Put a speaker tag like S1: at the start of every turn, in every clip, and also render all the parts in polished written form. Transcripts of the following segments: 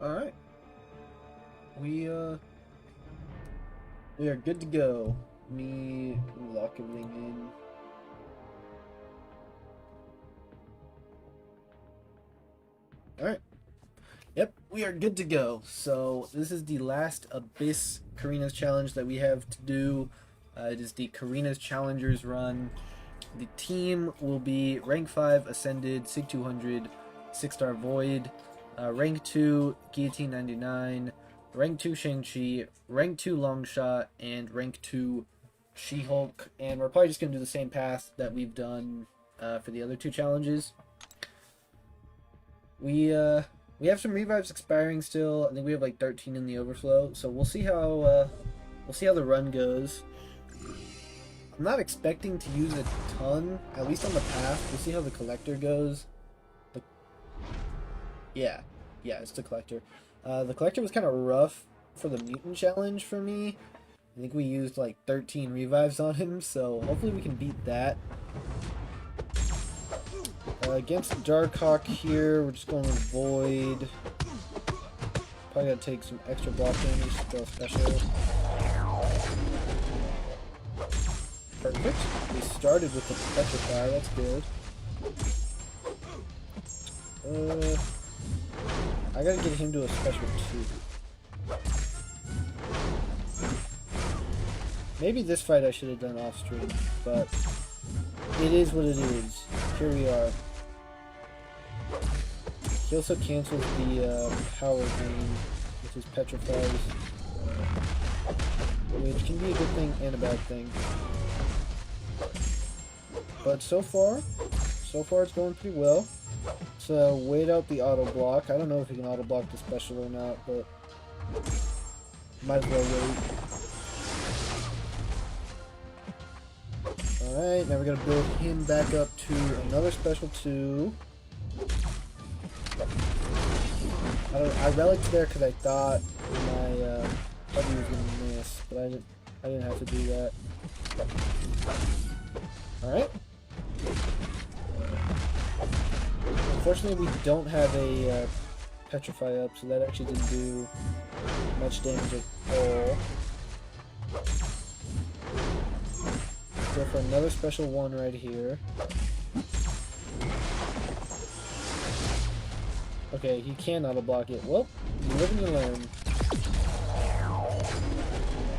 S1: Alright. We we are good to go. Me lock everything in. Alright. Yep, we are good to go. So this is the last Abyss Carinas challenge that we have to do. It is the Carinas Challengers run. The team will be rank 5 Ascended, Sig 200, 6-star Void, rank 2 Guillotine 99, rank 2 Shang-Chi, rank 2 Longshot, and rank 2 She-Hulk. And we're probably just going to do the same path that we've done for the other two challenges. We have some revives expiring still. I think we have like 13 in the overflow, so we'll see how the run goes. I'm not expecting to use a ton, at least on the path. We'll see how the collector goes. Yeah, it's the collector. The collector was kind of rough for the mutant challenge for me. I think we used like 13 revives on him, so hopefully we can beat that. Against Darkhawk here, we're just going with Void. Probably gotta take some extra block damage to go special. Perfect. We started with the Petrify, that's good. I gotta get him to a special 2. Maybe this fight I should have done off stream, but it is what it is. Here we are. He also cancels the power gain with his Petrifies, which can be a good thing and a bad thing. But so far it's going pretty well. So wait out the auto block. I don't know if he can auto block the special or not, but might as well wait. Alright, now we're gonna build him back up to another special 2. I relicked there because I thought my heavy was gonna miss, but I didn't have to do that. Alright. Unfortunately, we don't have a Petrify up, so that actually didn't do much damage at all. Go for another special 1 right here. Okay, he can auto block it. Well, you live and you learn.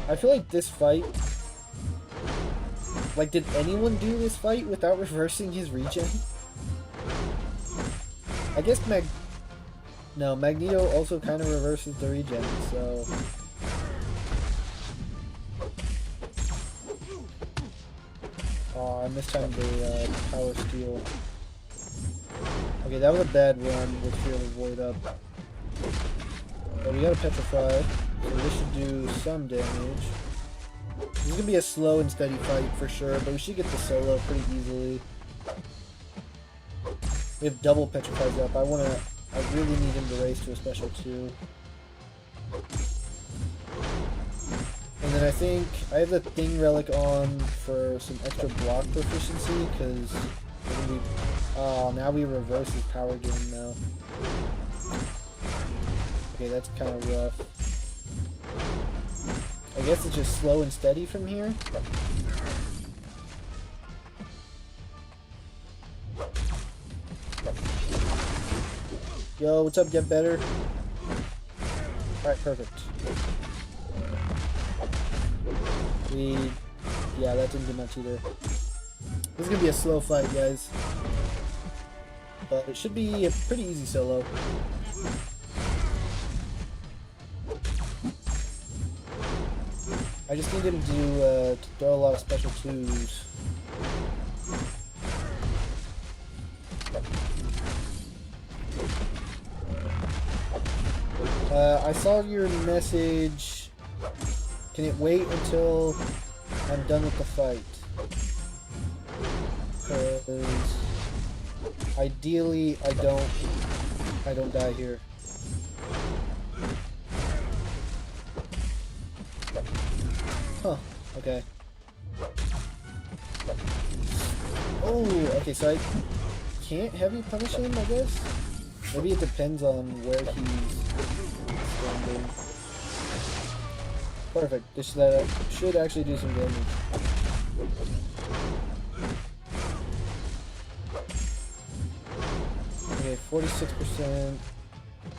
S1: I feel like this fight... Like, did anyone do this fight without reversing his regen? I guess Magneto also kind of reverses the regen, so... Oh, I mistimed the power steal. Okay, that was a bad run with Fear of the Void up. But we got a Petrify, so this should do some damage. This is gonna be a slow and steady fight for sure, but we should get the solo pretty easily. We have double Petrifies up. I really need him to race to a special 2. And then I think I have the Thing Relic on for some extra block proficiency, because now we reverse his power gain now. Okay, that's kind of rough. I guess it's just slow and steady from here. Yo, what's up, get better? Alright, perfect. Yeah, that didn't do much either. This is gonna be a slow fight, guys. But it should be a pretty easy solo. I just need him to throw a lot of special 2s. I saw your message. Can it wait until I'm done with the fight? Because ideally I don't die here. Huh, okay. Oh, okay, so I can't heavy punish him, I guess? Maybe it depends on where he's boom. Perfect. This should actually do some damage. Okay, 46%.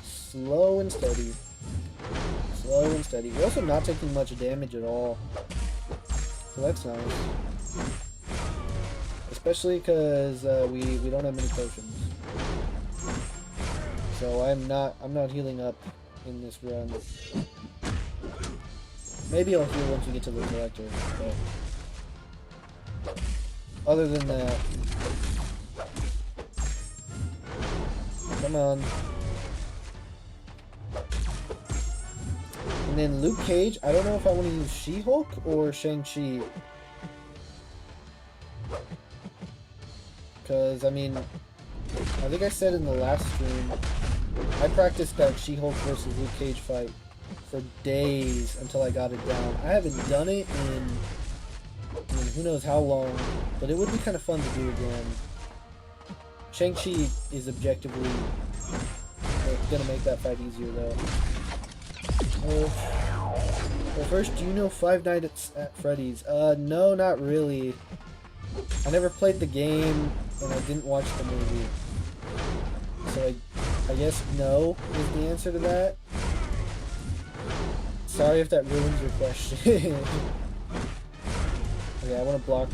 S1: Slow and steady. Slow and steady. We're also not taking much damage at all. So that's nice. Especially because we don't have many potions. So I'm not healing up in this run. Maybe I'll heal once we get to the collector, but other than that, come on. And then Luke Cage, I don't know if I want to use She-Hulk or Shang-Chi. Because, I mean, I think I said in the last stream, I practiced that She-Hulk versus Luke Cage fight for days until I got it down. I haven't done it in who knows how long, but it would be kind of fun to do again. Shang-Chi is objectively gonna make that fight easier, though. Well, first, do you know Five Nights at Freddy's? No, not really. I never played the game, and I didn't watch the movie. So I guess no is the answer to that. Sorry if that ruins your question. Okay, I want to block.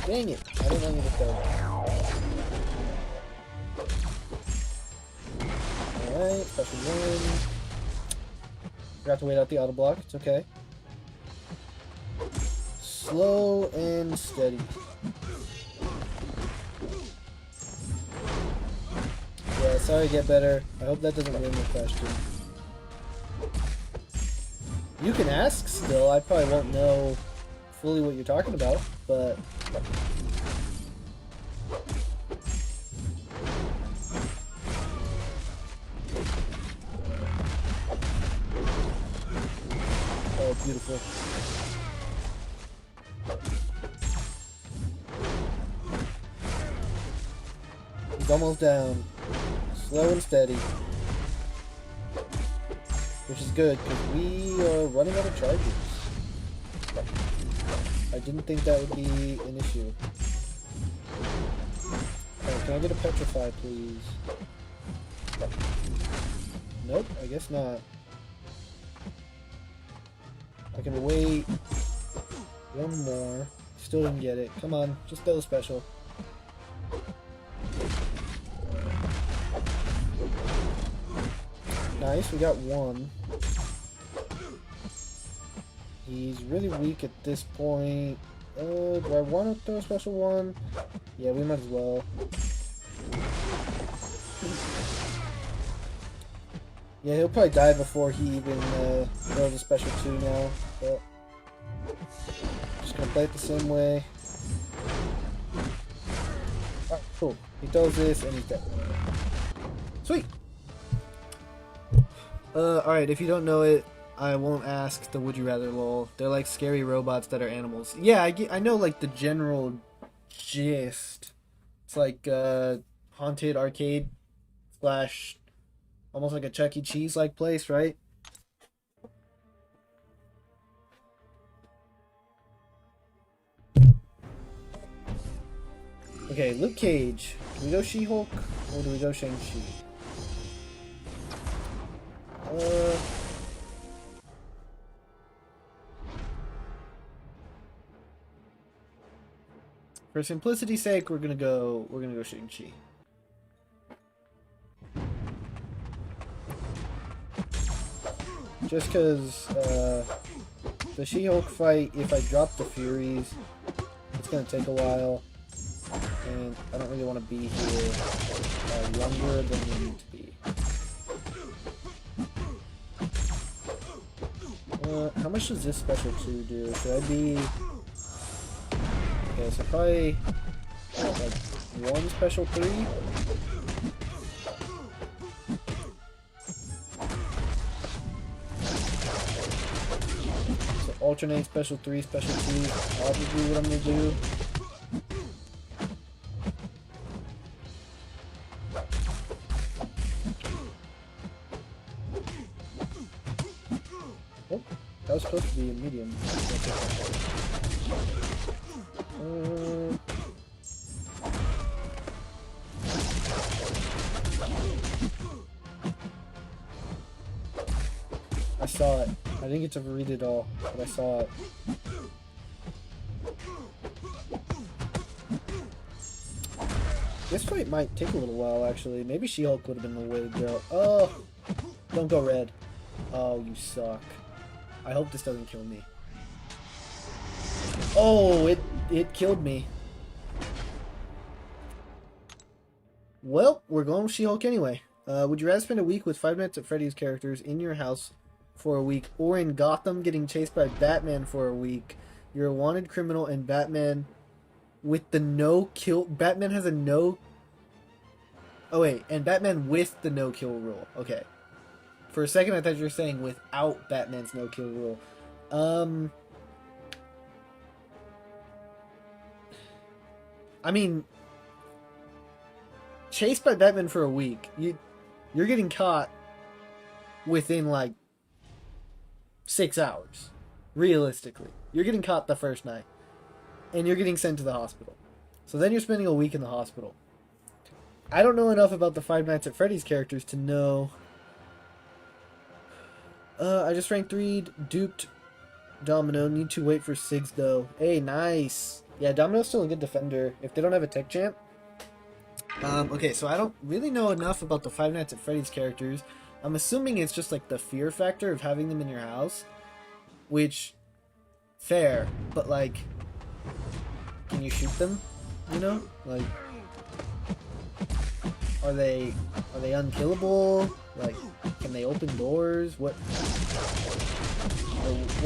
S1: Dang it! I didn't want you to throw. Alright, special one. Forgot to wait out the auto block. It's okay. Slow and steady. Yeah, sorry, get better. I hope that doesn't ruin your question. You can ask still. I probably won't know fully what you're talking about, but oh, beautiful. He's almost down. Slow and steady. Which is good, because we are running out of charges. I didn't think that would be an issue. Alright, can I get a petrify, please? Nope, I guess not. I can wait one more. Still didn't get it. Come on, just throw a special. Nice, we got one. He's really weak at this point. Do I want to throw a special one? Yeah, we might as well. Yeah, he'll probably die before he even throws a special 2 now. But just gonna play it the same way. Alright, cool. He throws this and he's dead. Sweet! Alright, if you don't know it, I won't ask the would you rather lol. They're like scary robots that are animals. Yeah, I know like the general gist. It's like haunted arcade slash almost like a Chuck E. Cheese like place, right? Okay, Luke Cage. Do we go She-Hulk or do we go Shang-Chi? For simplicity's sake, we're gonna go Shang-Chi. Just because the She-Hulk fight, if I drop the Furies, it's gonna take a while, and I don't really want to be here longer than we need to be. How much does this special 2 do? Should I be... Okay, so probably like 1 special 3? So alternate special 3, special 2 is probably what I'm going to do. supposed to be a medium. I saw it. I didn't get to read it all, but I saw it. This fight might take a little while, actually. Maybe She-Hulk would have been the way to go. Oh! Don't go red. Oh, you suck. I hope this doesn't kill me. Oh, it killed me. Well, we're going with She-Hulk anyway. Would you rather spend a week with Five Nights at Freddy's characters in your house for a week, or in Gotham getting chased by Batman for a week? You're a wanted criminal, and Batman with the no-kill... Batman has a no... Oh, wait. And Batman with the no-kill rule. Okay. For a second, I thought you were saying without Batman's no-kill rule. I mean... Chased by Batman for a week. You're getting caught within, like, 6 hours. Realistically. You're getting caught the first night. And you're getting sent to the hospital. So then you're spending a week in the hospital. I don't know enough about the Five Nights at Freddy's characters to know. I just ranked 3, duped Domino. Need to wait for Sigs though. Hey, nice. Yeah, Domino's still a good defender if they don't have a tech champ. Okay, so I don't really know enough about the Five Nights at Freddy's characters. I'm assuming it's just like the fear factor of having them in your house. Which, fair, but like... Can you shoot them? You know? Like, are they unkillable? Like, can they open doors? What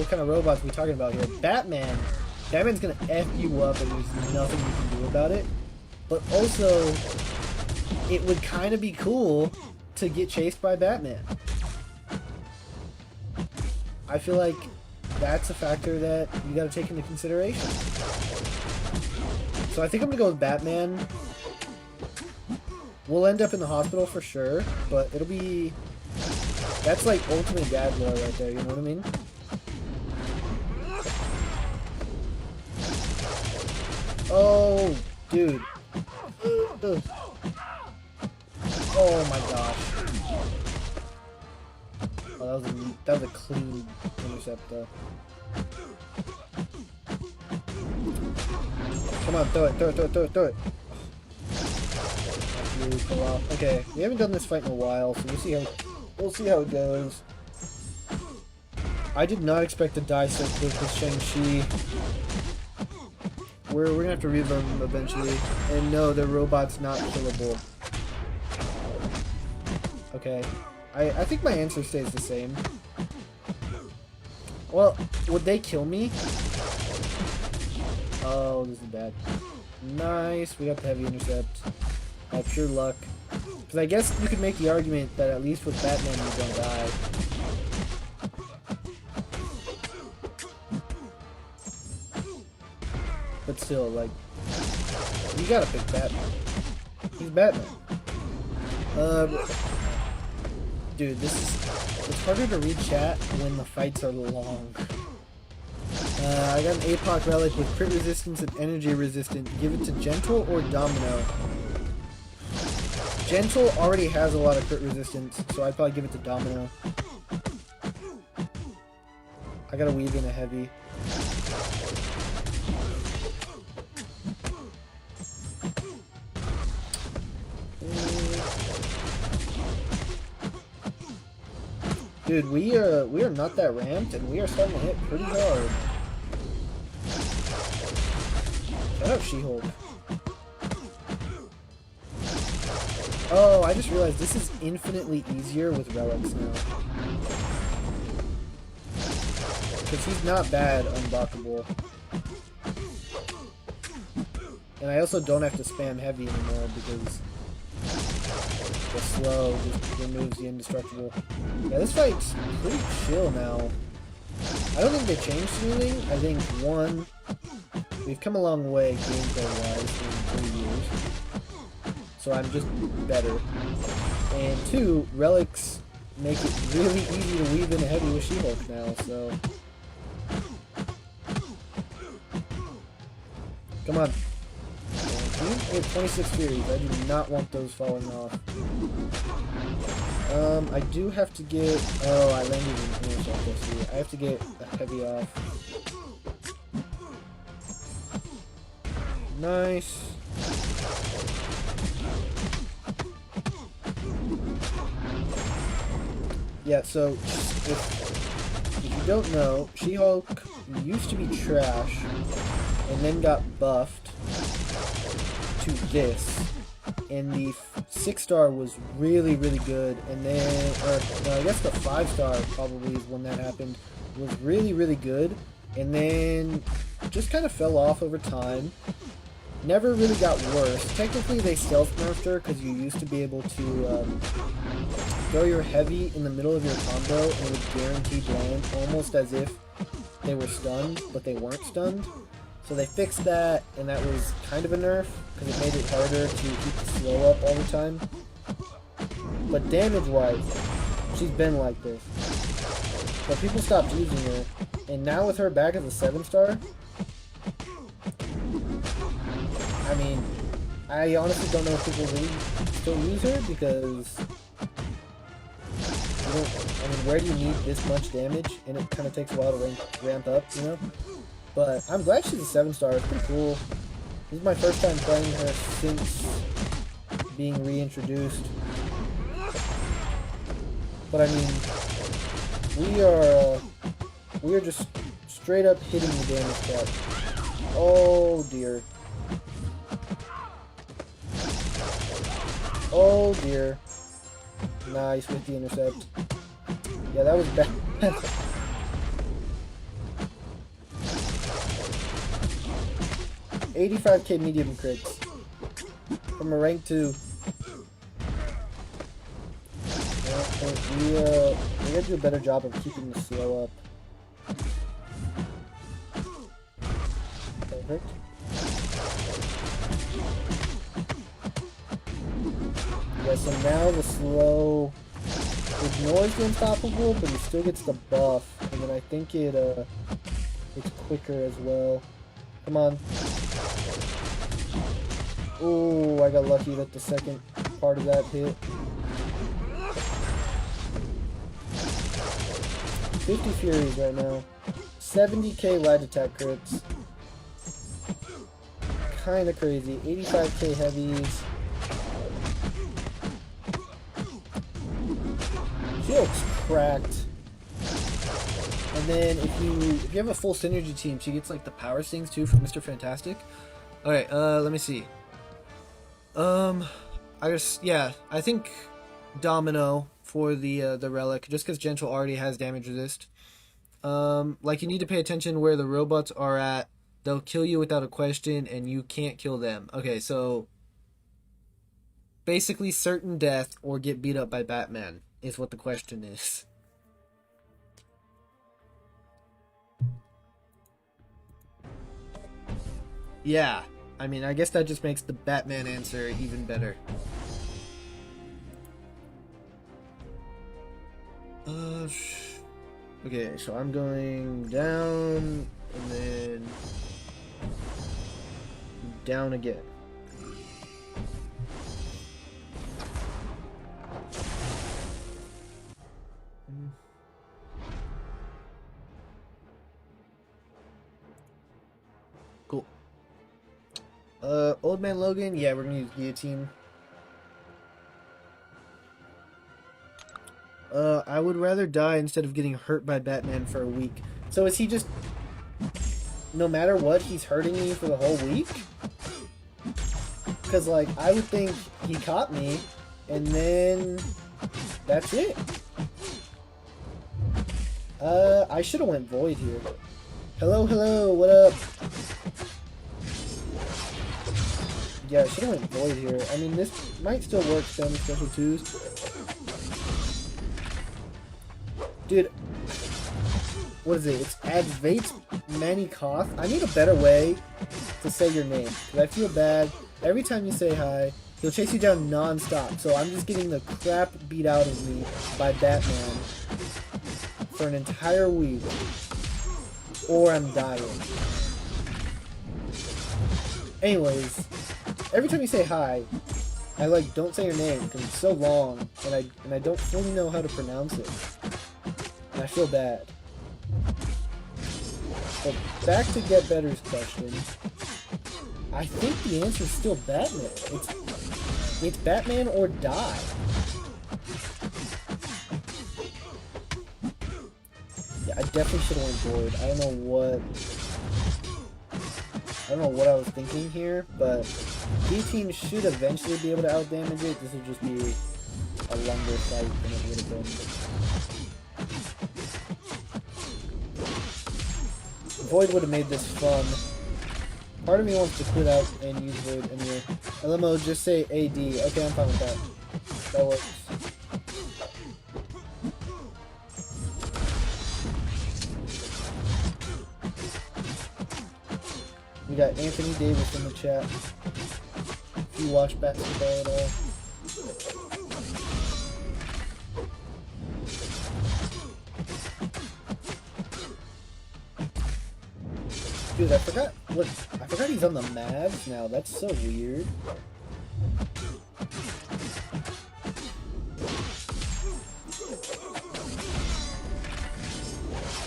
S1: kind of robots are we talking about here? Batman's gonna F you up and there's nothing you can do about it. But also, it would kind of be cool to get chased by Batman. I feel like that's a factor that you gotta take into consideration. So I think I'm gonna go with Batman. We'll end up in the hospital for sure, but it'll be... That's like ultimate dad lore right there, you know what I mean? Oh, dude. Oh my gosh. Oh, that was a clean intercept though. Come on, throw it. Okay, we haven't done this fight in a while, so we'll see how it goes. I did not expect to die so quick with Shang-Chi. We're gonna have to reload them eventually. And no, the robot's not killable. Okay. I think my answer stays the same. Well, would they kill me? Oh, this is bad. Nice, we got the heavy intercept. By pure luck. Because I guess you could make the argument that at least with Batman you don't die. But still, like, you gotta pick Batman. He's Batman. Dude, it's harder to read chat when the fights are long. I got an APOC relic with crit resistance and energy resistant. Give it to Gentle or Domino. Gentle already has a lot of crit resistance, so I'd probably give it to Domino. I gotta weave in a heavy. Dude, we are not that ramped, and we are starting to hit pretty hard. Shout out She-Hulk. Oh, I just realized this is infinitely easier with relics now. Because he's not bad unblockable. And I also don't have to spam heavy anymore because the slow just removes the indestructible. Yeah, this fight's pretty chill now. I don't think they changed anything. I think, one, we've come a long way gameplay-wise in 3 years. So I'm just better. And 2, relics make it really easy to weave in a heavy with She-Hulk now, so Come on. Thank you. We have 26 Furies. I do not want those falling off. I do have to get... Oh, I landed in intercept. I have to get a heavy off. Nice. Yeah, so if you don't know, She-Hulk used to be trash and then got buffed to this. And the 6-star was really, really good. And then, or no, I guess the 5-star probably is when that happened. Was really, really good. And then just kind of fell off over time. Never really got worse. Technically, they stealth-nerfed her because you used to be able to throw your heavy in the middle of your combo and it would guaranteed land, almost as if they were stunned, but they weren't stunned. So they fixed that, and that was kind of a nerf because it made it harder to keep the slow up all the time. But damage-wise, she's been like this. But people stopped using her, and now with her back as a 7-star, I mean, I honestly don't know if people really still use her because, you don't, I mean, where do you need this much damage? And it kind of takes a while to ramp up, you know? But I'm glad she's a 7-star. It's pretty cool. This is my first time playing her since being reintroduced. But I mean, we are just straight up hitting the damage cap. Oh dear. Oh dear. Nice with the intercept. Yeah, that was bad. 85k medium crits from a rank 2. Yeah, we gotta do a better job of keeping the slow up. Perfect. Yeah, so now the slow ignores the unstoppable, but he still gets the buff, and then I think it's quicker as well. Come on. Oh, I got lucky that the second part of that hit. 50 Furies right now. 70k light attack crits. Kinda crazy. 85k heavies. She looks cracked. And then if you have a full synergy team, she gets like the power stings too from Mr. Fantastic. Alright, let me see. I guess, yeah, I think Domino for the relic, just because Gentle already has damage resist. Like, you need to pay attention where the robots are at. They'll kill you without a question, and you can't kill them. Okay, so basically certain death or get beat up by Batman is what the question is. Yeah, I mean, I guess that just makes the Batman answer even better. Okay, so I'm going down, and then down again. Cool. Old Man Logan, yeah, we're gonna use Guillotine. I would rather die instead of getting hurt by Batman for a week. So is he just... No matter what, he's hurting me for the whole week? Because, like, I would think he caught me, and then... That's it. I should have went Void here. Hello, hello, what up? Yeah, I should have went Void here. I mean, this might still work, spamming special 2s. Dude, what is it? It's Advates Manikoth. I need a better way to say your name, because I feel bad. Every time you say hi, he'll chase you down non-stop, so I'm just getting the crap beat out of me by Batman for an entire week, or I'm dying. Anyways, every time you say hi, I like don't say your name because it's so long, and I don't fully know how to pronounce it, and I feel bad. But back to Get Better's question, I think the answer is still Batman. It's Batman or die. Yeah, I definitely should have went Void. I don't know what I was thinking here, but Guillotine should eventually be able to outdamage it. This will just be a longer fight than it would have been. Void would have made this fun. Part of me wants to quit out and use Void anyway. LMO, just say AD. Okay, I'm fine with that. That works. We got Anthony Davis in the chat. If you watch basketball at all. Dude, I forgot he's on the Mavs now. That's so weird.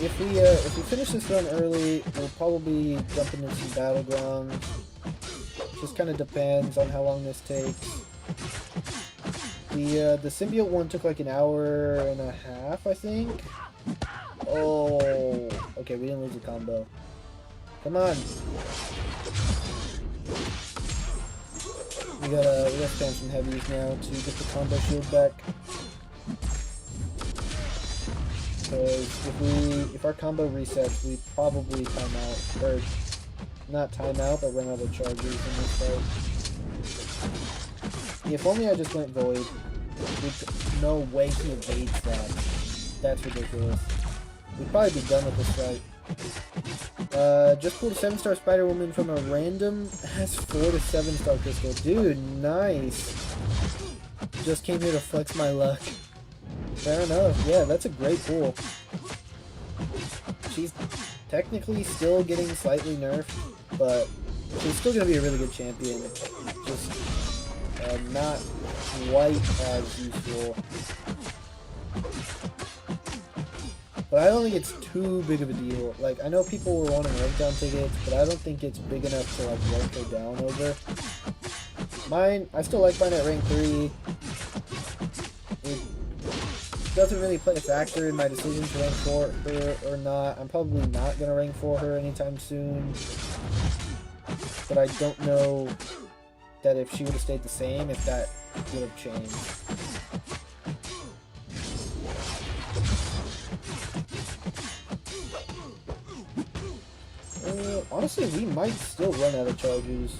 S1: If we finish this run early, we'll probably jump into some battlegrounds. Just kind of depends on how long this takes. The symbiote one took like an hour and a half, I think. Oh, okay, we didn't lose the combo. Come on. We gotta spam some heavies now to get the combo shield back. Because if our combo resets, we probably time out, or not time out, but run out of charges in this fight. If only I just went Void. No way he evades that. That's ridiculous. We'd probably be done with this fight. Just pulled a 7-star Spider-Woman from a random, has 4 to 7-star crystal. Dude, nice. Just came here to flex my luck. Fair enough. Yeah, that's a great pull. She's technically still getting slightly nerfed, but she's still going to be a really good champion. Just not quite as useful. But I don't think it's too big of a deal. Like, I know people were wanting rank down tickets, but I don't think it's big enough to, like, rank her down over. Mine, I still like mine at rank 3. It doesn't really play a factor in my decision to rank for her or not. I'm probably not going to rank for her anytime soon. But I don't know that if she would have stayed the same, if that would have changed. Honestly, we might still run out of charges.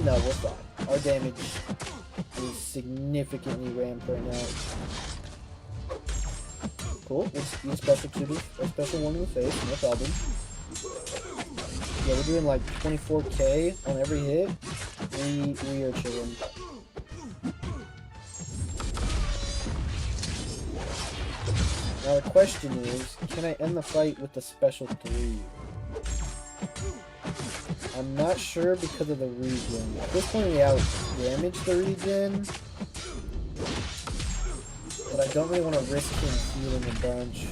S1: No, we're fine. Our damage is significantly ramped right now. Cool, let's use special one in the face, no problem. Yeah, we're doing like 24k on every hit. We are chilling. Now the question is, can I end the fight with the special 3? I'm not sure because of the regen. At this point we out-damage the regen, but I don't really want to risk him healing a bunch.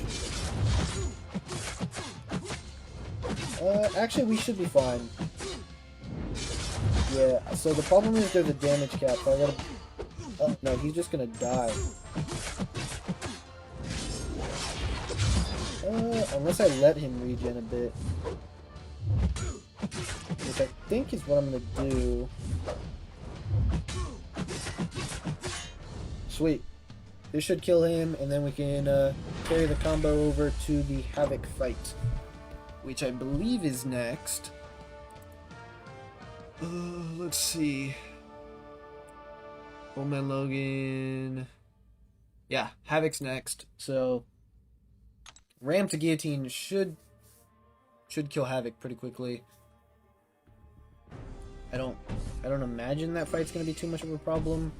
S1: Actually we should be fine. Yeah, so the problem is there's a damage cap, so I gotta... Oh, no, he's just gonna die. Unless I let him regen a bit. Which I think is what I'm gonna do. Sweet. This should kill him, and then we can carry the combo over to the Havoc fight. Which I believe is next. Let's see. Old Man Logan. Yeah, Havoc's next. So Ram to Guillotine should kill Havoc pretty quickly. I don't imagine that fight's gonna be too much of a problem.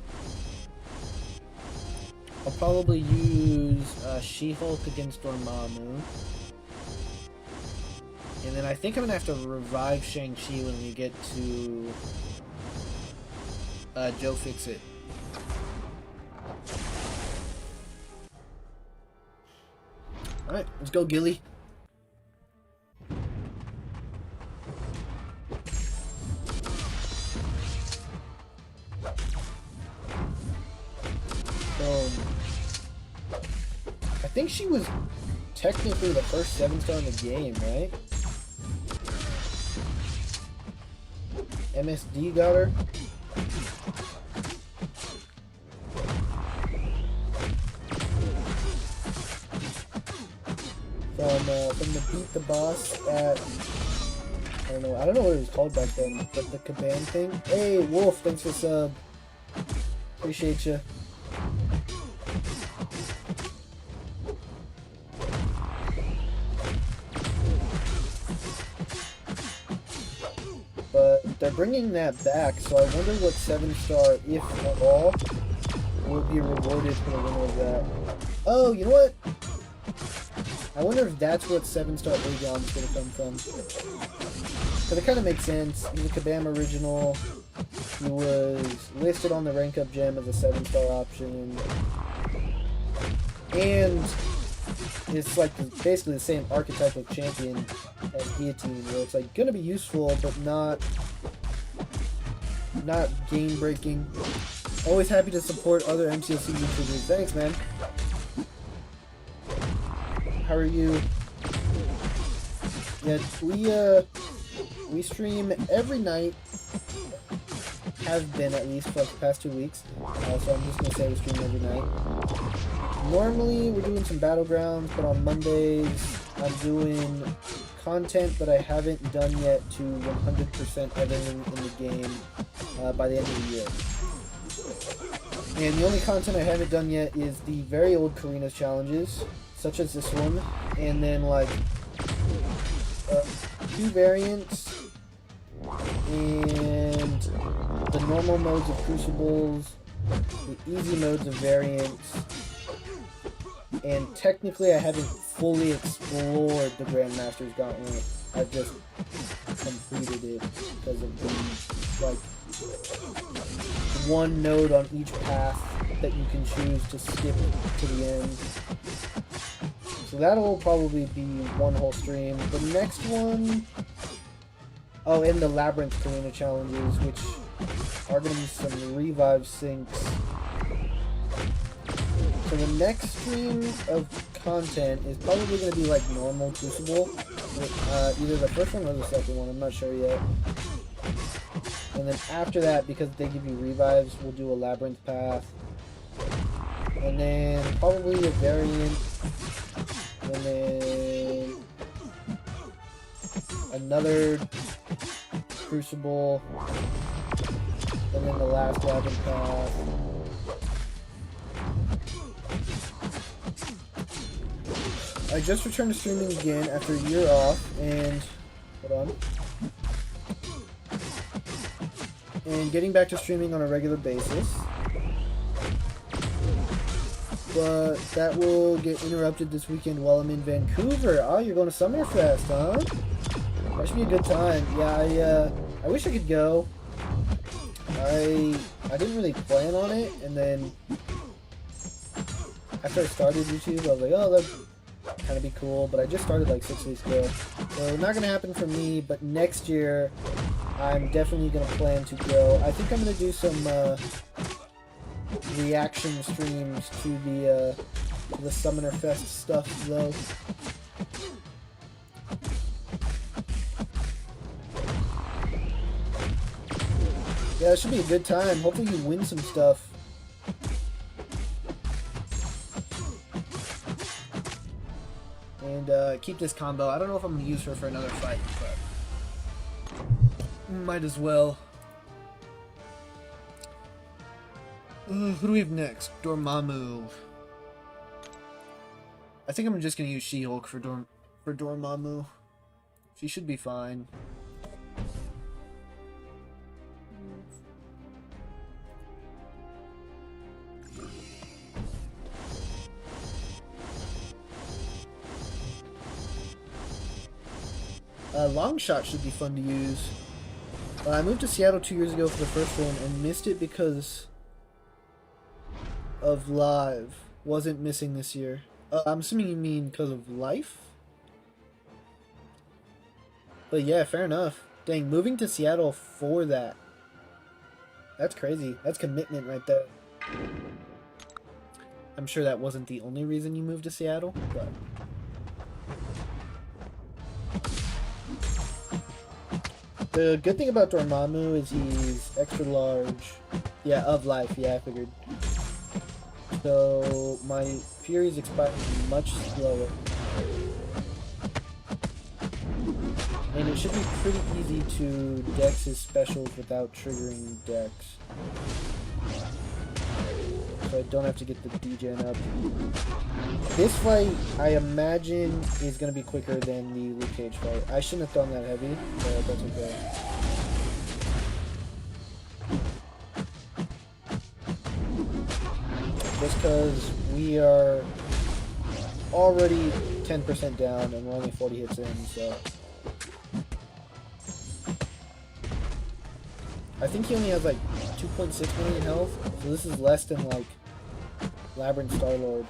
S1: I'll probably use She-Hulk against Dormammu. And then I think I'm going to have to revive Shang-Chi when we get to Joe Fix-It. Alright, let's go, Gilly. I think she was technically the first 7-star in the game, right? MSD got her. From the Beat the Boss at, I don't know what it was called back then, but the Caban thing. Hey, Wolf, thanks for sub. Appreciate you. But they're bringing that back, so I wonder what 7-star, if at all, will be rewarded for the winner of that. Oh, you know what? I wonder if that's what 7-star Aegon's going to come from. Because it kind of makes sense. He's a Kabam original. He was listed on the rank up gem as a 7-star option. And it's like basically the same archetype of champion as Guillotine, where it's like going to be useful, but not game breaking. Always happy to support other MCLC YouTubers. Thanks, man. How are you? Yeah, we stream every night. Have been at least for like the past 2 weeks. So I'm just gonna say we stream every night. Normally we're doing some battlegrounds, but on Mondays I'm doing content that I haven't done yet to 100% everything in the game by the end of the year. And the only content I haven't done yet is the very old Carinas challenges, such as this one, and then like 2 variants and the normal modes of Crucibles, the easy modes of variants, and technically I haven't fully explored the Grandmaster's Gauntlet. I've just completed it because of the like 1 node on each path that you can choose to skip to the end. So that'll probably be 1 whole stream. The next one, oh, and the Labyrinth Carina challenges, which are going to be some revive syncs. So the next stream of content is probably going to be like normal Crucible, either the first one or the second one, I'm not sure yet. And then after that, because they give you revives, we'll do a Labyrinth path. And then probably a variant. And then another Crucible. And then the last Labyrinth path. I just returned to streaming again after a year off, and hold on. And getting back to streaming on a regular basis. But that will get interrupted this weekend while I'm in Vancouver. Oh, you're going to Summerfest, huh? That should be a good time. Yeah, I wish I could go. I didn't really plan on it, and then after I started YouTube, I was like, oh, that'd kind of be cool, but I just started like 6 weeks ago. So not going to happen for me, but next year I'm definitely going to plan to go. I think I'm going to do some reaction streams to the Summoner Fest stuff, though. Yeah, it should be a good time. Hopefully you win some stuff. And keep this combo. I don't know if I'm going to use her for another fight, but might as well. Who do we have next? Dormammu. I think I'm just going to use She-Hulk for Dormammu. She should be fine. Long shot should be fun to use. I moved to Seattle 2 years ago for the first one and missed it because of live. Wasn't missing this year. I'm assuming you mean because of life? But yeah, fair enough. Dang, moving to Seattle for that. That's crazy. That's commitment right there. I'm sure that wasn't the only reason you moved to Seattle, but... The good thing about Dormammu is he's extra large. Yeah, of life. Yeah, I figured. So, my Fury's expiring much slower. And it should be pretty easy to dex his specials without triggering dex. So I don't have to get the degen up. This fight, I imagine, is going to be quicker than the Luke Cage fight. I shouldn't have done that heavy, but that's okay. Just because we are already 10% down and we're only 40 hits in, so... I think he only has like 2.6 million health, so this is less than like Labyrinth Star-Lord.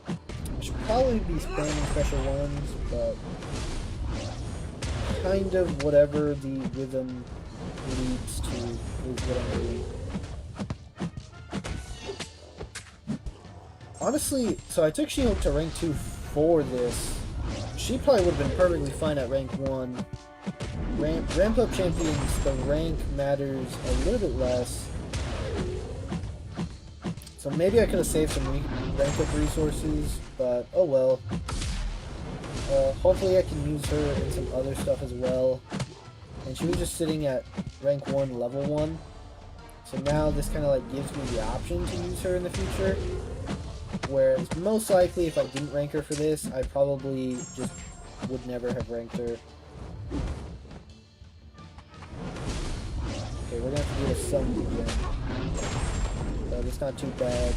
S1: I should probably be spamming special ones, but kind of whatever the rhythm leads to is what I'm doing. Honestly, so I took She-Hulk to rank 2 for this. She probably would have been perfectly fine at rank 1. Ramp up champions, the rank matters a little bit less. So maybe I could have saved some rank up resources, but oh well. Hopefully I can use her in some other stuff as well. And she was just sitting at rank 1, level 1. So now this kind of like gives me the option to use her in the future. Whereas most likely if I didn't rank her for this, I probably just would never have ranked her. Okay, we're gonna have to do a sum again. But it's not too bad.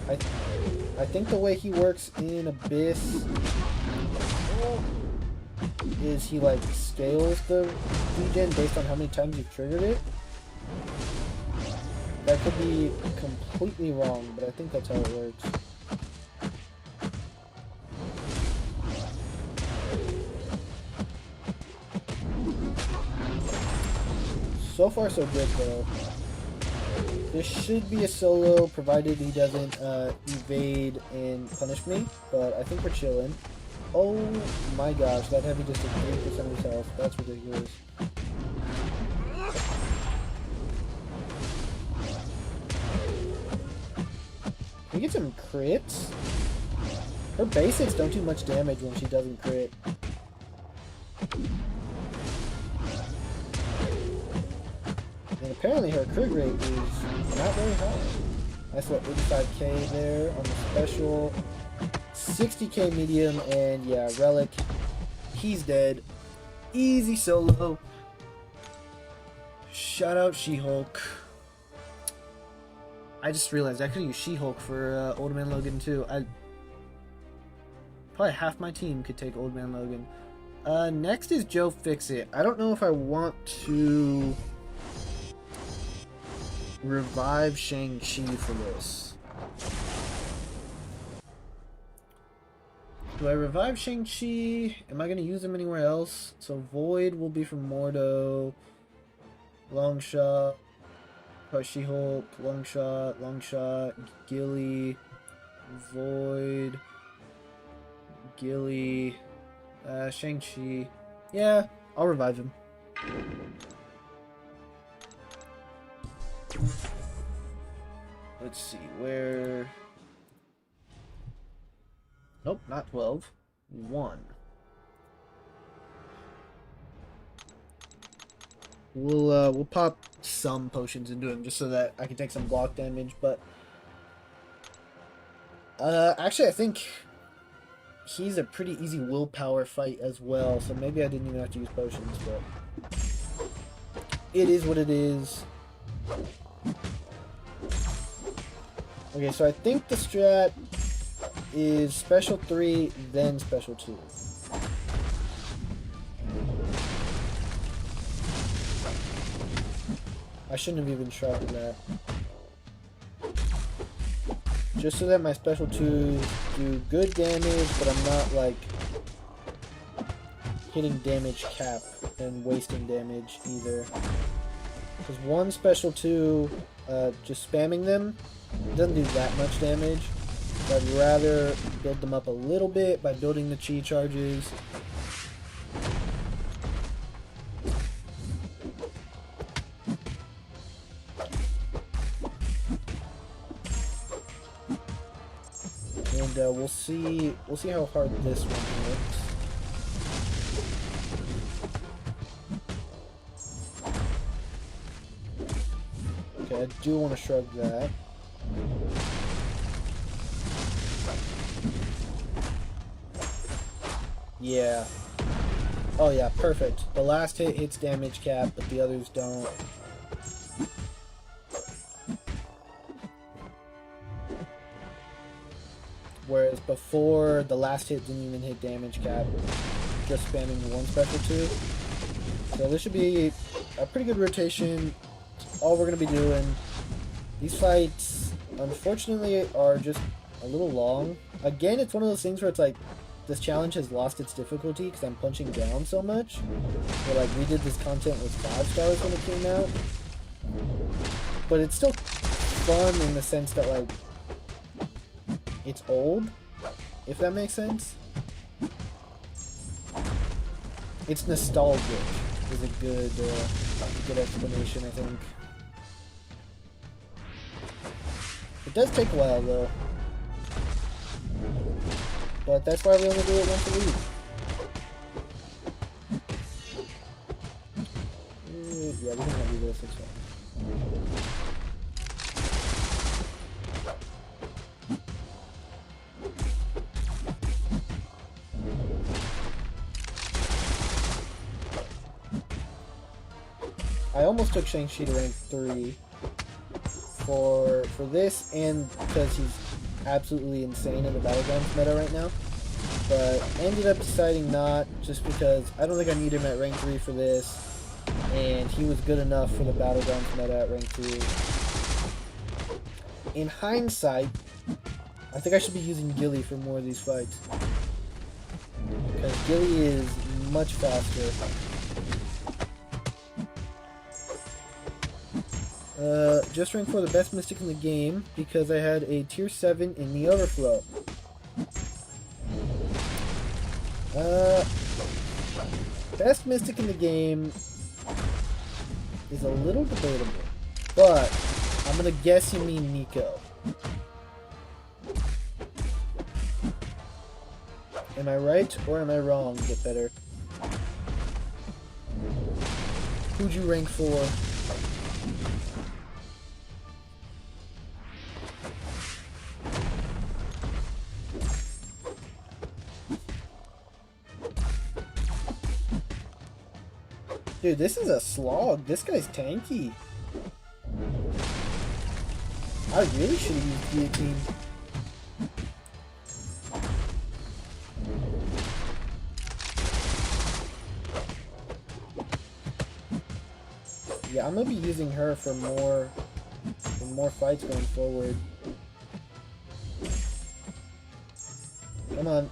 S1: I think the way he works in Abyss is he like scales the regen based on how many times you've triggered it. That could be completely wrong, but I think that's how it works. So far so good though. This should be a solo, provided he doesn't evade and punish me, but I think we're chilling. Oh my gosh, that heavy just did 3% of his health. That's ridiculous. Can we get some crits? Her basics don't do much damage when she doesn't crit. And apparently her crit rate is not very high. Nice little 85k there on the special. 60k medium, and yeah, Relic. He's dead. Easy solo. Shout out She-Hulk. I just realized I could use She-Hulk for Old Man Logan too. Probably half my team could take Old Man Logan. Next is Joe Fixit. I don't know if I want to revive Shang-Chi for this. Do I revive Shang-Chi? Am I going to use him anywhere else? So Void will be from Mordo. Long Shot. She-Hulk. Long Shot. Gilly. Void. Gilly. Shang-Chi. Yeah, I'll revive him. Let's see, where... Nope, not 12. 1. We'll pop some potions into him just so that I can take some block damage, but actually I think he's a pretty easy willpower fight as well, so maybe I didn't even have to use potions, but it is what it is. Okay, so I think the strat is special 3, then special 2. I shouldn't have even shrugged that. Just so that my special 2s do good damage, but I'm not, like, hitting damage cap and wasting damage either. Because one special 2, just spamming them, doesn't do that much damage. So I'd rather build them up a little bit by building the chi charges. And we'll see how hard this one hits. Okay, I do want to shrug that. Yeah. Oh yeah, perfect. The last hit hits damage cap, but the others don't. Whereas before, the last hit didn't even hit damage cap, just spamming one special 2. So this should be a pretty good rotation. All we're going to be doing. These fights, unfortunately, are just a little long. Again, it's one of those things where it's like, this challenge has lost its difficulty because I'm punching down so much. But like, we did this content with 5 stars when it came out. But it's still fun in the sense that, like, it's old, if that makes sense. It's nostalgic is a good explanation, I think. It does take a while, though. But that's why we only do it once a week. Yeah, we can do this, it's fine. I almost took Shang-Chi to rank 3 for this, and because he's absolutely insane in the Battlegrounds meta right now. But ended up deciding not, just because I don't think I need him at rank 3 for this, and he was good enough for the Battlegrounds meta at rank 3. In hindsight, I think I should be using Gilly for more of these fights. Because Gilly is much faster. Just rank 4 the best Mystic in the game because I had a tier 7 in the overflow. Best Mystic in the game is a little debatable, but I'm gonna guess you mean Nico. Am I right or am I wrong? Get better. Who'd you rank for? Dude, this is a slog. This guy's tanky. I really should have used Guillotine. Yeah, I'm gonna be using her for more fights going forward. Come on.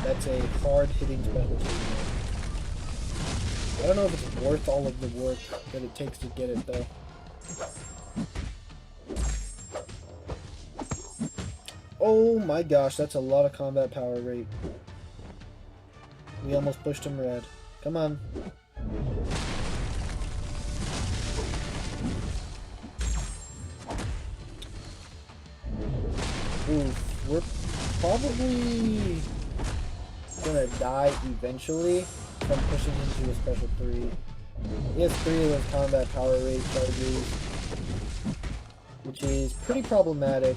S1: That's a hard-hitting specialty. I don't know if it's worth all of the work that it takes to get it, though. Oh my gosh, that's a lot of combat power rate. We almost pushed him red. Come on. Oof, we're probably gonna die eventually from pushing him to a special 3. He has 3 of those combat power rate charges, which is pretty problematic.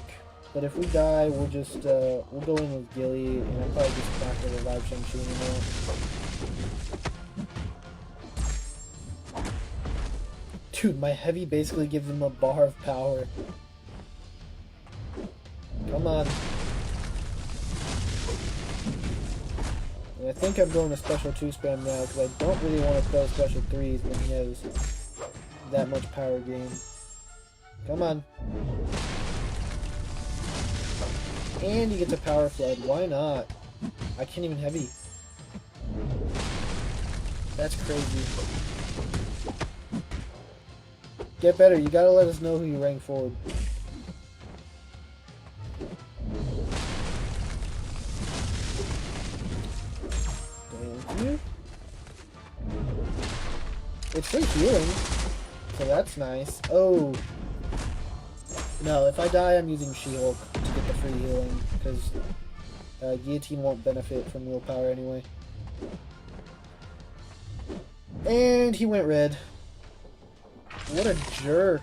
S1: But if we die, we'll just we'll go in with Gilly, and I'm probably just not gonna revive Shang-Chi anymore. Dude, my heavy basically gives him a bar of power. Come on. And I think I'm going to special 2 spam now because I don't really want to throw special 3s when he has that much power gain. Come on. And he gets a power flood. Why not? I can't even heavy. That's crazy. Get better. You gotta let us know who you rank forward. Thank you. It's free healing, so that's nice. Oh. No, if I die, I'm using She-Hulk to get the free healing, because Guillotine won't benefit from willpower anyway. And he went red. What a jerk.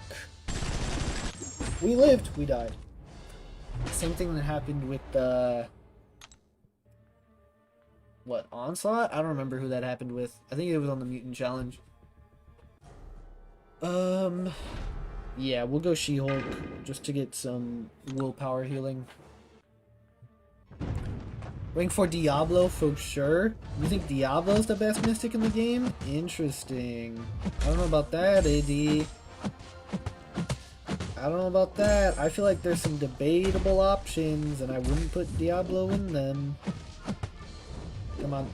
S1: We lived, we died. Same thing that happened with what, Onslaught? I don't remember who that happened with. I think it was on the Mutant Challenge. Yeah, we'll go She-Hulk just to get some willpower healing. Rank for Diablo for sure. You think Diablo's the best mystic in the game? Interesting. I don't know about that, AD. I don't know about that. I feel like there's some debatable options, and I wouldn't put Diablo in them. Come on.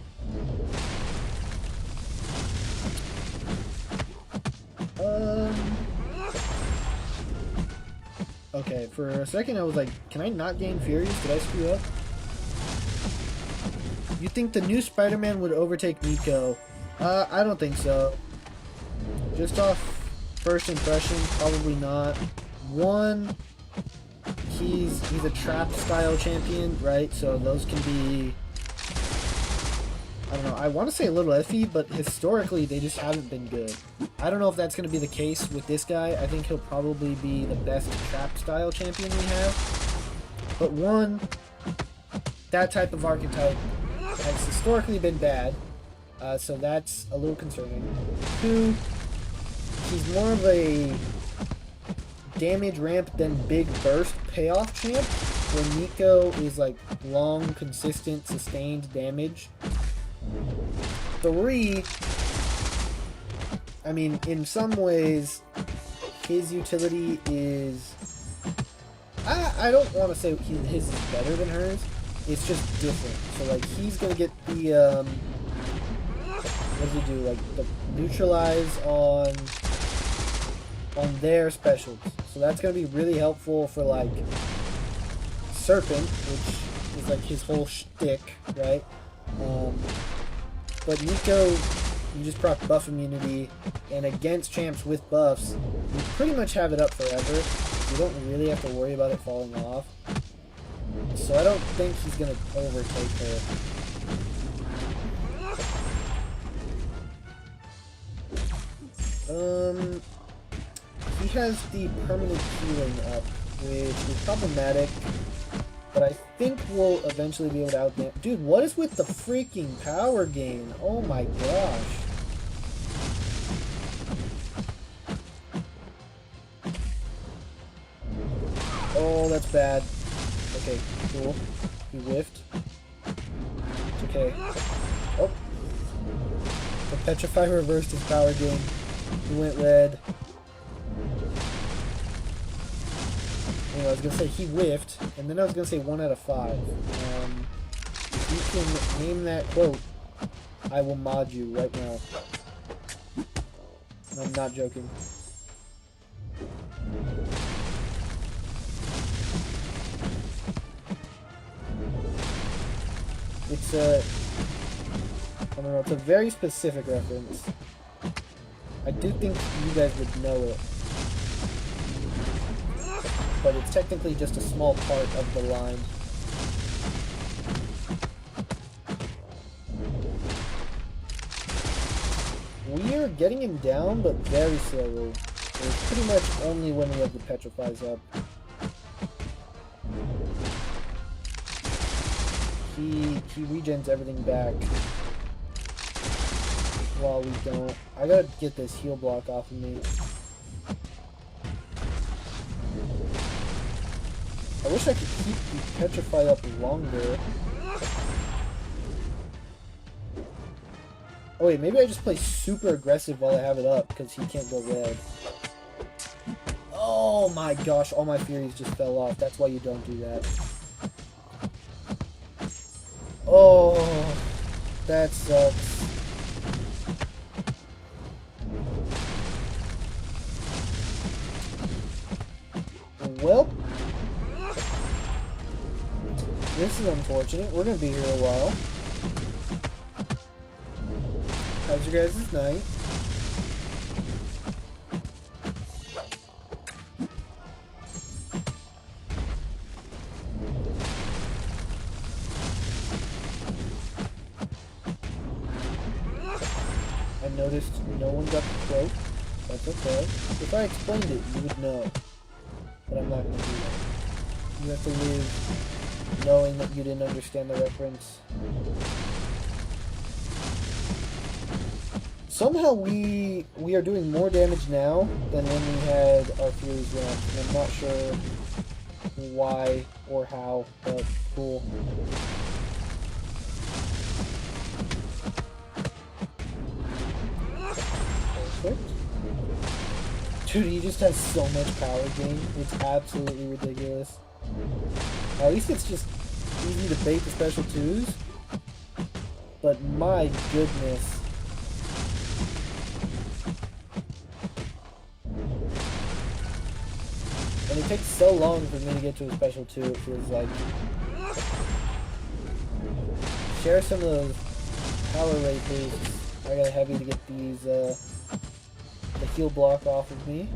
S1: Okay, for a second I was like, can I not gain Furies? Did I screw up? You think the new Spider-Man would overtake Nico? I don't think so. Just off first impression, probably not. One, he's a trap style champion, right? So those can be, I don't know, I want to say a little iffy, but historically they just haven't been good. I don't know if that's going to be the case with this guy. I think he'll probably be the best trap style champion we have. But one, that type of archetype has historically been bad, so that's a little concerning. Two, he's more of a damage ramp than big burst payoff champ, where Nico is like long, consistent, sustained damage. Three, I mean, in some ways, his utility is, I don't want to say his is better than hers. It's just different. So, like, he's gonna get the, what does he do? Like, the neutralize on their specials. So that's gonna be really helpful for, like, Serpent, which is, like, his whole shtick, right? But Nico, you just proc buff immunity, and against champs with buffs, you pretty much have it up forever. You don't really have to worry about it falling off. So I don't think he's gonna overtake her. He has the permanent healing up, which is problematic, but I think we'll eventually be able to outdance. Dude, what is with the freaking power gain? Oh my gosh. Oh, that's bad. Okay, cool. He whiffed. It's okay. Oh. The Petrify reversed his power gain. He went red. Anyway, I was gonna say he whiffed, and then I was gonna say 1 out of 5. If you can name that quote, I will mod you right now. And I'm not joking. It's I don't know, it's a very specific reference. I do think you guys would know it. But it's technically just a small part of the line. We are getting him down, but very slowly. It's pretty much only when we have the Petrifies up. He regens everything back while we don't. I gotta get this heal block off of me. wish I could keep the Petrify up longer. Oh wait, maybe I just play super aggressive while I have it up, because he can't go red. Oh my gosh, all my Furies just fell off. That's why you don't do that. Oh, that sucks. Well, this is unfortunate. We're going to be here a while. How's your guys' night? I noticed no one got the cloak. That's okay. If I explained it, you would know. But I'm not going to do that. You have to live knowing that you didn't understand the reference. Somehow we are doing more damage now than when we had our Furies ramped. And I'm not sure why or how, but cool. Perfect. Dude, he just has so much power gain. It's absolutely ridiculous. At least it's just easy to bait the special 2s. But my goodness. And it takes so long for me to get to a special 2, it feels like. Share some of those power rate boosts. I got a heavy to get these, the heal block off of me.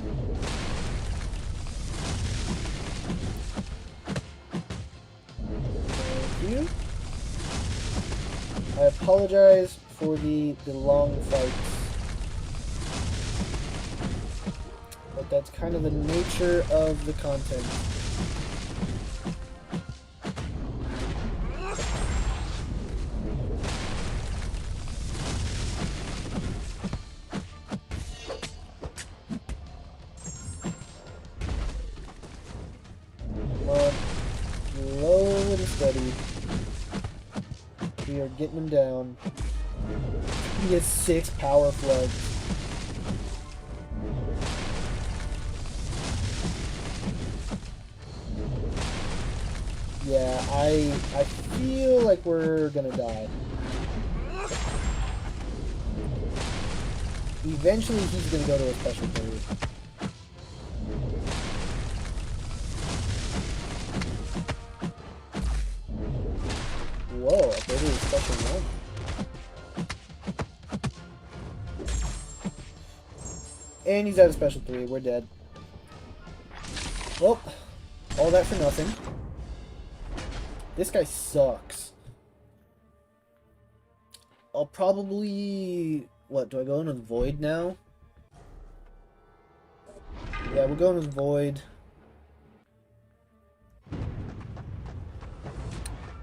S1: Thank you. I apologize for the long fights. But that's kind of the nature of the content. Come on. Slow and steady. We are getting him down. He has 6 power floods. Yeah, I feel like we're gonna die. Eventually he's gonna go to a special 3. Whoa, I thought it was special 1. And he's at a special 3, we're dead. Well, all that for nothing. This guy sucks. I'll probably... What, do I go in with Void now? Yeah, we're going with Void.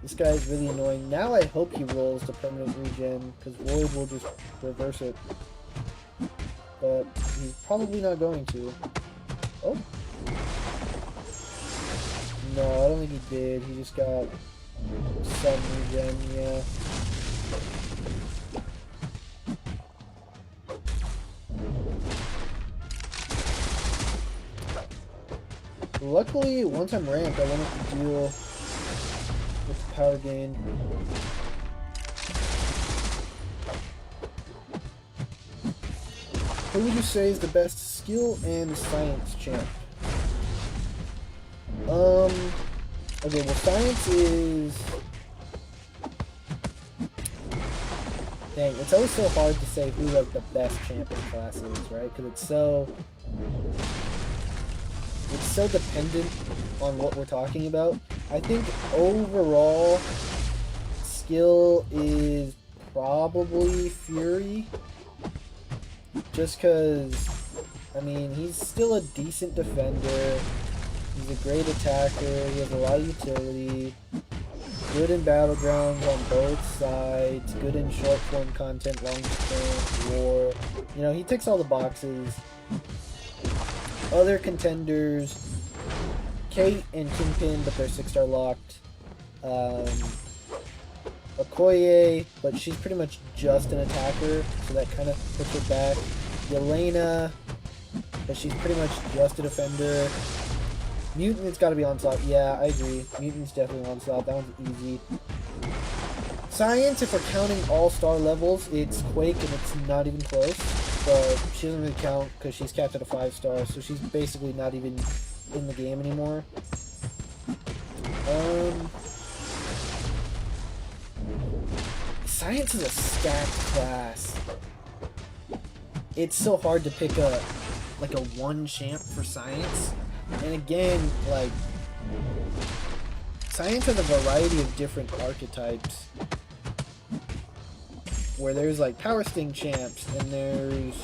S1: This guy is really annoying. Now I hope he rolls the permanent regen, because Void will just reverse it. But he's probably not going to. Oh. No, I don't think he did. He just got some regen, yeah. Luckily, once I'm ramped, I won't have to deal with the power gain. Who would you say is the best skill and science champ? Okay, well, science is... Dang, it's always so hard to say who, like, the best champion class is, right? Because it's so dependent on what we're talking about. I think overall skill is probably Fury. Just because, I mean, he's still a decent defender. He's a great attacker. He has a lot of utility. Good in battlegrounds on both sides. Good in short form content, long form, war. You know, he ticks all the boxes. Other contenders Kate and Kingpin, but they're 6-star locked. Okoye, but she's pretty much just an attacker, so that kind of puts her back. Yelena, but she's pretty much just a defender. Mutant, it's got to be Onslaught. Yeah, I agree. Mutant's definitely Onslaught. That one's easy. Science, if we're counting all-star levels, it's Quake, and it's not even close. But she doesn't really count because she's capped at a 5-star, so she's basically not even in the game anymore. Science is a stacked class. It's so hard to pick a one champ for Science. And again, like, Science has a variety of different archetypes. Where there's like Power Sting champs, and there's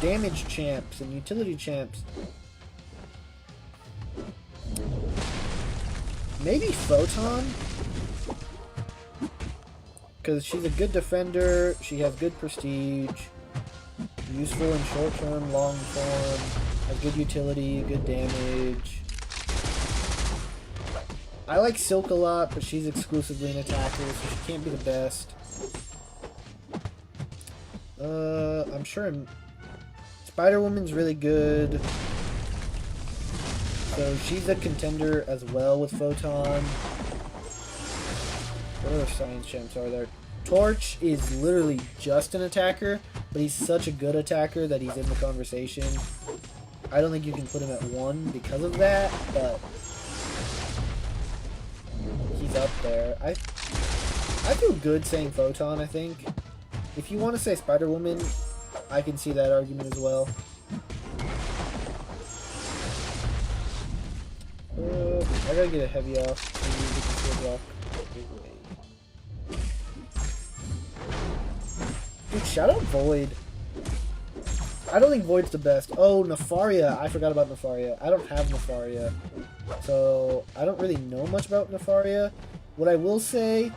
S1: damage champs, and utility champs. Maybe Photon? Because she's a good defender, she has good prestige, useful in short term, long form, has good utility, good damage. I like Silk a lot, but she's exclusively an attacker, so she can't be the best. I'm sure Spider-Woman's really good. So she's a contender as well with Photon. What other Science champs are there? Torch is literally just an attacker, but he's such a good attacker that he's in the conversation. I don't think you can put him at 1 because of that, but he's up there. I feel good saying Photon, I think. If you want to say Spider-Woman, I can see that argument as well. I gotta get a heavy off. Dude, shout out Void. I don't think Void's the best. Oh, Nefaria. I forgot about Nefaria. I don't have Nefaria. So, I don't really know much about Nefaria. What I will say,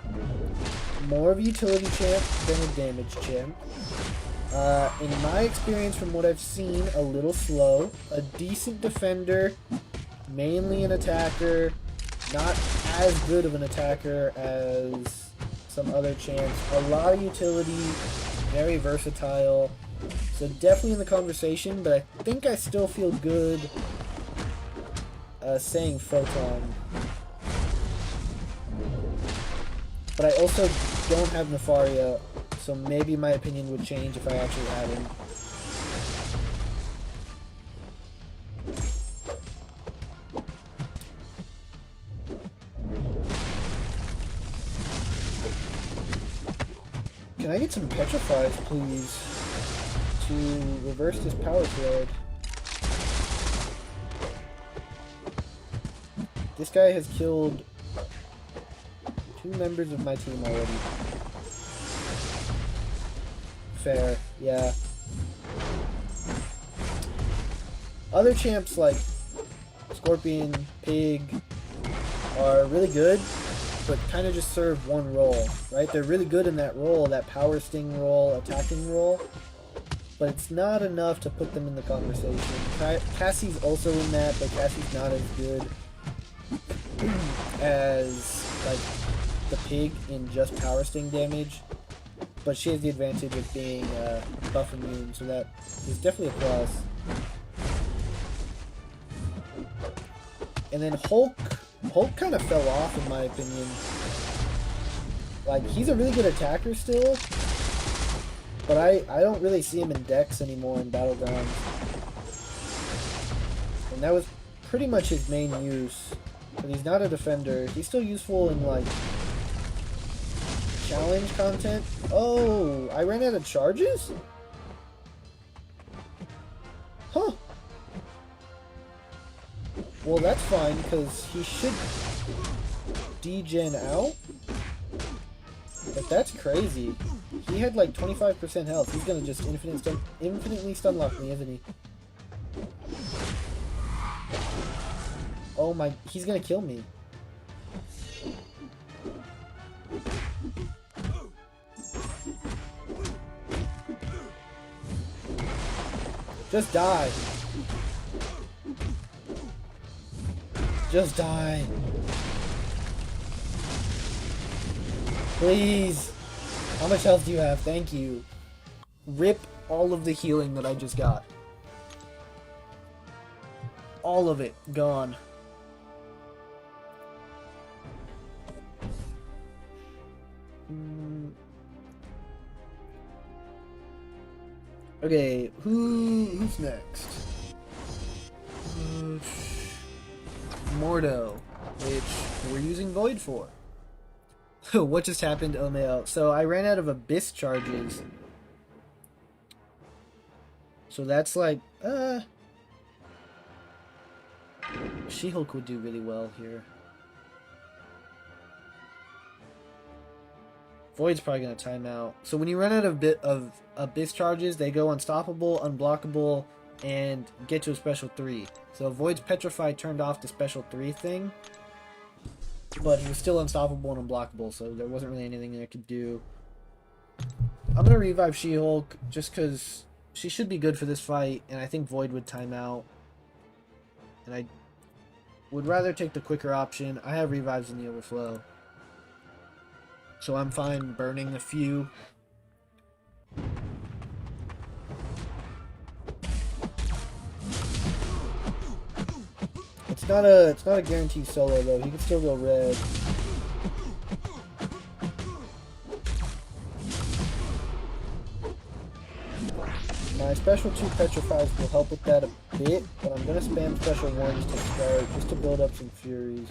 S1: more of a utility champ than a damage champ. In my experience, from what I've seen, a little slow. A decent defender, mainly an attacker. Not as good of an attacker as some other champs. A lot of utility, very versatile. So definitely in the conversation, but I think I still feel good saying Photon. But I also don't have Nefaria, so maybe my opinion would change if I actually had him. Can I get some Petrifies, please, to reverse this power flood? This guy has killed 2 members of my team already. Fair, yeah. Other champs like Scorpion, Pig are really good, but kind of just serve one role, right? They're really good in that role, that Power Sting role, attacking role, but it's not enough to put them in the conversation. Cassie's also in that, but Cassie's not as good as, like, the Pig in just Power Sting damage, but she has the advantage of being buff immune, so that is definitely a plus. And then Hulk kind of fell off in my opinion. Like, he's a really good attacker still, but I don't really see him in decks anymore in Battlegrounds. And that was pretty much his main use. But he's not a defender. He's still useful in, like, challenge content. Oh, I ran out of charges? Huh. Well, that's fine, because he should degen out. But that's crazy. He had like 25% health. He's gonna just infinitely stun lock me, isn't he? Oh my, he's gonna kill me. Just die. Just die. Please. How much health do you have? Thank you. Rip all of the healing that I just got. All of it. Gone. Okay, who's next? Mordo, which we're using Void for. What just happened, Omeo? So I ran out of Abyss charges. So that's like, She-Hulk would do really well here. Void's probably going to time out. So when you run out of Abyss charges, they go unstoppable, unblockable, and get to a special 3. So Void's Petrify turned off the special 3 thing, but he was still unstoppable and unblockable, so there wasn't really anything I could do. I'm going to revive She-Hulk just because she should be good for this fight, and I think Void would time out. And I would rather take the quicker option. I have revives in the overflow, so I'm fine burning a few. It's not a guaranteed solo though. He can still go red. My special 2 petrifies will help with that a bit, but I'm gonna spam special 1s to start, just to build up some furies.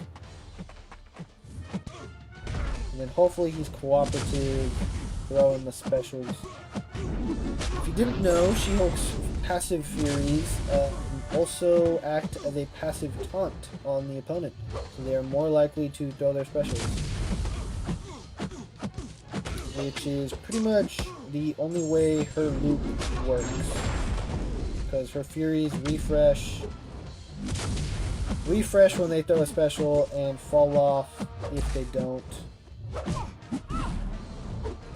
S1: And then hopefully he's cooperative, throw in the specials. If you didn't know, She-Hulk's passive furies also act as a passive taunt on the opponent, so they are more likely to throw their specials. Which is pretty much the only way her loop works, because her furies refresh when they throw a special and fall off if they don't.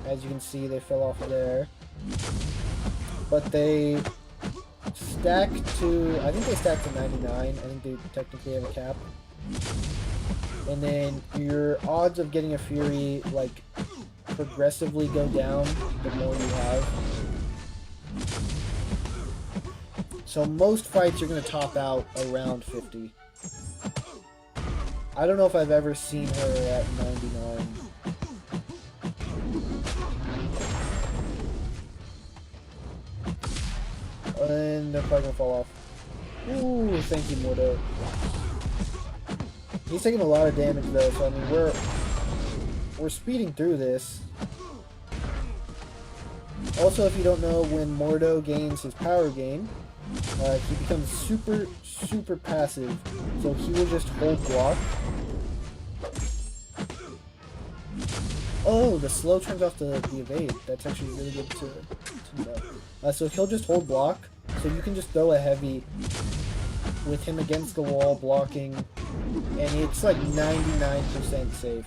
S1: As you can see, they fell off there, but they stack to, I think they stack to 99. I think they technically have a cap, and then your odds of getting a fury like progressively go down the more you have. So most fights you're going to top out around 50. I don't know if I've ever seen her at 99. And they're probably going to fall off. Ooh, thank you, Mordo. He's taking a lot of damage though, so I mean we're speeding through this. Also, if you don't know, when Mordo gains his power gain, he becomes super passive. So he will just hold block. Oh, the slow turns off the evade. That's actually really good to know. So he'll just hold block. So you can just throw a heavy with him against the wall blocking, and it's like 99% safe.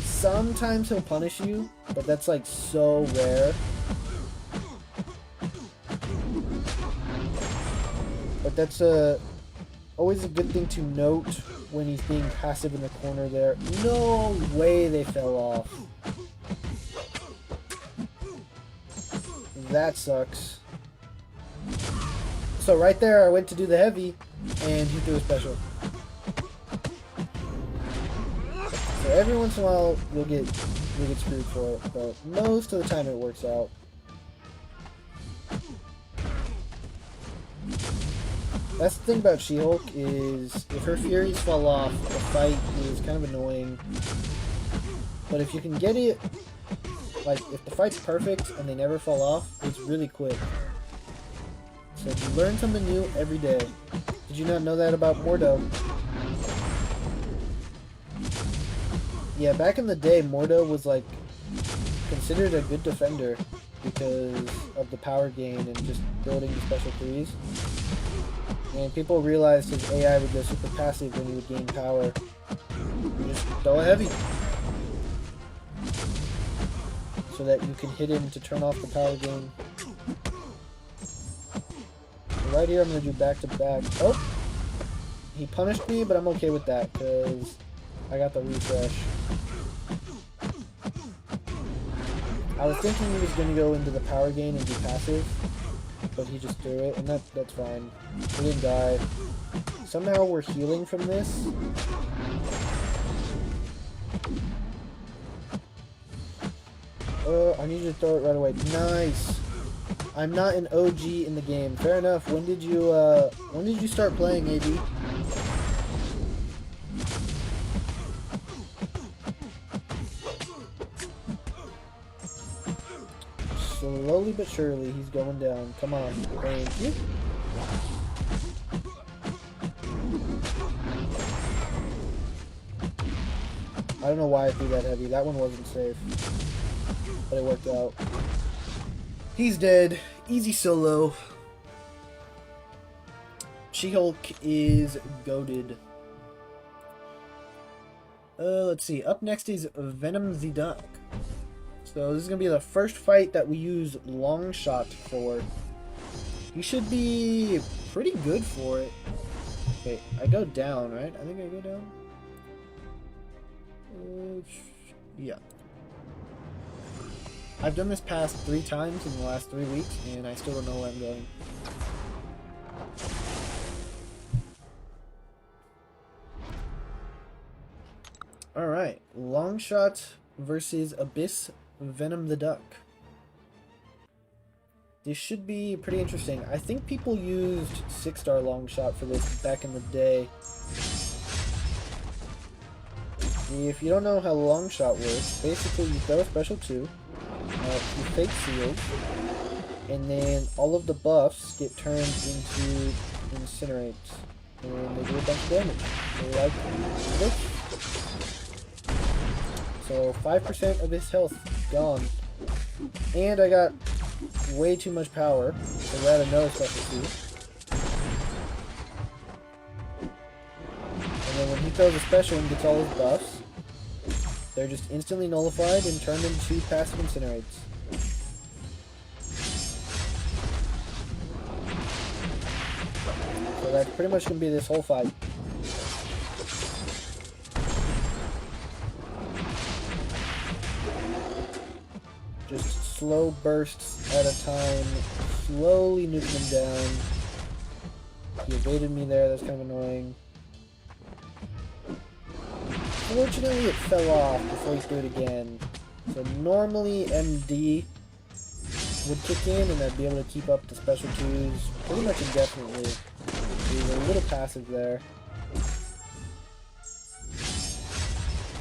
S1: Sometimes he'll punish you, but that's like so rare. But that's always a good thing to note when he's being passive in the corner there. No way they fell off. That sucks. So right there I went to do the heavy, and he threw a special. So every once in a while you'll get screwed for it, but most of the time it works out. That's the thing about She-Hulk, is if her furies fall off, the fight is kind of annoying. But if you can get it, like if the fight's perfect and they never fall off, it's really quick. So you learn something new every day. Did you not know that about Mordo? Yeah, back in the day, Mordo was like considered a good defender because of the power gain and just building the special 3s. And people realized his AI would go super passive when he would gain power. You just throw a heavy, so that you can hit him to turn off the power gain. So right here I'm going to do back to back. Oh! He punished me, but I'm okay with that, because I got the refresh. I was thinking he was going to go into the power gain and be passive, but he just threw it, and that's fine. He didn't die. Somehow we're healing from this. I need you to throw it right away. Nice! I'm not an OG in the game. Fair enough. When did you start playing, AB? Slowly but surely, he's going down. Come on. Thank you. I don't know why I threw that heavy. That one wasn't safe. But it worked out. He's dead. Easy solo. She-Hulk is goated. Let's see. Up next is Venom the Duck. So this is going to be the first fight that we use long shot for. He should be pretty good for it. Okay, I go down, right? I think I go down. Yeah. I've done this pass 3 times in the last 3 weeks, and I still don't know where I'm going. Alright, long shot versus Abyss Venom the Duck. This should be pretty interesting. I think people used 6-star long shot for this back in the day. If you don't know how long shot works, basically you throw a special 2, you fake seals, and then all of the buffs get turned into incinerates, and they do a bunch of damage. They like this. So 5% of his health gone, and I got way too much power, so we're at another special 2. And then when he throws a special and gets all his buffs, they're just instantly nullified and turned into passive incinerates. So that's pretty much going to be this whole fight. Just slow bursts at a time, slowly nuking him down. He evaded me there, that's kind of annoying. Fortunately, it fell off before he threw it again. So normally MD would kick in and I'd be able to keep up the special 2s pretty much indefinitely. He was a little passive there.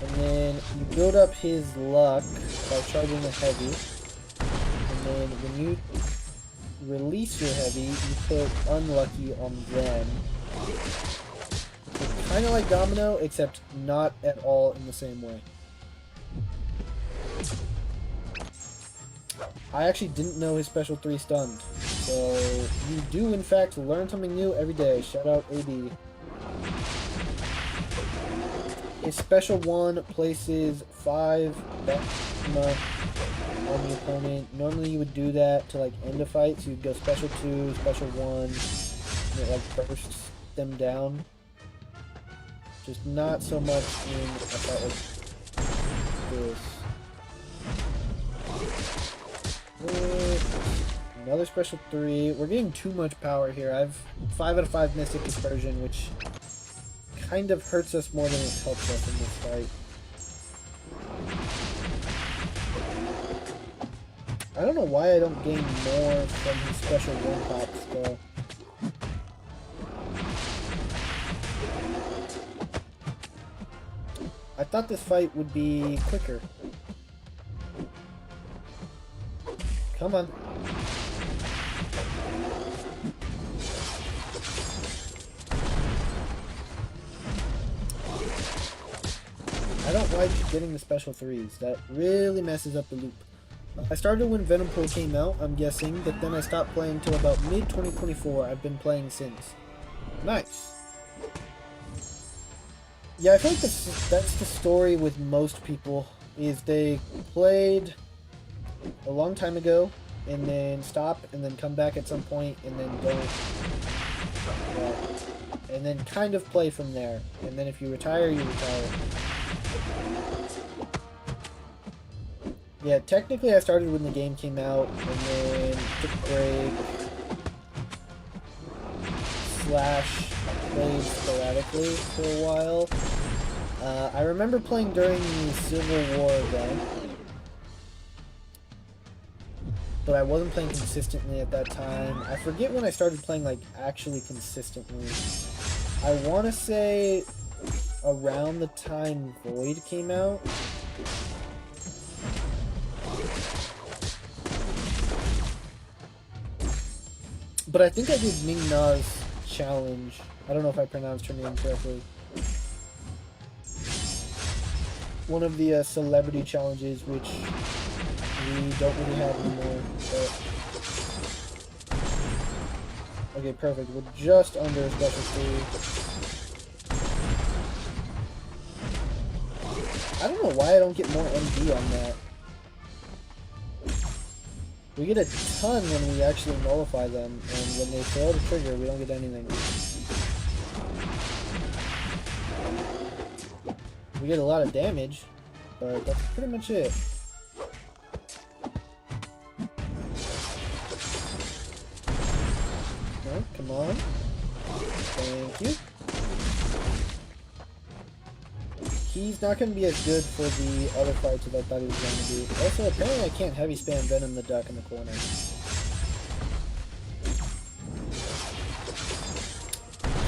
S1: And then you build up his luck by charging a heavy. And then when you release your heavy, you put unlucky on them. Kind of like Domino, except not at all in the same way. I actually didn't know his special 3 stunned. So you do in fact learn something new every day. Shout out AB. His special 1 places 5 Becma on the opponent. Normally you would do that to like end a fight, so you'd go special 2, special 1, and it like bursts them down. Just not so much in a fight like this. Another special 3. We're getting too much power here. I've 5 out of 5 Mystic Dispersion, which kind of hurts us more than it helps us in this fight. I don't know why I don't gain more from his special 1 pops though. I thought this fight would be quicker. Come on. I don't like getting the special 3s. That really messes up the loop. I started when Venom Pool came out, I'm guessing, but then I stopped playing till about mid-2024. I've been playing since. Nice. Yeah, I feel like that's the story with most people, is they played a long time ago, and then stop, and then come back at some point, and then don't. and then kind of play from there. And then if you retire, you retire. Yeah, technically I started when the game came out, and then took a break, / played sporadically for a while. I remember playing during the Civil War event, but I wasn't playing consistently at that time. I forget when I started playing, like, actually consistently. I want to say around the time Void came out. But I think I did Ming Na's challenge. I don't know if I pronounced her name correctly. One of the celebrity challenges, which we don't really have anymore. But... okay, perfect. We're just under a special 3. I don't know why I don't get more MD on that. We get a ton when we actually nullify them, and when they fail to trigger, we don't get anything. We get a lot of damage, but that's pretty much it. Oh, come on. Thank you. He's not going to be as good for the other fights as I thought he was going to be. Also, apparently I can't heavy spam Venom the Duck in the corner.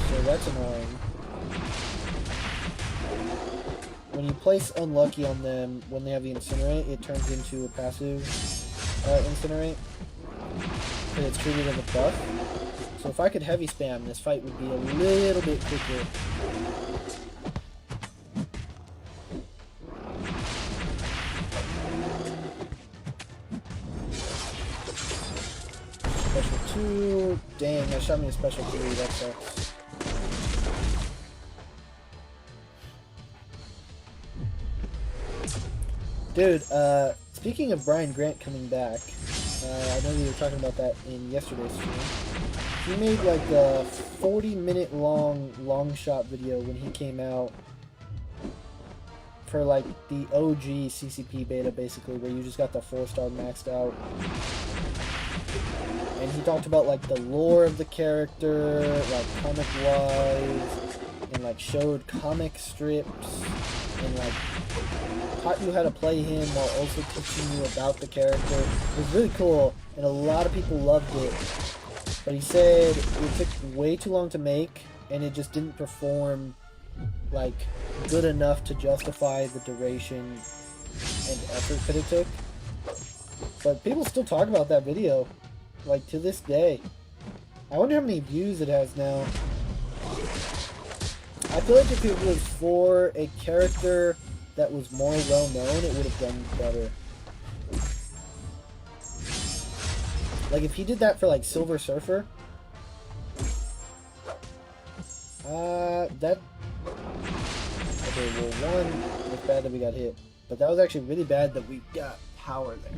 S1: So that's annoying. When you place Unlucky on them, when they have the Incinerate, it turns into a passive Incinerate. And it's treated as a buff. So if I could heavy spam, this fight would be a little bit quicker. Special 2. Dang, that shot me a special 3. That sucks. Dude, speaking of Brian Grant coming back, I know we were talking about that in yesterday's stream. He made like a 40-minute long shot video when he came out for like the OG CCP beta, basically, where you just got the 4-star maxed out. And he talked about like the lore of the character, like comic-wise, and like showed comic strips, and like taught you how to play him while also teaching you about the character. It was really cool, and a lot of people loved it. But he said it took way too long to make, and it just didn't perform like good enough to justify the duration and effort that it took. But people still talk about that video, like to this day. I wonder how many views it has now. I feel like if it was for a character that was more well known, it would have done better. Like if he did that for like Silver Surfer, that... okay, well, one, it's bad that we got hit, but that was actually really bad that we got power there.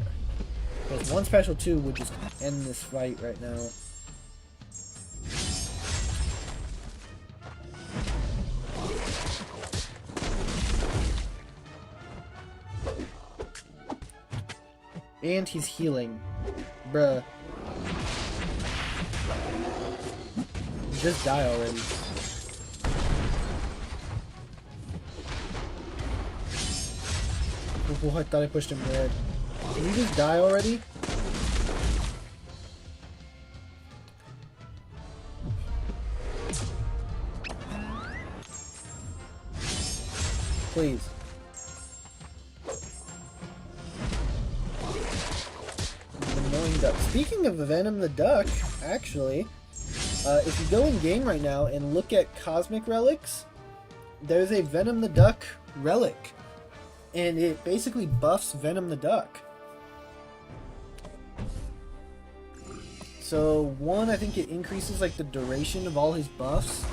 S1: Because one special 2 would just end this fight right now. And he's healing. Bruh. Just die already. Oh, I thought I pushed him red. Can you just die already? Please. Duck. Speaking of Venom the Duck, actually, if you go in game right now and look at Cosmic Relics, there's a Venom the Duck relic, and it basically buffs Venom the Duck. So one, I think it increases like the duration of all his buffs,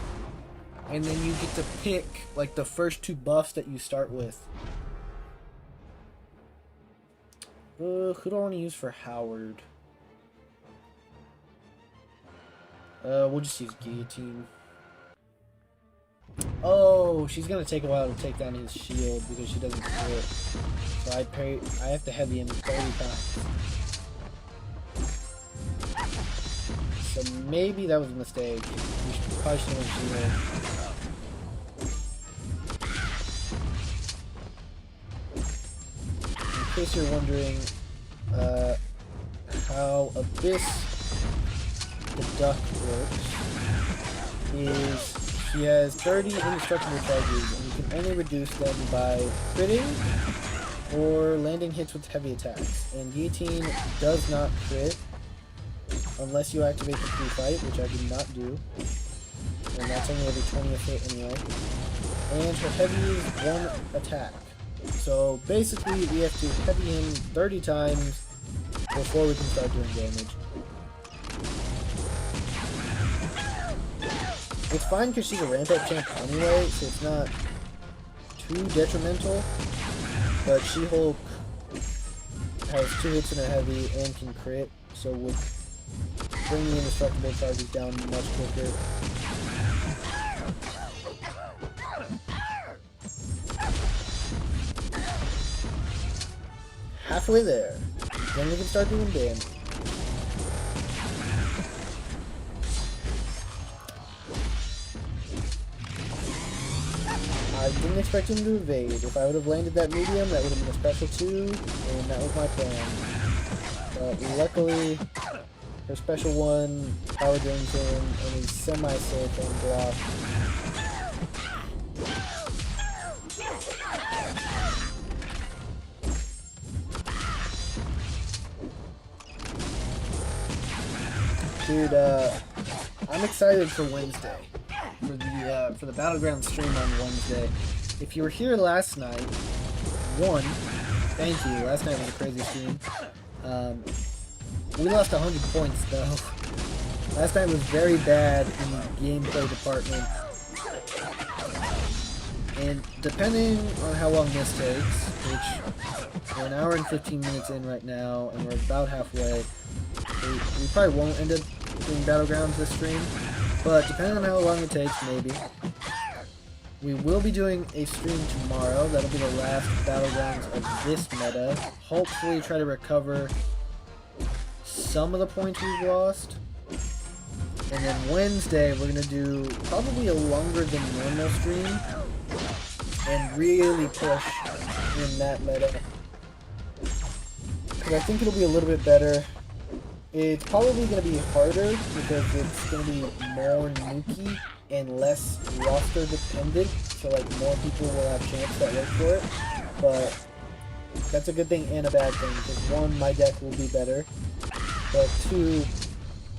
S1: and then you get to pick like the first 2 buffs that you start with. Who do I want to use for Howard? We'll just use Guillotine. Oh, she's gonna take a while to take down his shield because she doesn't crit. So I have to heavy him 30 times. So maybe that was a mistake. We probably should have shield. In case you're wondering how Abyss the duck works, is he has 30 indestructible charges, and you can only reduce them by critting or landing hits with heavy attacks. And Guillotine does not crit unless you activate the pre-fight, which I did not do. And that's only every 20th hit anyway. And her heavy is 1 attack. So basically we have to heavy him 30 times before we can start doing damage. It's fine because she's a ramp-up champ anyway, so it's not too detrimental. But She-Hulk has 2 hits in her heavy and can crit, so would bring the indestructible charges down much quicker. Halfway there. Then we can start doing damage. I didn't expect him to evade. If I would have landed that medium, that would have been a special 2, and that was my plan. But luckily, her special 1 power drains him, and he's semi-safe and blocked. Dude, I'm excited for Wednesday. For the Battleground stream on Wednesday. If you were here last night, thank you. Last night was a crazy stream. We lost 100 points though. Last night was very bad in the gameplay department. And depending on how long this takes, which we're an hour and 15 minutes in right now, and we're about halfway, we probably won't end up doing Battlegrounds this stream. But depending on how long it takes, maybe. We will be doing a stream tomorrow. That'll be the last Battlegrounds of this meta. Hopefully try to recover some of the points we've lost. And then Wednesday, we're going to do probably a longer than normal stream. And really push in that meta. Because I think it'll be a little bit better. It's probably going to be harder because it's going to be more nuky and less roster dependent, so like more people will have chance that work for it. But that's a good thing and a bad thing, because 1, my deck will be better, but 2,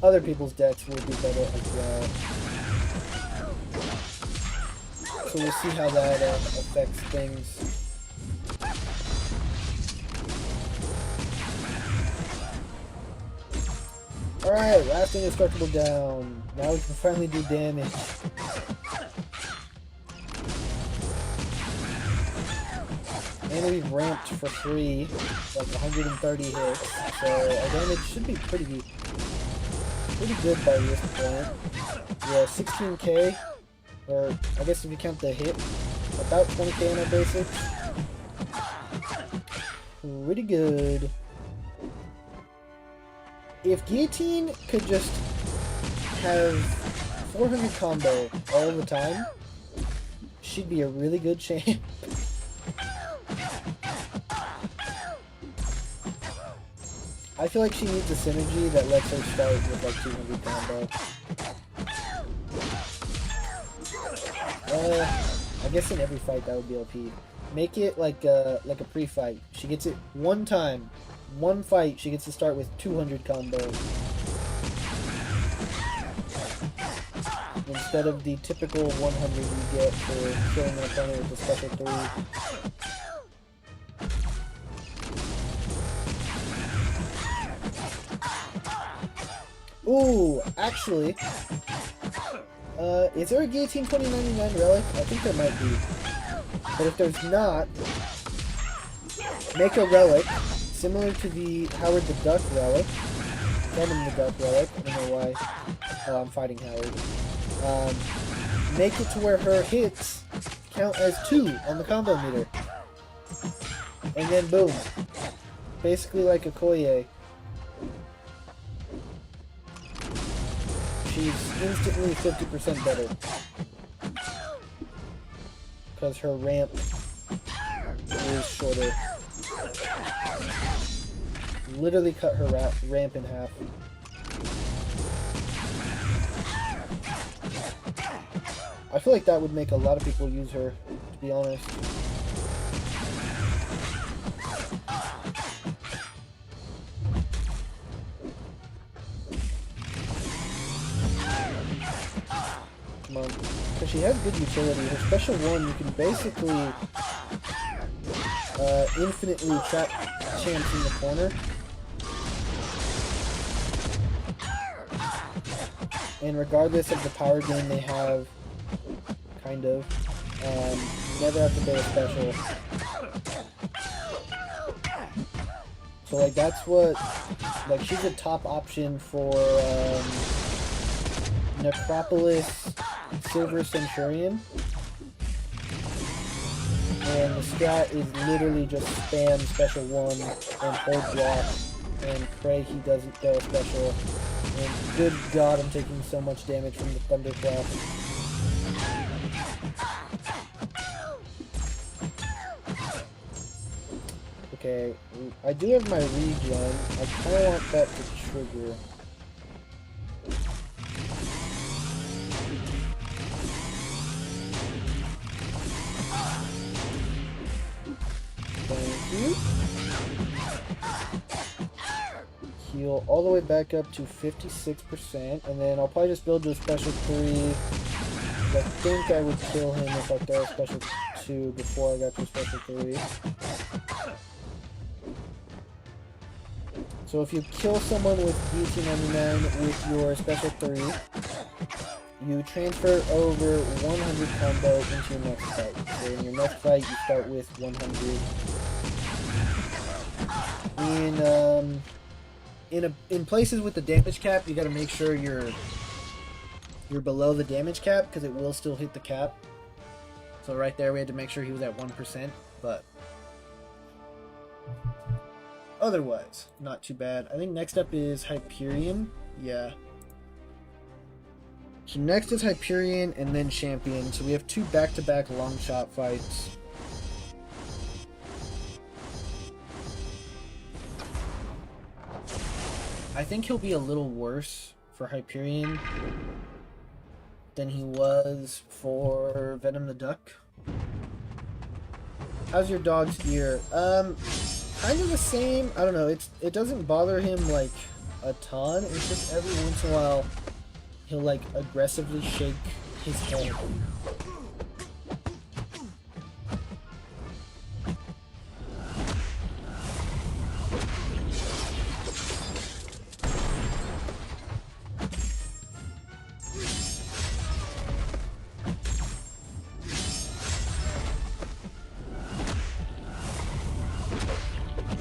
S1: other people's decks will be better as well. So we'll see how that affects things. Alright, last indestructible down. Now we can finally do damage. And we've ramped for free, like 130 hits, so our damage should be pretty good by this point. Yeah, 16k, or I guess if you count the hit, about 20k in our basics. Pretty good. If Guillotine could just have 400 combo all the time, she'd be a really good champ. I feel like she needs a synergy that lets her start with like 200 combo. I guess in every fight that would be OP. Make it like a pre-fight. She gets it one time. One fight, she gets to start with 200 combo. Instead of the typical 100 you get for killing an opponent with a special 3. Ooh, actually, is there a Guillotine 2099 relic? I think there might be. But if there's not, make a relic similar to the Howard the Duck relic, Venom the Duck relic, I don't know why, oh, I'm fighting Howard. make it to where her hits count as 2 on the combo meter. And then boom. Basically like a Koye. She's instantly 50% better. Because her ramp is shorter. Literally cut her ramp in half. I feel like that would make a lot of people use her, to be honest. Come on. Because she has good utility. Her special one, you can basically infinitely trap champs in the corner. And regardless of the power gain they have, kind of, never have to pay a special. So like that's what, like she's a top option for Necropolis Silver Centurion. And the strat is literally just spam special 1 and hold block and pray he doesn't go special. And good god, I'm taking so much damage from the thunderclap. Okay, I do have my regen. I kind of want that to trigger. Thank you. Heal all the way back up to 56%, and then I'll probably just build to a special 3. I think I would kill him if I throw a special 2 before I got to a special 3. So if you kill someone with DT99 with your special 3, you transfer over 100 combo into your next fight. So in your next fight, you start with 100. In places with the damage cap, you got to make sure you're below the damage cap because it will still hit the cap. So right there, we had to make sure he was at 1%, but otherwise, not too bad. I think next up is Hyperion. Yeah. So next is Hyperion and then Champion. So we have 2 back-to-back long shot fights. I think he'll be a little worse for Hyperion than he was for Venom the Duck. How's your dog's ear? Kind of the same. I don't know. It doesn't bother him like a ton. It's just every once in a while he'll like aggressively shake his head.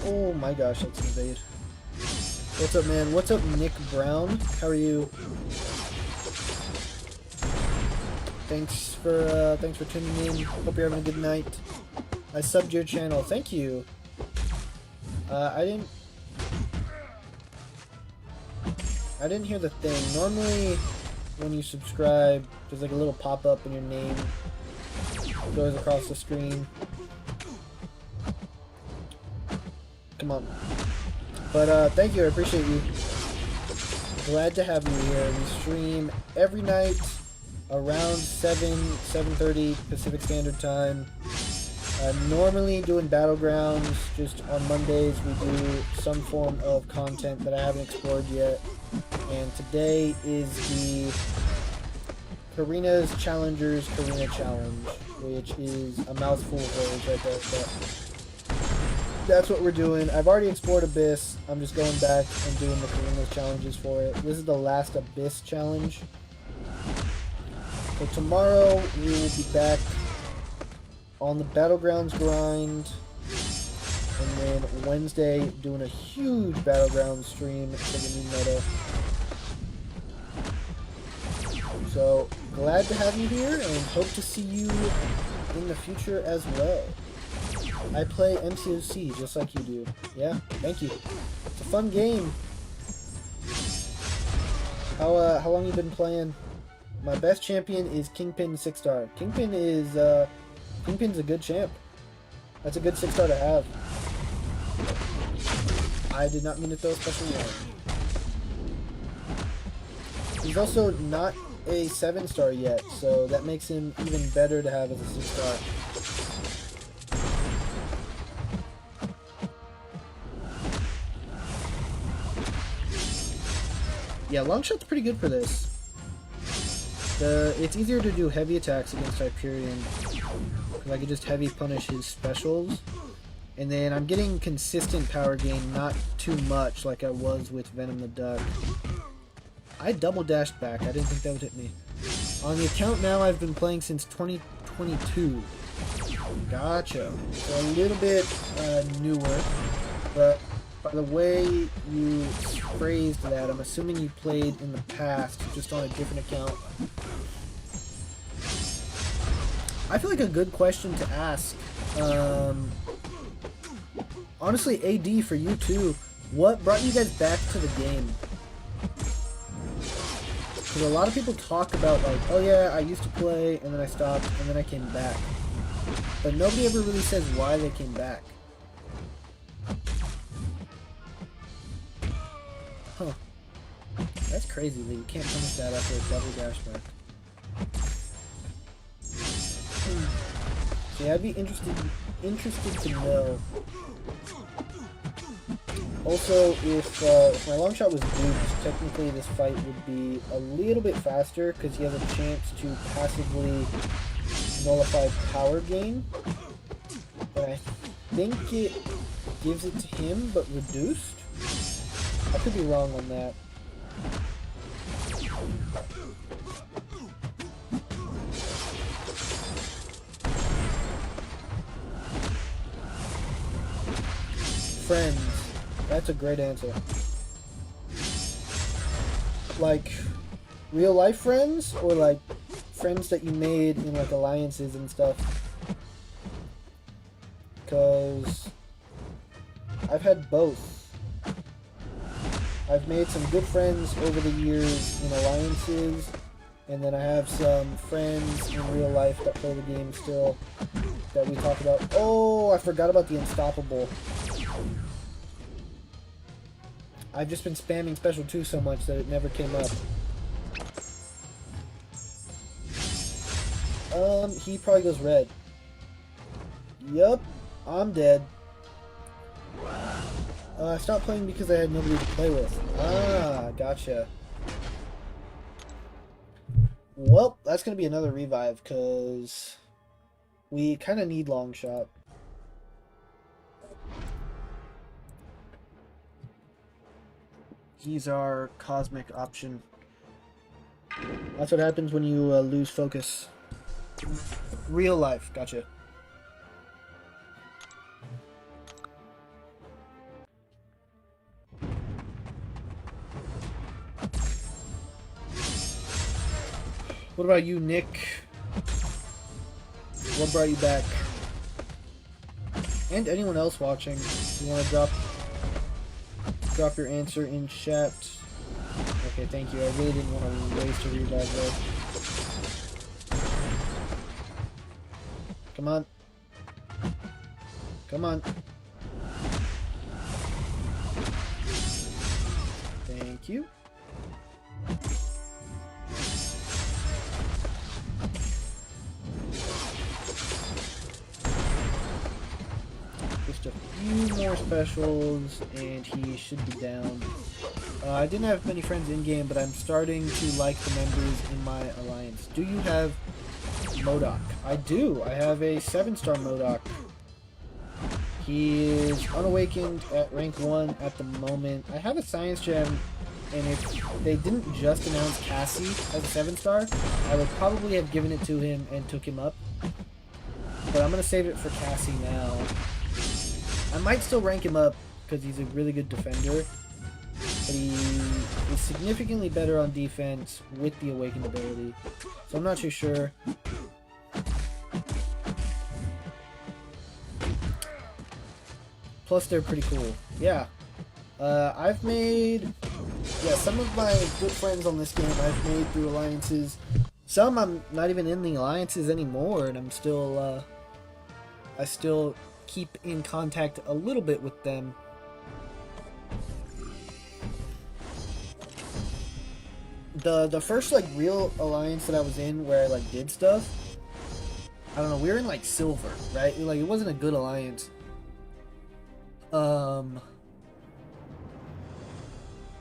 S1: Oh my gosh, that's invade. What's up, man? What's up, Nick Brown? How are you? Thanks for tuning in. Hope you're having a good night. I subbed your channel. Thank you. I didn't hear the thing. Normally, when you subscribe, there's like a little pop-up and your name goes across the screen. Come on. But thank you, I appreciate you. Glad to have you here. We stream every night around 7:30 Pacific Standard Time. Normally doing Battlegrounds. Just on Mondays we do some form of content that I haven't explored yet. And today is the Carinas Challengers Carina Challenge, which is a mouthful of words right there. But that's what we're doing. I've already explored Abyss. I'm just going back and doing the Carinas challenges for it. This is the last Abyss challenge. So tomorrow we will be back on the Battlegrounds grind. And then Wednesday doing a huge Battlegrounds stream for the new meta. So, glad to have you here, and hope to see you in the future as well. I play MCOC just like you do. Yeah, thank you. It's a fun game. How long you been playing? My best champion is Kingpin 6-star. Kingpin's a good champ. That's a good 6-star to have. I did not mean to throw a special one. He's also not a 7-star yet, so that makes him even better to have as a 6-star. Yeah, long shot's pretty good for this. It's easier to do heavy attacks against Hyperion, because I could just heavy punish his specials. And then I'm getting consistent power gain, not too much like I was with Venom the Duck. I double dashed back, I didn't think that would hit me. On the account now, I've been playing since 2022. Gotcha. So a little bit newer, but by the way you phrased that, I'm assuming you played in the past, just on a different account. I feel like a good question to ask, honestly, AD, for you too, what brought you guys back to the game? Because a lot of people talk about like, oh yeah, I used to play, and then I stopped, and then I came back. But nobody ever really says why they came back. Huh. That's crazy that you can't punish that after a double dash back. So yeah, I'd be interested to know. Also, if my long shot was duped, technically this fight would be a little bit faster because he has a chance to passively nullify power gain. But I think it gives it to him, but reduced. I could be wrong on that. Friends. That's a great answer. Like, real life friends? Or like, friends that you made in like alliances and stuff? Because I've had both. I've made some good friends over the years in alliances, and then I have some friends in real life that play the game still that we talk about. Oh, I forgot about the Unstoppable. I've just been spamming Special 2 so much that it never came up. He probably goes red. Yup, I'm dead. I stopped playing because I had nobody to play with. Ah, gotcha. Well, that's gonna be another revive, because we kind of need long shot. He's our cosmic option. That's what happens when you lose focus. Real life, gotcha. What about you, Nick? What brought you back? And anyone else watching, if you want to drop your answer in chat. Okay, thank you. I really didn't want to waste a revive there. Come on. Come on. Thank you. Just a few more specials, and he should be down. I didn't have many friends in-game, but I'm starting to like the members in my alliance. Do you have MODOK? I do. I have a 7-star MODOK. He is unawakened at rank 1 at the moment. I have a Science Gem, and if they didn't just announce Cassie as a 7-star, I would probably have given it to him and took him up. But I'm going to save it for Cassie now. I might still rank him up, because he's a really good defender. but he is significantly better on defense with the Awakened ability. So I'm not too sure. Plus, they're pretty cool. Yeah. I've made... Yeah, some of my good friends on this game I've made through alliances. Some I'm not even in the alliances anymore, and I'm still, I still keep in contact a little bit with them. The first, like, real alliance that I was in where I, like, did stuff, I don't know, we were in, like, silver, right? Like, it wasn't a good alliance.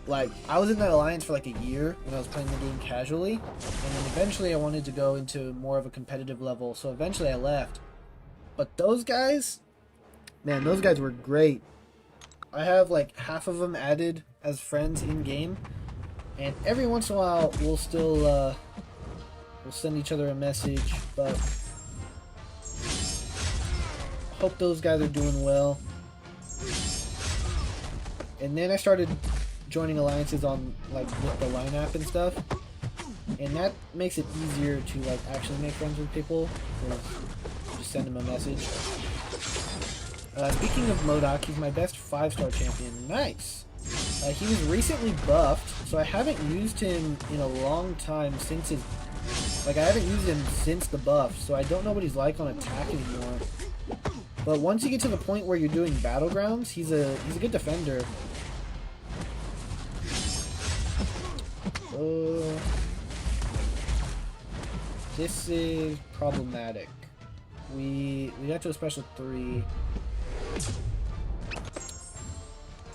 S1: Like, I was in that alliance for like a year when I was playing the game casually, and then eventually I wanted to go into more of a competitive level, so eventually I left. But those guys, man, those guys were great. I have like half of them added as friends in game, and every once in a while we'll still we'll send each other a message, but hope those guys are doing well. And then I started joining alliances on like with the line app and stuff, and that makes it easier to like actually make friends with people. Just send them a message. Speaking of Modok, he's my best 5-star champion. Nice. He was recently buffed, so I haven't used him in a long time since his... Like, I haven't used him since the buff, so I don't know what he's like on attack anymore. But once you get to the point where you're doing battlegrounds, he's a good defender. This is problematic. We got to a special 3.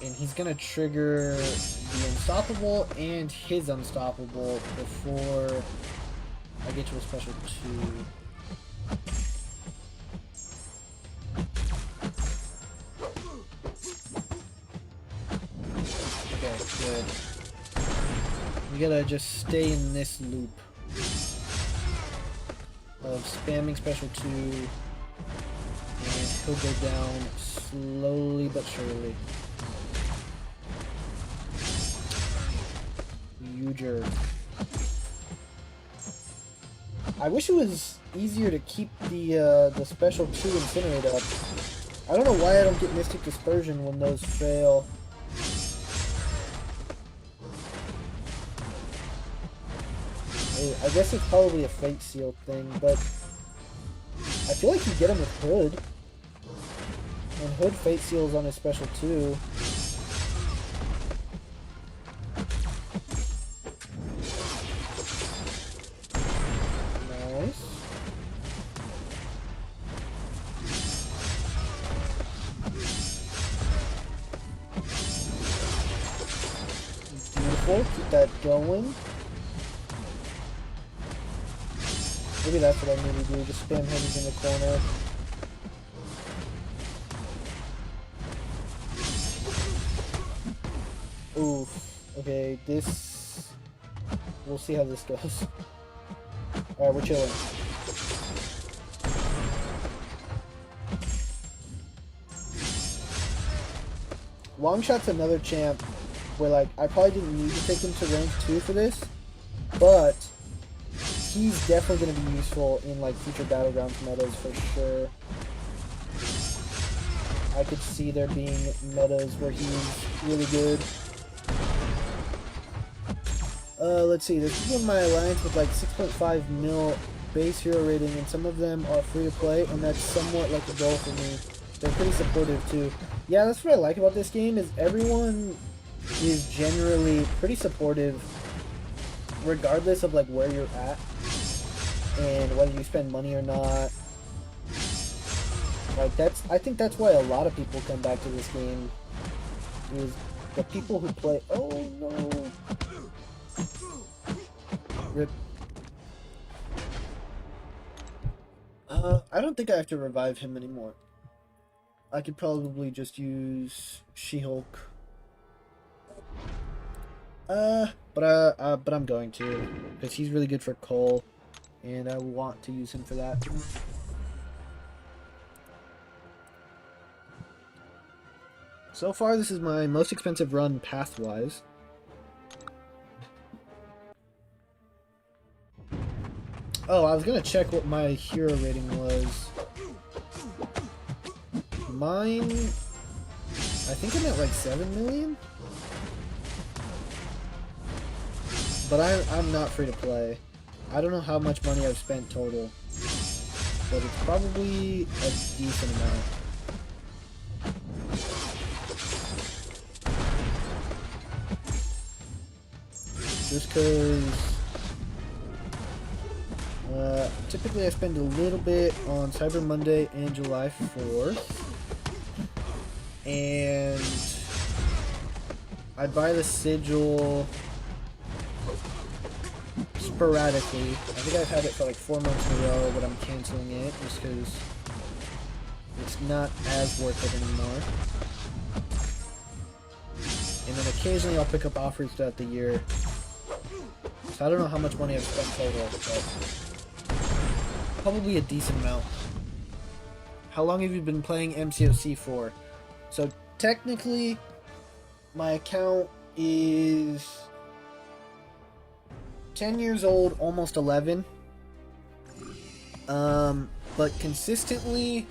S1: And he's gonna trigger the Unstoppable and his Unstoppable before I get to a special 2. Okay, good. We gotta just stay in this loop of spamming special 2, and he'll go down slowly but surely. You jerk. I wish it was easier to keep the special 2 Incinerate up. I don't know why I don't get Mystic Dispersion when those fail. I guess it's probably a Fate Seal thing, but I feel like you get him with Hood. And Hood Fate Seals on his special 2. Nice. Beautiful. Keep that going. Maybe that's what I need to do, just spam heavies in the corner. Oof. Okay, this... We'll see how this goes. Alright, we're chilling. Longshot's another champ where, like, I probably didn't need to take him to rank 2 for this, but he's definitely going to be useful in like future Battlegrounds metas for sure. I could see there being metas where he's really good. Let's see, there's people in my alliance with like 6.5 mil base hero rating, and some of them are free to play, and that's somewhat like a goal for me. They're pretty supportive too. Yeah, that's what I like about this game, is everyone is generally pretty supportive regardless of like where you're at and whether you spend money or not. Like, I think that's why a lot of people come back to this game, is the people who play. Oh no. Rip. I don't think I have to revive him anymore. I could probably just use She-Hulk. But I'm going to, because he's really good for Cole, and I want to use him for that. So far, this is my most expensive run path-wise. Oh, I was gonna check what my hero rating was. Mine, I think I'm at like 7 million. But I'm not free to play. I don't know how much money I've spent total, but it's probably a decent amount. Just because typically I spend a little bit on Cyber Monday and July 4th. And I buy the sigil sporadically. I think I've had it for like 4 months in a row, but I'm canceling it just because it's not as worth it anymore. And then occasionally I'll pick up offers throughout the year. So I don't know how much money I've spent total, but probably a decent amount. How long have you been playing MCOC for? So technically, my account is 10 years old, almost 11. But consistently,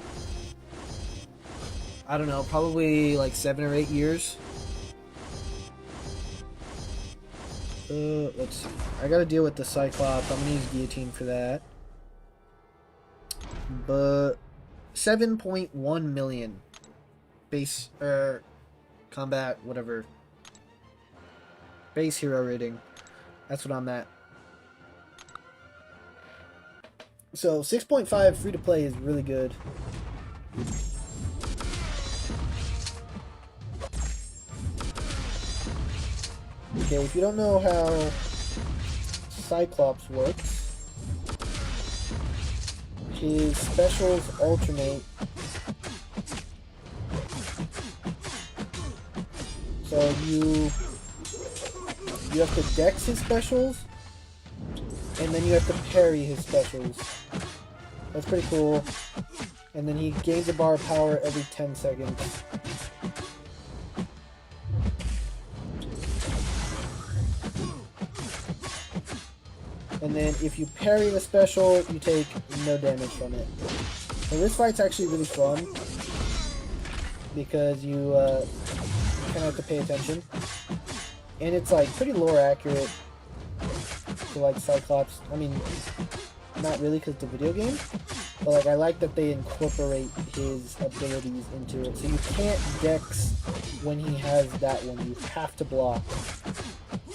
S1: I don't know, probably like 7 or 8 years. Let's see. I gotta deal with the Cyclops. I'm gonna use Guillotine for that. But 7.1 million base combat, whatever. Base hero rating. That's what I'm at. So 6.5 free to play is really good. Okay, if you don't know how Cyclops works, his specials alternate. So you have to dex his specials, and then you have to parry his specials. That's pretty cool. And then he gains a bar of power every 10 seconds. And then if you parry the special, you take no damage from it. So this fight's actually really fun, because you kind of have to pay attention. And it's like pretty lore accurate to like Cyclops. I mean, not really because it's a video game, but like I like that they incorporate his abilities into it. So you can't dex when he has that one, you have to block.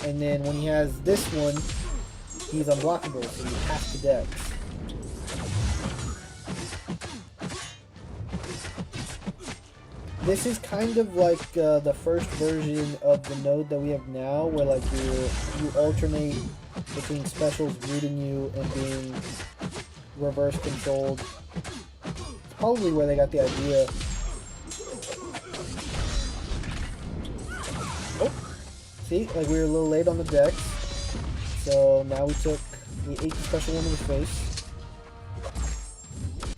S1: And then when he has this one, he's unblockable, so you have to dex. This is kind of like the first version of the node that we have now, where like you alternate between specials rooting you and being reverse controlled. It's probably where they got the idea. Oh, see, like we were a little late on the dex, so now we ate the special one in the face.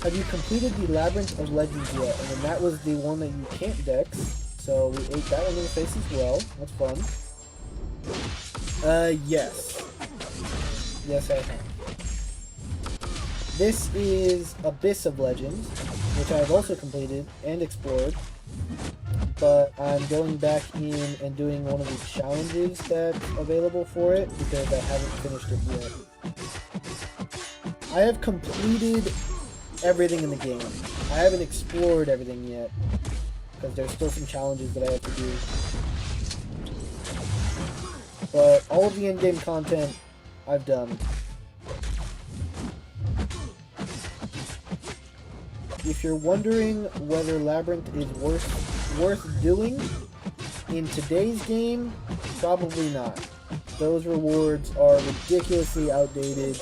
S1: Have you completed the Labyrinth of Legends yet? And then that was the one that you can't dex, so we ate that one in the face as well. That's fun. Yes. Yes, I have. This is Abyss of Legends, which I have also completed and explored, but I'm going back in and doing one of the challenges that's available for it, because I haven't finished it yet. I have completed everything in the game. I haven't explored everything yet, because there's still some challenges that I have to do. But all of the in-game content I've done. If you're wondering whether Labyrinth is worth doing, in today's game, probably not. Those rewards are ridiculously outdated.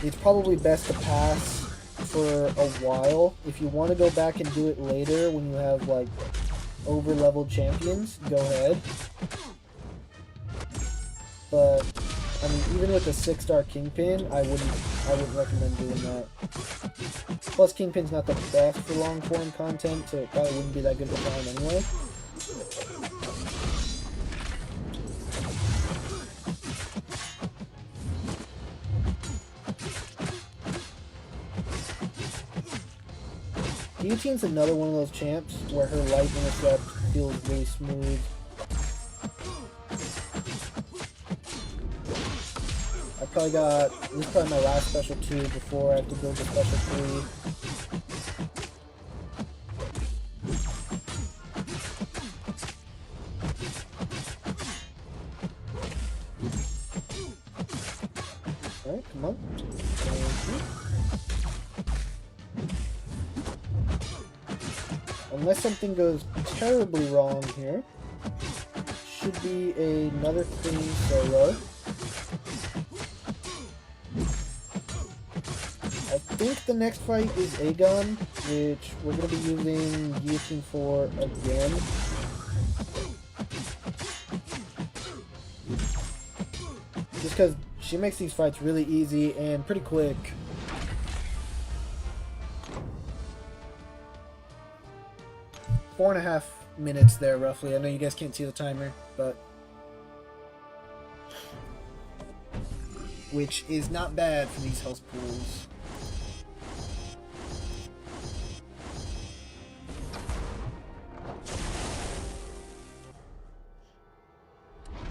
S1: It's probably best to pass for a while. If you want to go back and do it later when you have like over-leveled champions, go ahead. But I mean, even with a 6-star Kingpin, I wouldn't recommend doing that. Plus, Kingpin's not the best for long-form content, so it probably wouldn't be that good of a time anyway. Guillotine's another one of those champs where her light intercept feels really smooth. I probably got, this is probably my last special 2 before I have to build a special 3. Alright, come on. Unless something goes terribly wrong here, should be another clean solo. I think the next fight is Aegon, which we're going to be using Guillotine for again. Just because she makes these fights really easy and pretty quick. Four and a half minutes there, roughly. I know you guys can't see the timer, but... which is not bad for these health pools.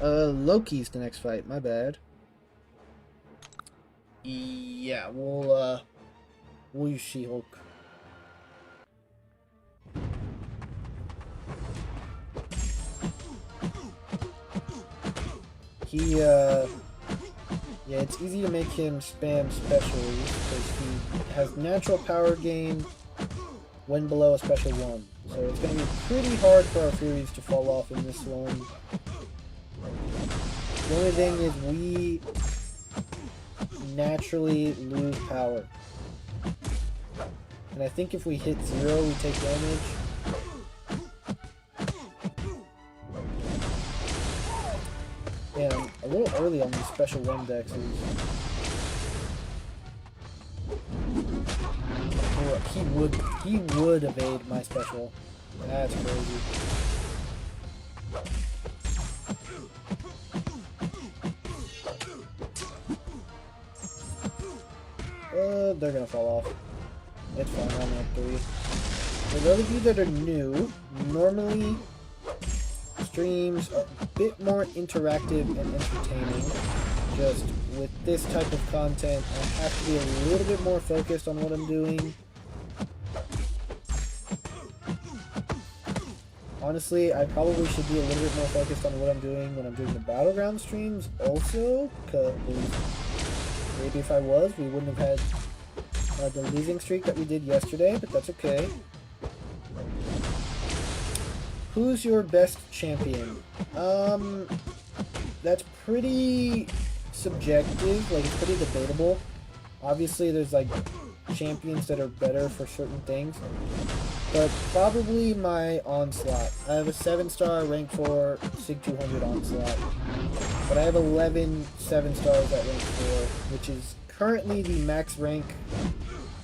S1: Loki's the next fight, my bad. Yeah, we'll use She-Hulk. Yeah, it's easy to make him spam specials because he has natural power gain when below a special 1. So it's going to be pretty hard for our Furies to fall off in this one. The only thing is we naturally lose power. And I think if we hit 0, we take damage. Yeah, I'm a little early on these special 1 dexes. Oh, he would evade my special. That's crazy. They're gonna fall off. It's fine, I'm at 3. For those of you that are new, normally streams are a bit more interactive and entertaining. Just with this type of content, I have to be a little bit more focused on what I'm doing. Honestly, I probably should be a little bit more focused on what I'm doing when I'm doing the Battleground streams also, because maybe if I was, we wouldn't have had the losing streak that we did yesterday, but that's okay. Who's your best champion? That's pretty subjective, like it's pretty debatable. Obviously there's like champions that are better for certain things, but probably my Onslaught. I have a 7-star rank 4 Sig 200 Onslaught, but I have 11 7-stars at rank 4, which is currently the max rank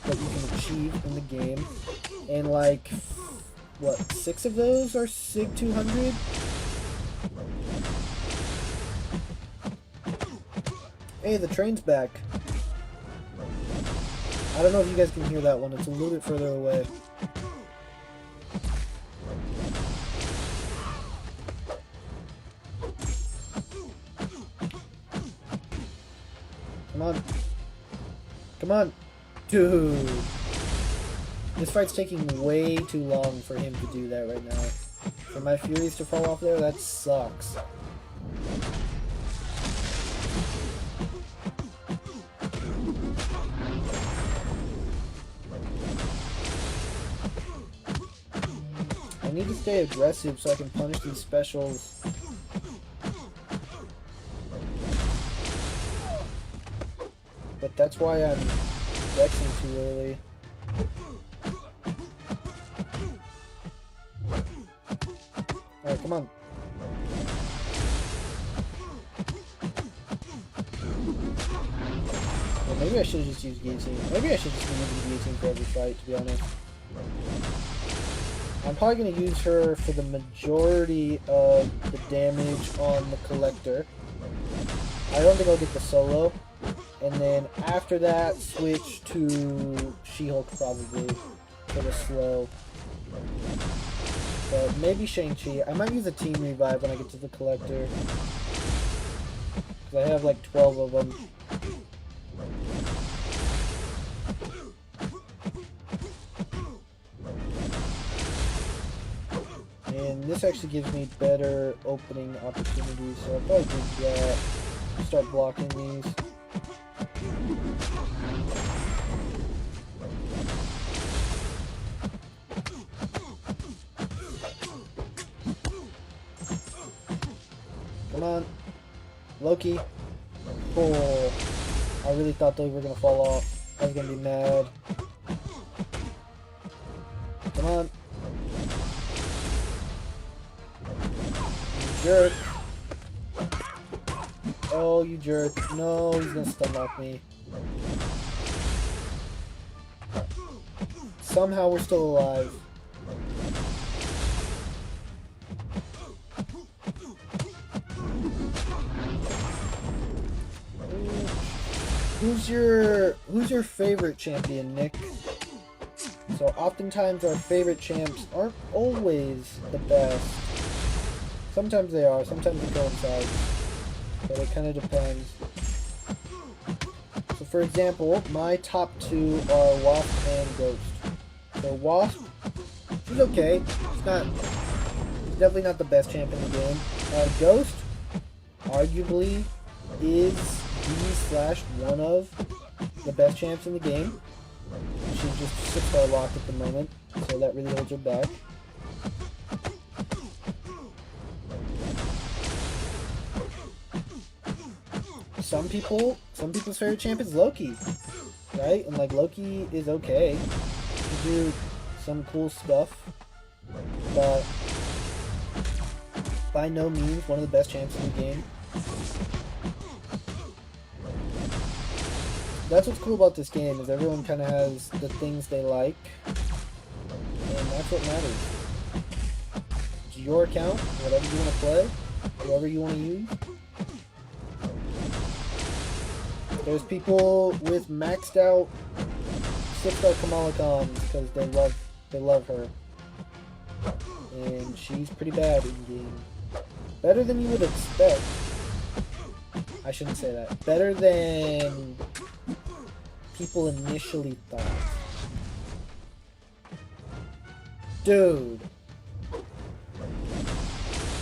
S1: that you can achieve in the game, and like, what, 6 of those are Sig 200? Hey, the train's back. I don't know if you guys can hear that one, it's a little bit further away. Come on. Come on. Dude. This fight's taking way too long for him to do that right now. For my Furies to fall off there, that sucks. I need to stay aggressive so I can punish these specials. But that's why I'm dexing too early. Alright, come on. Well, maybe I should have just used guillotine. Maybe I should just be using guillotine for every fight, to be honest. I'm probably going to use her for the majority of the damage on the Collector. I don't think I'll get the solo. And then after that, switch to She-Hulk probably. sort of slow. But maybe Shang-Chi. I might use a team revive when I get to the collector. Because I have like 12 of them. And this actually gives me better opening opportunities, so I'll probably do that. Start blocking these. Come on. Loki. Oh, I really thought those were going to fall off. I was going to be mad. Come on. You jerk. Oh, you jerk. No, he's going to stun lock me. Somehow we're still alive. Who's your favorite champion, Nick? So oftentimes our favorite champs aren't always the best. Sometimes they are, sometimes it coincides. But it kind of depends. So for example, my top two are Wasp and Ghost. So Wasp, she's okay. She's definitely not the best champ in the game. Ghost, arguably, is one of the best champs in the game. She's just 6-star locked at the moment, so that really holds her back. Some people's favorite champ is Loki, right? And like Loki is okay. She can do some cool stuff, but by no means one of the best champs in the game. That's what's cool about this game, is everyone kind of has the things they like, and that's what matters. It's your account, whatever you want to play, whatever you want to use. There's people with maxed out 6-star Kamala Khan because they love her, and she's pretty bad in game. Better than you would expect. I shouldn't say that. Better than people initially thought. Dude.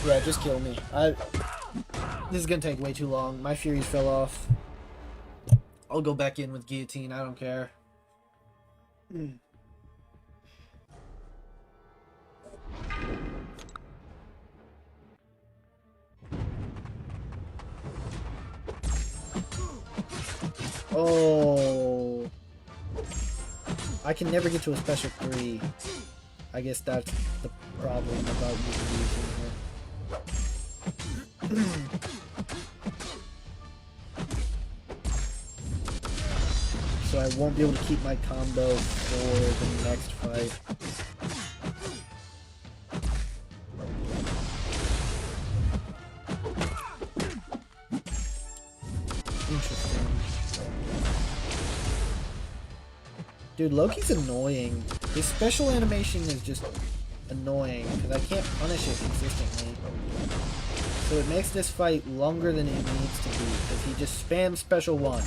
S1: Yeah, just kill me. This is gonna take way too long. My Furies fell off. I'll go back in with Guillotine, I don't care. Oh, I can never get to a special 3. I guess that's the problem about using here. So I won't be able to keep my combo for the next fight. Interesting. Dude, Loki's annoying. His special animation is just annoying because I can't punish it consistently. So it makes this fight longer than it needs to be because he just spams special 1.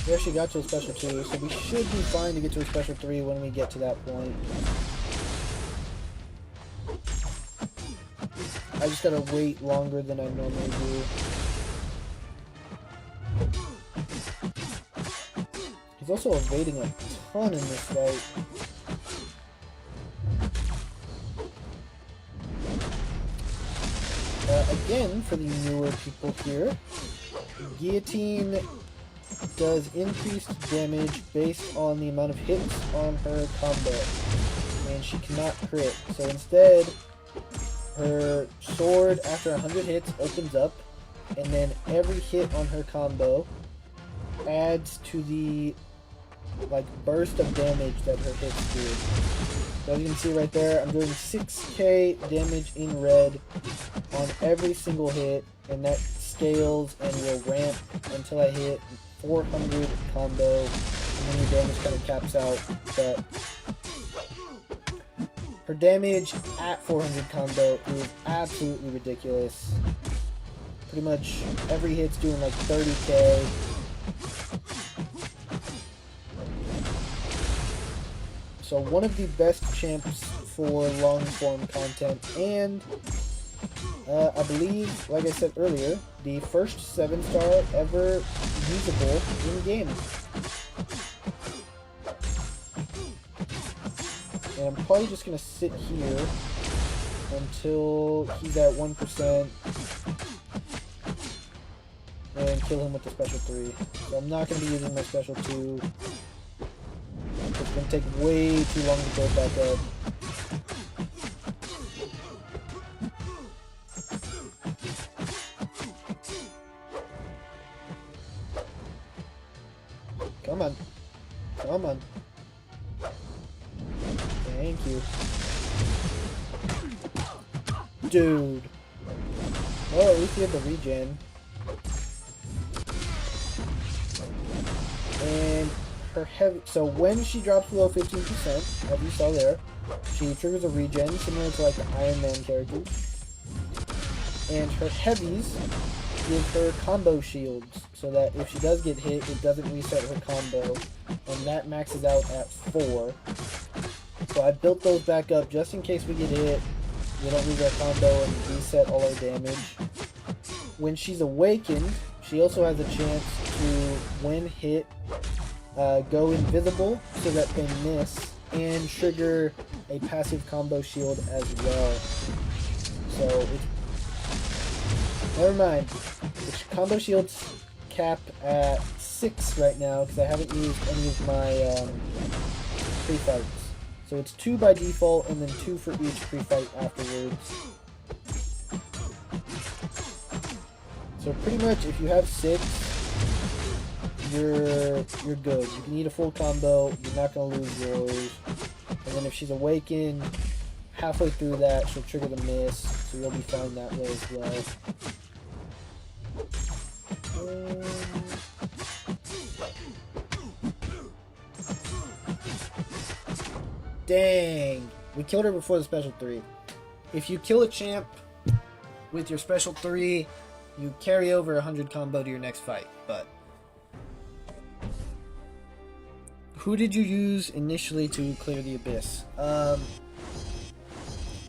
S1: We actually got to a special 2, so we should be fine to get to a special 3 when we get to that point. I just gotta wait longer than I normally do. He's also evading a ton in this fight. Again, for the newer people here, Guillotine does increased damage based on the amount of hits on her combo, and she cannot crit. So instead, her sword after 100 hits opens up, and then every hit on her combo adds to the like burst of damage that her hits do. So as you can see right there, I'm doing 6k damage in red on every single hit, and that scales and will ramp until I hit 400 combo, and then your damage kind of caps out. But her damage at 400 combo is absolutely ridiculous. Pretty much every hit's doing like 30k. So one of the best champs for long form content, and I believe, like I said earlier, the first 7-star ever usable in game. And I'm probably just going to sit here until he's at 1% and kill him with the special 3. So I'm not going to be using my special 2. It's going to take way too long to build back up. Come on. Come on. Thank you. Dude. Well, at least we have the regen. And her heavy... So when she drops below 15%, as you saw there, she triggers a regen, similar to like the Iron Man characters. And her heavies give her combo shields, so that if she does get hit, it doesn't reset her combo. And that maxes out at 4. So I built those back up just in case we get hit. We don't lose our combo and reset all our damage. When she's awakened, she also has a chance to, when hit, go invisible so that they miss, and trigger a passive combo shield as well. So it's... Never mind. The combo shields cap at 6 right now because I haven't used any of my pre-fights. So it's 2 by default, and then 2 for each pre-fight afterwards. So pretty much, if you have 6, you're good. You can eat a full combo. You're not gonna lose yours. And then if she's awakened, halfway through that, she'll trigger the miss, so you'll be fine that way as well. Dang! We killed her before the special 3. If you kill a champ with your special 3, you carry over 100 combo to your next fight, but... Who did you use initially to clear the Abyss?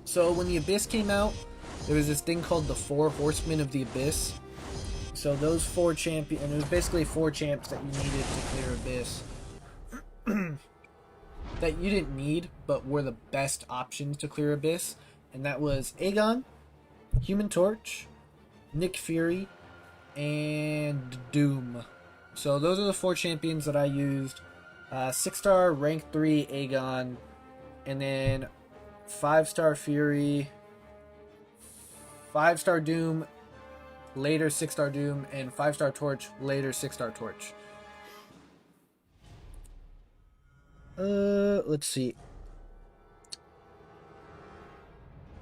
S1: So when the Abyss came out, there was this thing called the 4 Horsemen of the Abyss. So those 4 champions, and it was basically 4 champs that you needed to clear Abyss. That you didn't need, but were the best options to clear Abyss. And that was Aegon, Human Torch, Nick Fury, and Doom. So those are the 4 champions that I used. 6-star rank 3 Aegon, and then 5-star Fury, 5-star Doom, later 6-star Doom, and 5-star Torch, later 6-star Torch. Let's see.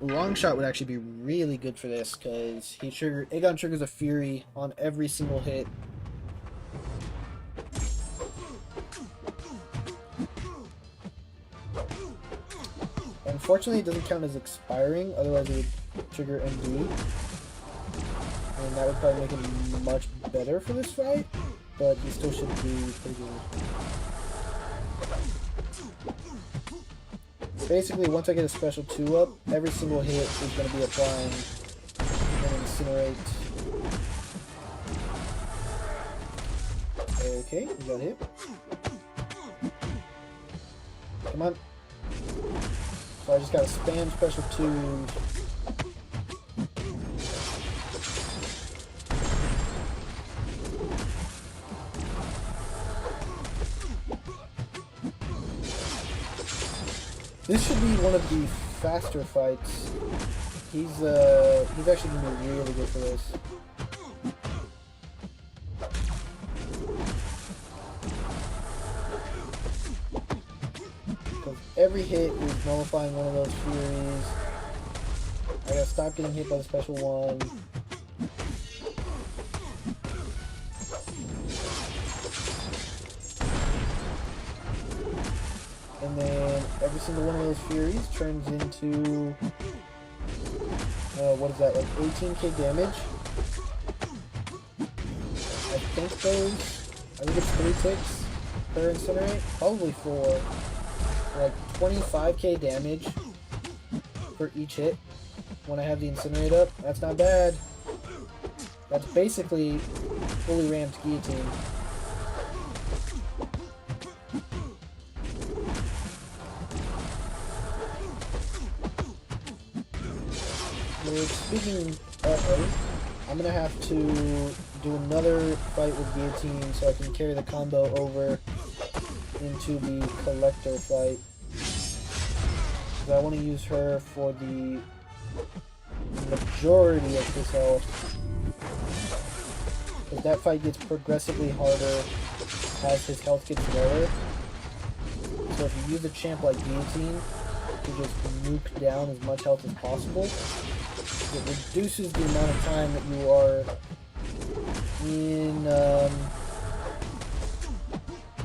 S1: Longshot would actually be really good for this, because Aegon triggers a Fury on every single hit. Unfortunately, it doesn't count as expiring, otherwise it would trigger MD. And that would probably make him much better for this fight, but he still should be pretty good. Basically, once I get a special 2 up, every single hit is going to be applying an Incinerate. Okay, we got hit. Come on. So I just gotta spam special 2s. This should be one of the faster fights. He's actually gonna be really good for this. every hit is nullifying one of those Furies. I gotta stop getting hit by the special one. And then every single one of those Furies turns into, what is that, like 18k damage? I think it's 3 ticks per Incinerate. Probably for like 25k damage for each hit when I have the Incinerate up. That's not bad. That's basically fully ramped Guillotine. Speaking of, I'm gonna have to do another fight with Guillotine so I can carry the combo over into the Collector fight. Because I want to use her for the majority of his health. Because that fight gets progressively harder as his health gets lower. So if you use a champ like Guillotine to just nuke down as much health as possible, it reduces the amount of time that you are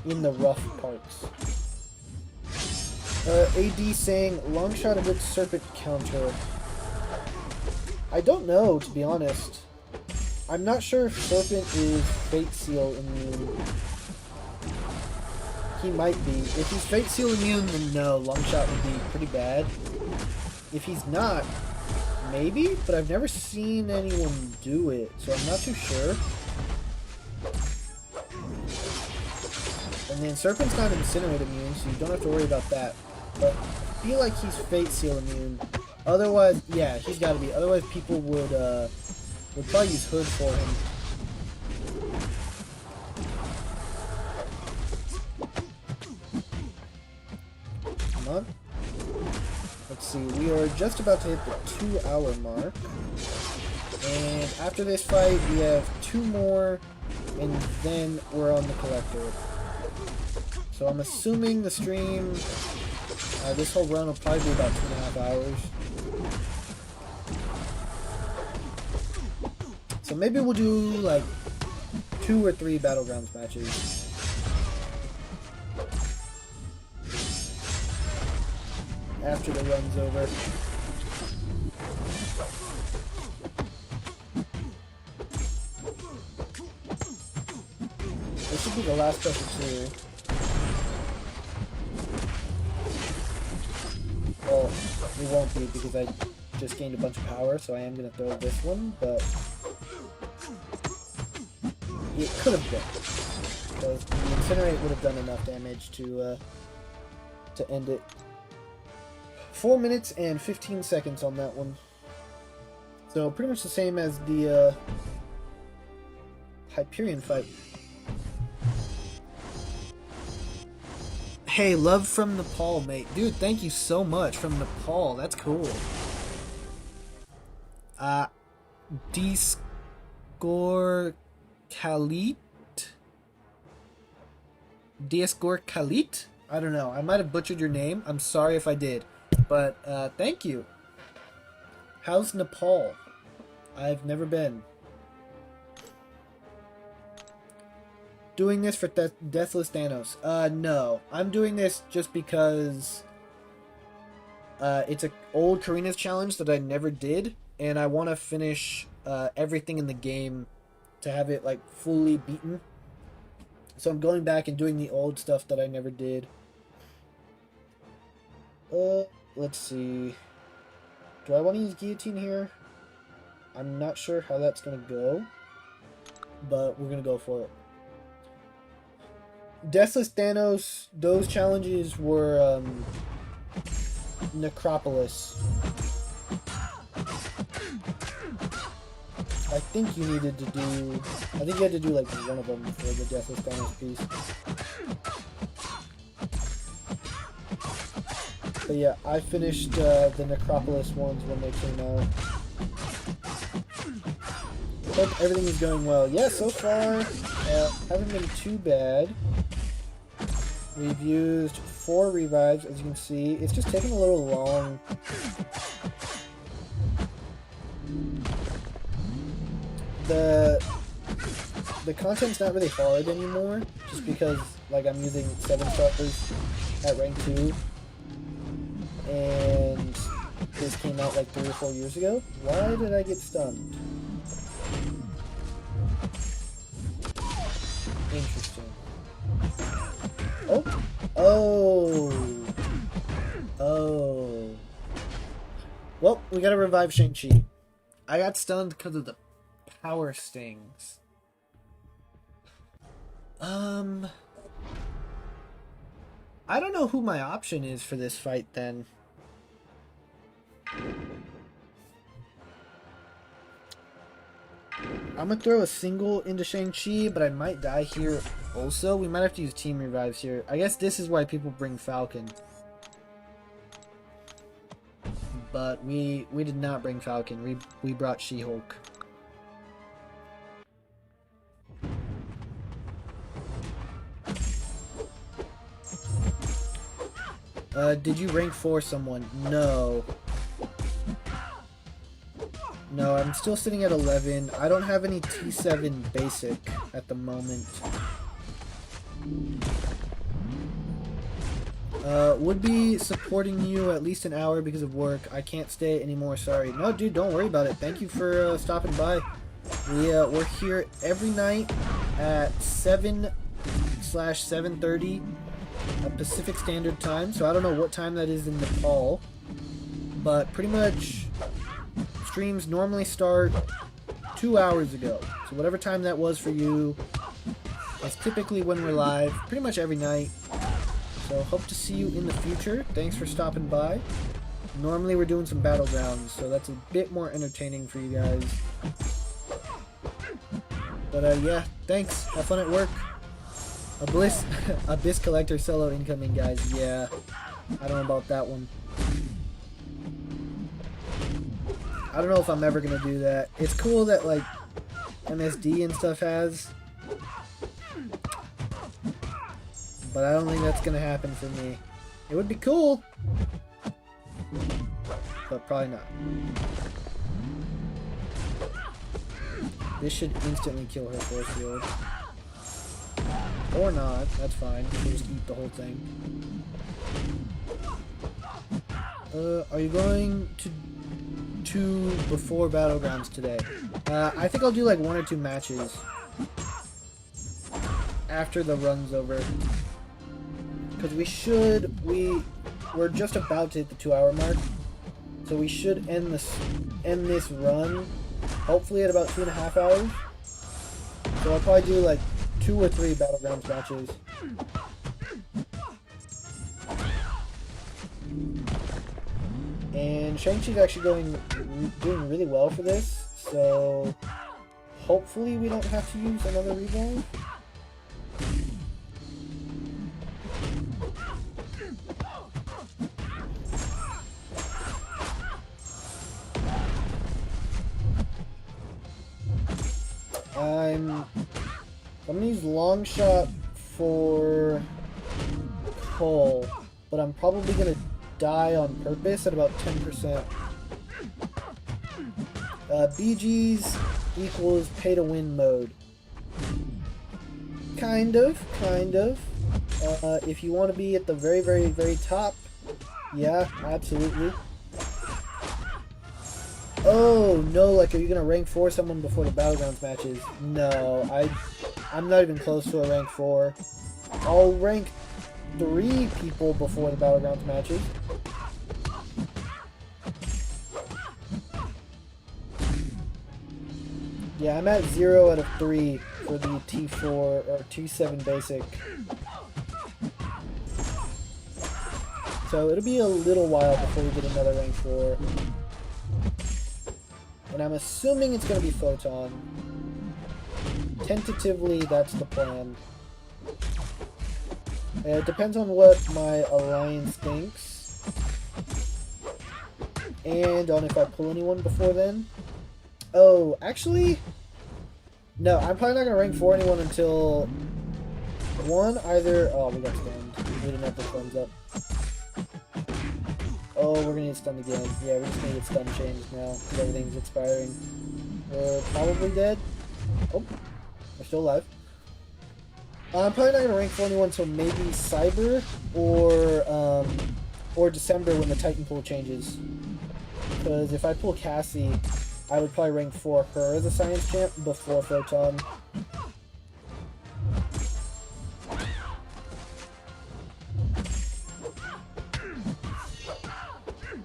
S1: in the rough parts. AD saying, long shot a good Serpent counter. I don't know, to be honest. I'm not sure if Serpent is Fate Seal immune. He might be. If he's Fate Seal immune, then no, long shot would be pretty bad. If he's not, maybe, but I've never seen anyone do it, so I'm not too sure. And then Serpent's not Incinerate immune, so you don't have to worry about that. But I feel like he's Fate Seal immune. Otherwise, yeah, he's got to be. Otherwise, people would probably use Hood for him. Come on. Let's see, we are just about to hit the 2-hour mark. And after this fight, we have 2 more, and then we're on the Collector. So I'm assuming the stream, this whole run will probably be about 2.5 hours. So maybe we'll do like 2 or 3 Battlegrounds matches. After the run's over. This should be the last special too. Well, it won't be because I just gained a bunch of power, so I am going to throw this one, but it could have been. Because the Incinerate would have done enough damage to end it. 4 minutes and 15 seconds on that one. So pretty much the same as the Hyperion fight. Hey, love from Nepal, mate. Dude, thank you so much from Nepal. That's cool. Discor Khalit? Discor Khalit? I don't know. I might have butchered your name. I'm sorry if I did. But, thank you. How's Nepal? I've never been. Doing this for Deathless Thanos? No. I'm doing this just because it's an old Carinas challenge that I never did, and I want to finish everything in the game to have it, like, fully beaten. So I'm going back and doing the old stuff that I never did. Let's see. Do I want to use Guillotine here? I'm not sure how that's going to go, but we're going to go for it. Deathless Thanos, those challenges were Necropolis. I think you needed to do... I think you had to do like one of them for the Deathless Thanos piece. But yeah, I finished the Necropolis ones when they came out. Hope everything is going well. Yeah, so far, haven't been too bad. We've used 4 revives, as you can see. It's just taking a little long. The content's not really hard anymore, just because like I'm using 7 stars at rank 2, and this came out like 3 or 4 years ago. Why did I get stunned? Interesting. Oh! Oh! Oh. Well, we gotta revive Shang-Chi. I got stunned because of the power stings. I don't know who my option is for this fight then. I'm gonna throw a single into Shang-Chi, but I might die here also. We might have to use team revives here. I guess this is why people bring Falcon. But we did not bring Falcon. We brought She-Hulk. Did you rank 4 someone? No. No, I'm still sitting at 11. I don't have any T7 basic at the moment. Would be supporting you at least an hour because of work. I can't stay anymore, sorry. No, dude, don't worry about it. Thank you for stopping by. We're here every night at 7/7:30 Pacific Standard Time. So I don't know what time that is in Nepal. But pretty much streams normally start 2 hours ago. So whatever time that was for you, that's typically when we're live, pretty much every night. So hope to see you in the future. Thanks for stopping by. Normally we're doing some battlegrounds, so that's a bit more entertaining for you guys. But yeah, thanks. Have fun at work. Abyss Collector solo incoming, guys. Yeah, I don't know about that one. I don't know if I'm ever gonna do that. It's cool that like MSD and stuff has, but I don't think that's gonna happen for me. It would be cool, but probably not. This should instantly kill her force field. Or not, that's fine. We'll just eat the whole thing. Are you going to before Battlegrounds today? I think I'll do like 1 or 2 matches after the run's over. Because we're just about to hit the 2-hour mark. So we should end this run hopefully at about 2.5 hours. So I'll probably do like 2 or 3 Battlegrounds matches. And Shang-Chi's actually doing really well for this, so hopefully we don't have to use another revive. I'm gonna use long shot for Cole, but I'm probably gonna die on purpose at about 10%. BG's equals pay to win mode. Kind of. If you want to be at the very, very, very top, yeah, absolutely. Oh, no, like, are you going to rank 4 someone before the Battlegrounds matches? No, I'm not even close to a rank 4. I'll rank 3 people before the Battlegrounds matches. Yeah, I'm at 0 out of 3 for the T4 or T7 basic. So it'll be a little while before we get another rank 4. And I'm assuming it's going to be Photon. Tentatively, that's the plan. It depends on what my alliance thinks. And on if I pull anyone before then. Oh, actually, no, I'm probably not going to rank 4 anyone until, one, either, oh, we got stunned. We didn't have the thumbs up. Oh, we're gonna get stunned again. Yeah, we're just gonna get stun changed now because everything's expiring. We're probably dead. Oh, we're still alive. I'm probably not gonna rank for anyone until maybe Cyber or December when the Titan pool changes. Because if I pull Cassie, I would probably rank for her as a science champ before Photon.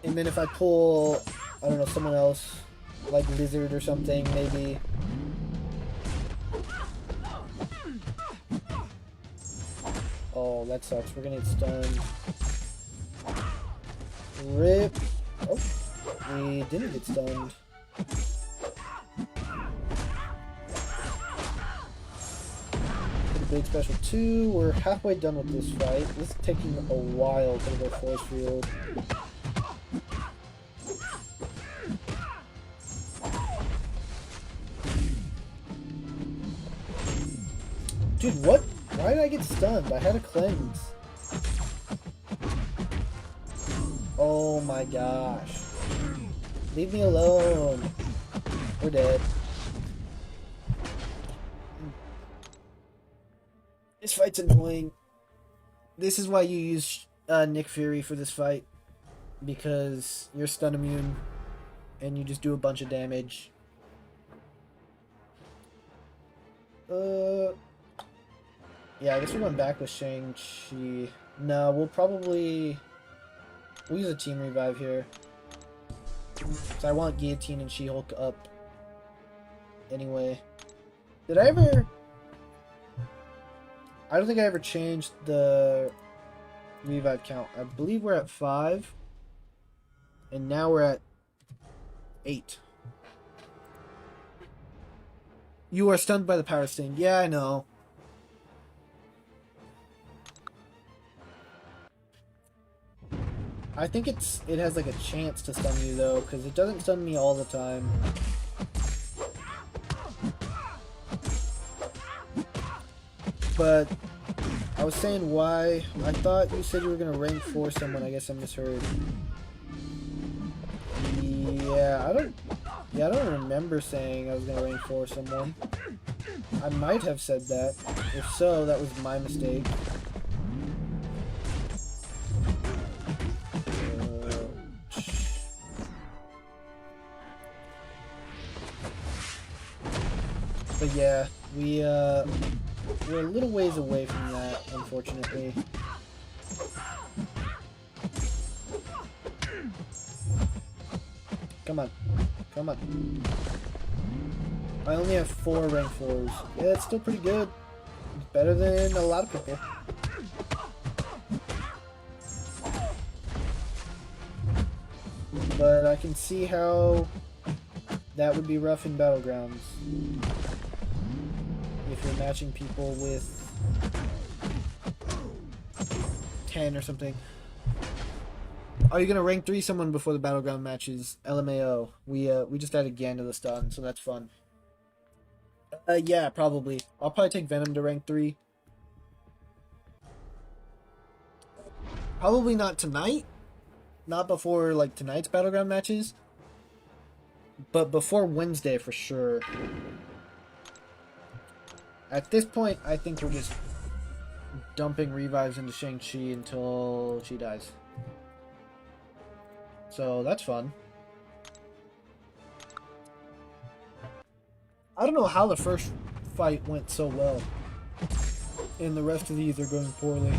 S1: And then if I pull, I don't know, someone else, like Lizard or something, maybe. Oh, that sucks. We're gonna get stunned. RIP. Oh, we didn't get stunned. Big special 2. We're halfway done with this fight. This is taking a while to go force field. Dude, what? Why did I get stunned? I had a cleanse. Oh my gosh. Leave me alone. We're dead. This fight's annoying. This is why you use Nick Fury for this fight. Because you're stun immune. And you just do a bunch of damage. Yeah, I guess we're going back with Shang-Chi. No, we'll use a team revive here. So I want Guillotine and She-Hulk up. Anyway. Did I ever... I don't think I ever changed the revive count. I believe we're at 5. And now we're at 8. You are stunned by the power sting. Yeah, I know. I think it has like a chance to stun you though, because it doesn't stun me all the time. But I was saying why. I thought you said you were gonna rank 4 someone. I guess I misheard. Yeah, I don't remember saying I was gonna rank 4 someone. I might have said that. If so, that was my mistake. But yeah, we're a little ways away from that, unfortunately. Come on. Come on. I only have 4 rank 4s. Yeah, it's still pretty good. It's better than a lot of people. But I can see how that would be rough in Battlegrounds. If you're matching people with 10 or something. Are you gonna rank 3 someone before the Battleground matches? LMAO. We just added Gan to the stun, so that's fun. Yeah, probably. I'll probably take Venom to rank 3. Probably not tonight. Not before, like, tonight's Battleground matches. But before Wednesday, for sure. At this point, I think we're just dumping revives into Shang-Chi until she dies. So, that's fun. I don't know how the first fight went so well. And the rest of these are going poorly.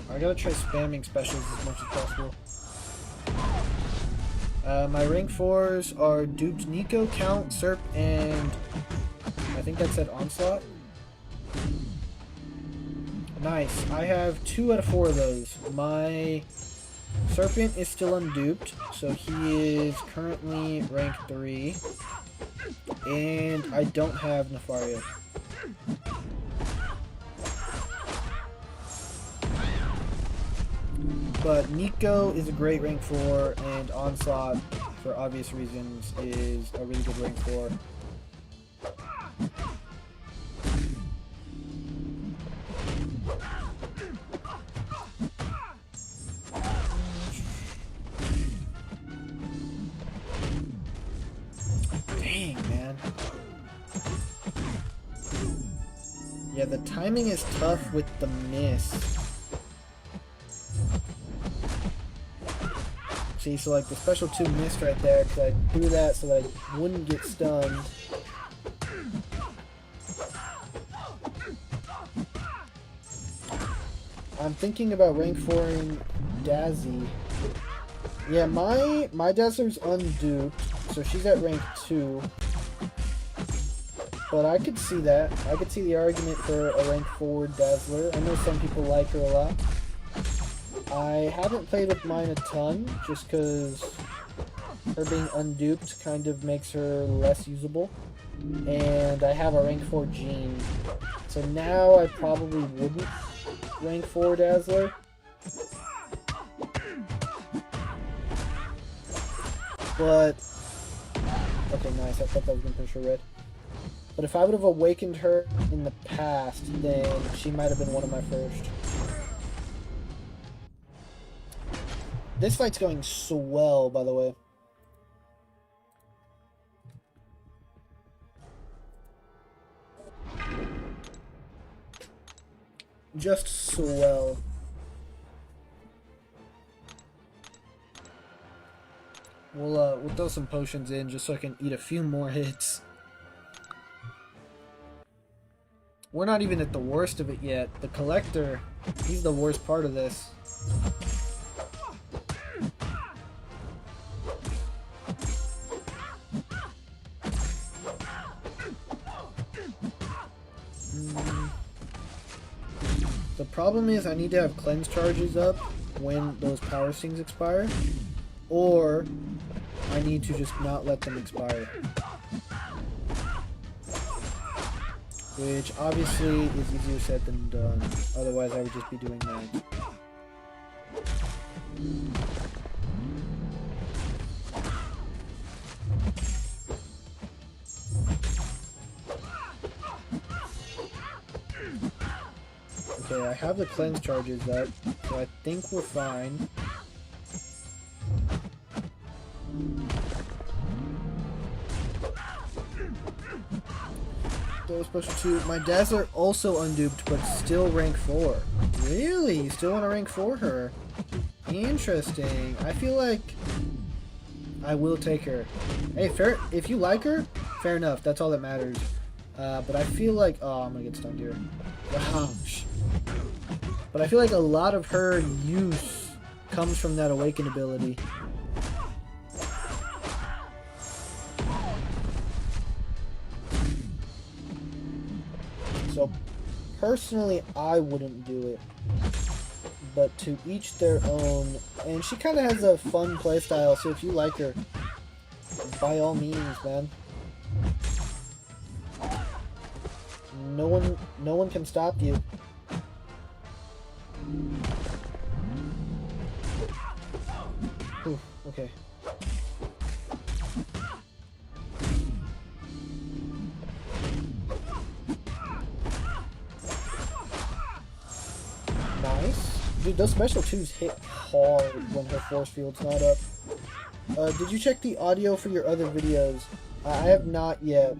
S1: I gotta try spamming specials as much as possible. My rank 4s are Duped Nico, Count, Serp, and I think that said Onslaught. Nice. I have 2 out of 4 of those. My Serpent is still unduped, so he is currently rank 3. And I don't have Nefaria. But Nico is a great rank 4, and Onslaught, for obvious reasons, is a really good rank 4. Dang, man. Yeah, the timing is tough with the miss. See, so like the special 2 missed right there because I threw that so that I wouldn't get stunned. I'm thinking about rank 4ing Dazzy. Yeah, my Dazzler's unduped, so she's at rank 2. But I could see that. I could see the argument for a rank 4 Dazzler. I know some people like her a lot. I haven't played with mine a ton, just because her being unduped kind of makes her less usable. And I have a rank 4 Jean. So now I probably wouldn't rank 4 Dazzler. But, okay, nice, I thought that was going to push her red. But if I would have awakened her in the past, then she might have been one of my first. This fight's going swell, by the way. Just swell. We'll throw some potions in just so I can eat a few more hits. We're not even at the worst of it yet. The Collector, he's the worst part of this. The problem is I need to have cleanse charges up when those power stings expire, or I need to just not let them expire. Which obviously is easier said than done, otherwise I would just be doing that. Okay, I have the cleanse charges up, so I think we're fine. Those special 2. My Dazzler also unduped, but still rank 4. Really? You still want to rank 4 her? Interesting. I feel like I will take her. Hey, fair. If you like her, fair enough. That's all that matters. But I feel like... Oh, I'm gonna get stunned here. Gosh. But I feel like a lot of her use comes from that Awaken ability. So, personally, I wouldn't do it. But to each their own. And she kind of has a fun playstyle, so if you like her, by all means, man. No one can stop you. Ooh, okay. Nice. Dude, those special 2s hit hard when her force field's not up. Did you check the audio for your other videos? I have not yet.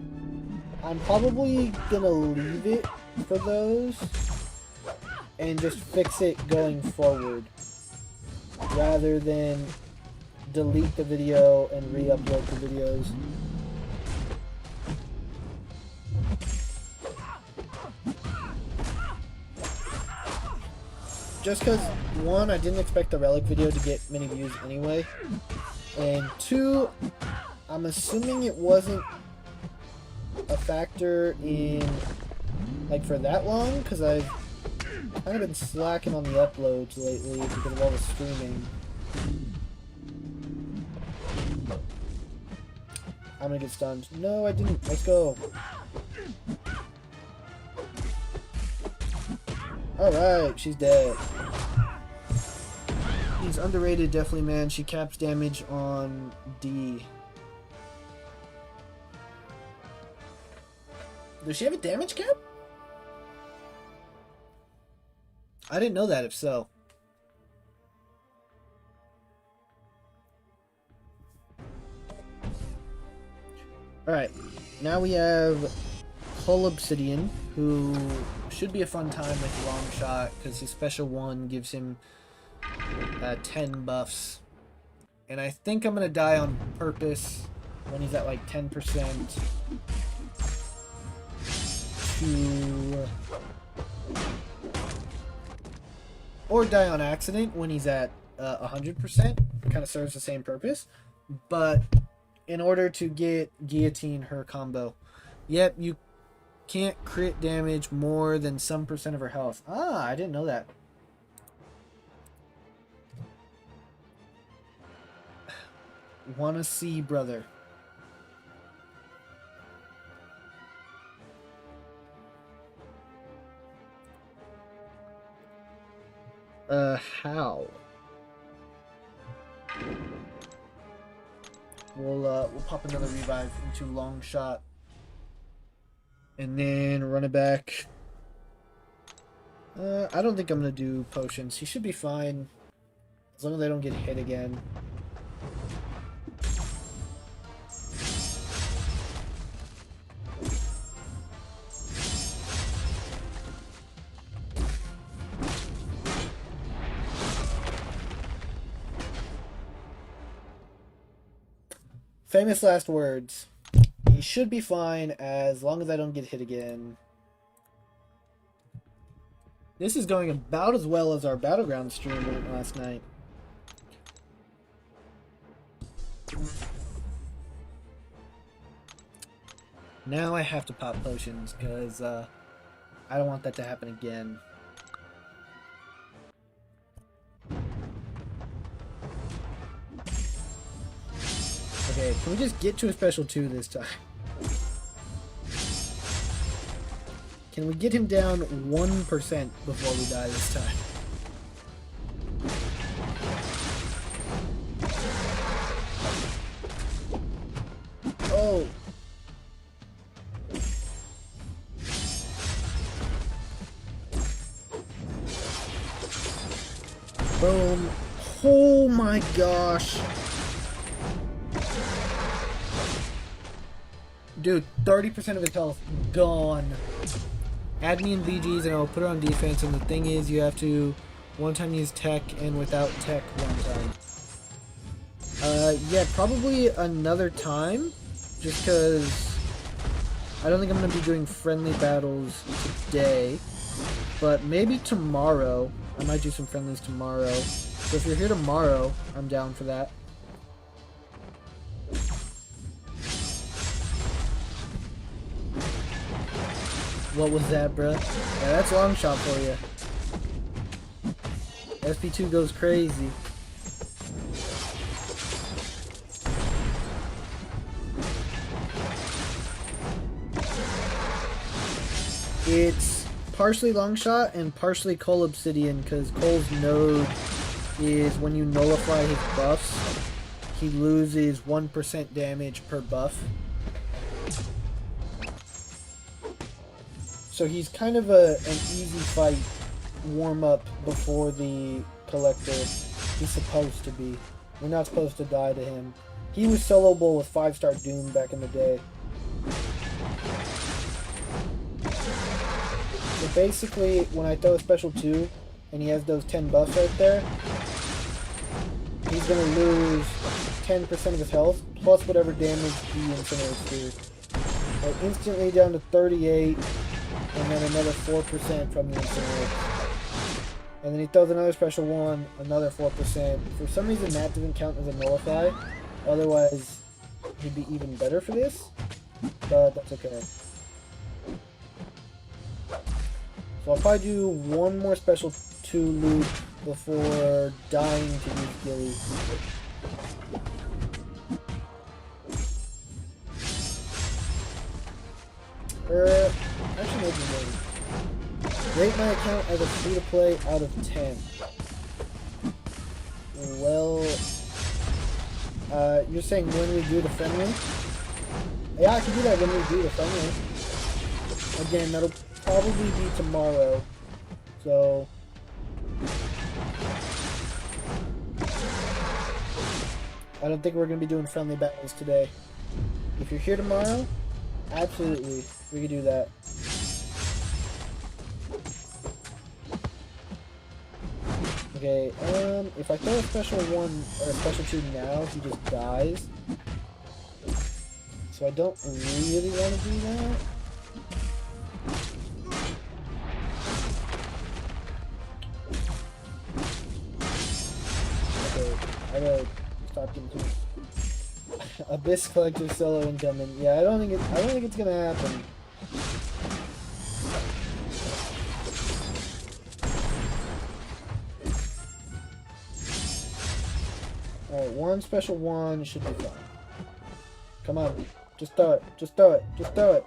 S1: I'm probably gonna leave it for those and just fix it going forward rather than delete the video and re-upload the videos. Just because, one, I didn't expect the Relic video to get many views anyway, and two, I'm assuming it wasn't a factor in, like, for that long, because I've kind of been slacking on the uploads lately because of all the streaming. I'm gonna get stunned. No, I didn't. Let's go. Alright, she's dead. She's underrated, definitely, man. She caps damage on D. Does she have a damage cap? I didn't know that, if so. Alright, now we have Hull Obsidian, who should be a fun time with Long Shot, because his special one gives him 10 buffs. And I think I'm going to die on purpose when he's at like 10% to... Or die on accident when he's at 100%. Kind of serves the same purpose. But in order to get Guillotine her combo, yep, you can't crit damage more than some percent of her health. Ah, I didn't know that. Wanna see, brother. How? We'll pop another revive into Long Shot. And then run it back. I don't think I'm gonna do potions. He should be fine. As long as I don't get hit again. Famous last words. He should be fine as long as I don't get hit again. This is going about as well as our Battleground stream went last night. Now I have to pop potions because I don't want that to happen again. Okay, can we just get to a special 2 this time? Can we get him down 1% before we die this time? Oh! Boom. Oh my gosh! Dude, 30% of his health gone. Add me in BGs and I'll put her on defense, and the thing is you have to one time use tech and without tech one time. Yeah, probably another time, just because I don't think I'm going to be doing friendly battles today, but maybe tomorrow. I might do some friendlies tomorrow, so if you're here tomorrow, I'm down for that. What was that, bruh? Yeah, that's Long Shot for you. SP2 goes crazy. It's partially Long Shot and partially Cole Obsidian, because Cole's node is when you nullify his buffs, he loses 1% damage per buff. So he's kind of an easy fight warm-up before the Collector. He's supposed to be. We're not supposed to die to him. He was soloable with 5-star Doom back in the day. So basically, when I throw a special 2, and he has those 10 buffs right there, he's going to lose 10% of his health, plus whatever damage he incinerates to. So instantly down to 38. And then another 4% from the incinerator. And then he throws another special 1, another 4%. For some reason that doesn't count as a nullify. Otherwise, he'd be even better for this. But that's okay. So I'll probably do one more special 2 loop before dying to use Gilly. Actually, maybe. Rate my account as a free-to-play out of 10. Well, you're saying when we do the friendly? Yeah, I can do that when we do the friendly. Again, that'll probably be tomorrow. So... I don't think we're going to be doing friendly battles today. If you're here tomorrow, absolutely, we can do that. Okay, if I throw a special 1 or a special 2 now, he just dies. So I don't really want to do that. Okay, I gotta stop getting too Abyss Collector solo incoming. Yeah, I don't think it's gonna happen. Alright, 1 special 1 should be fine. Come on. Just throw it. Just throw it. Just throw it.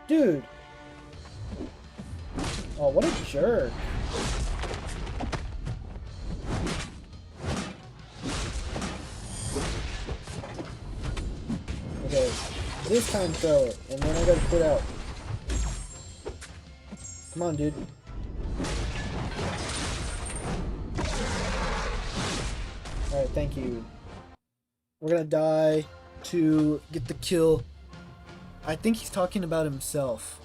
S1: Dude! Oh, what a jerk. Okay, this time throw it, and then I gotta quit out. Come on, dude. Alright, thank you. We're gonna die to get the kill. I think he's talking about himself.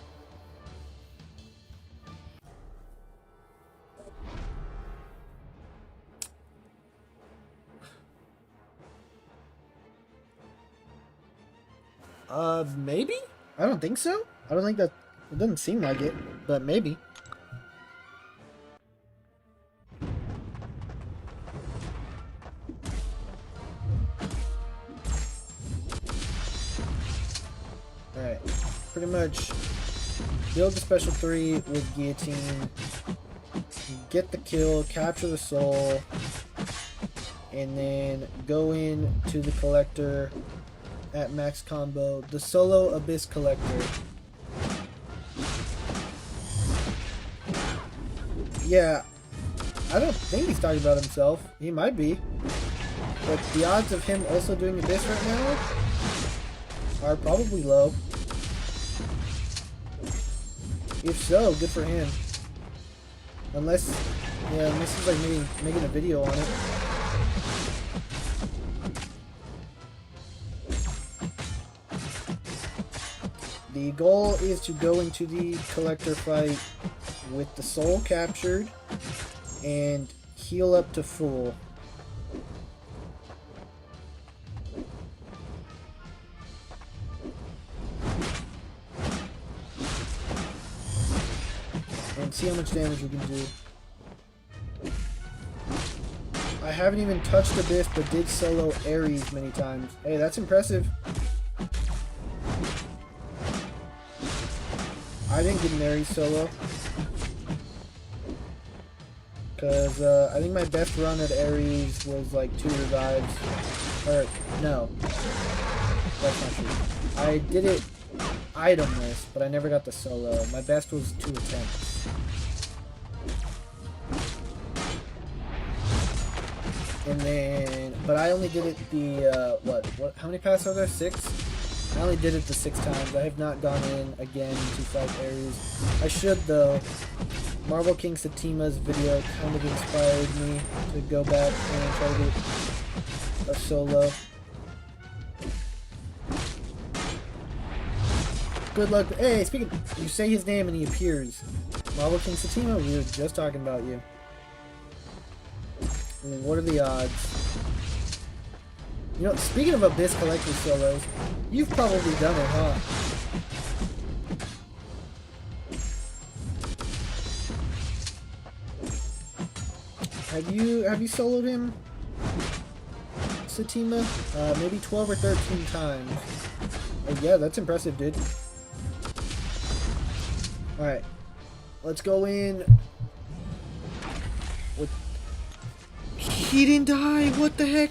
S1: Maybe? I don't think so. I don't think that... It doesn't seem like it, but maybe. Alright. Pretty much build the special 3 with guillotine. Get the kill, capture the soul, and then go in to the collector at max combo, the solo Abyss Collector. Yeah, I don't think he's talking about himself. He might be. But the odds of him also doing Abyss right now are probably low. If so, good for him. Unless he's like maybe making a video on it. The goal is to go into the collector fight with the soul captured and heal up to full. And see how much damage we can do. I haven't even touched Abyss, but did solo Ares many times. Hey, that's impressive. I didn't get an Ares solo. Because I think my best run at Ares was like 2 revives. Or, no. That's not true. I did it itemless, but I never got the solo. My best was 2 attempts. And then, but I only did it the, how many passes are there? 6? I only did it the 6 times. I have not gone in again to fight Ares. I should though. Marvel King Satima's video kind of inspired me to go back and try to get a solo. Good luck. Hey, speaking, you say his name and he appears. Marvel King Satima, we were just talking about you. What are the odds? You know, speaking of Abyss Collector solos, you've probably done it, huh? Have you soloed him, Satima? Maybe 12 or 13 times. Oh, yeah, that's impressive, dude. Alright. Let's go in with... He didn't die! What the heck?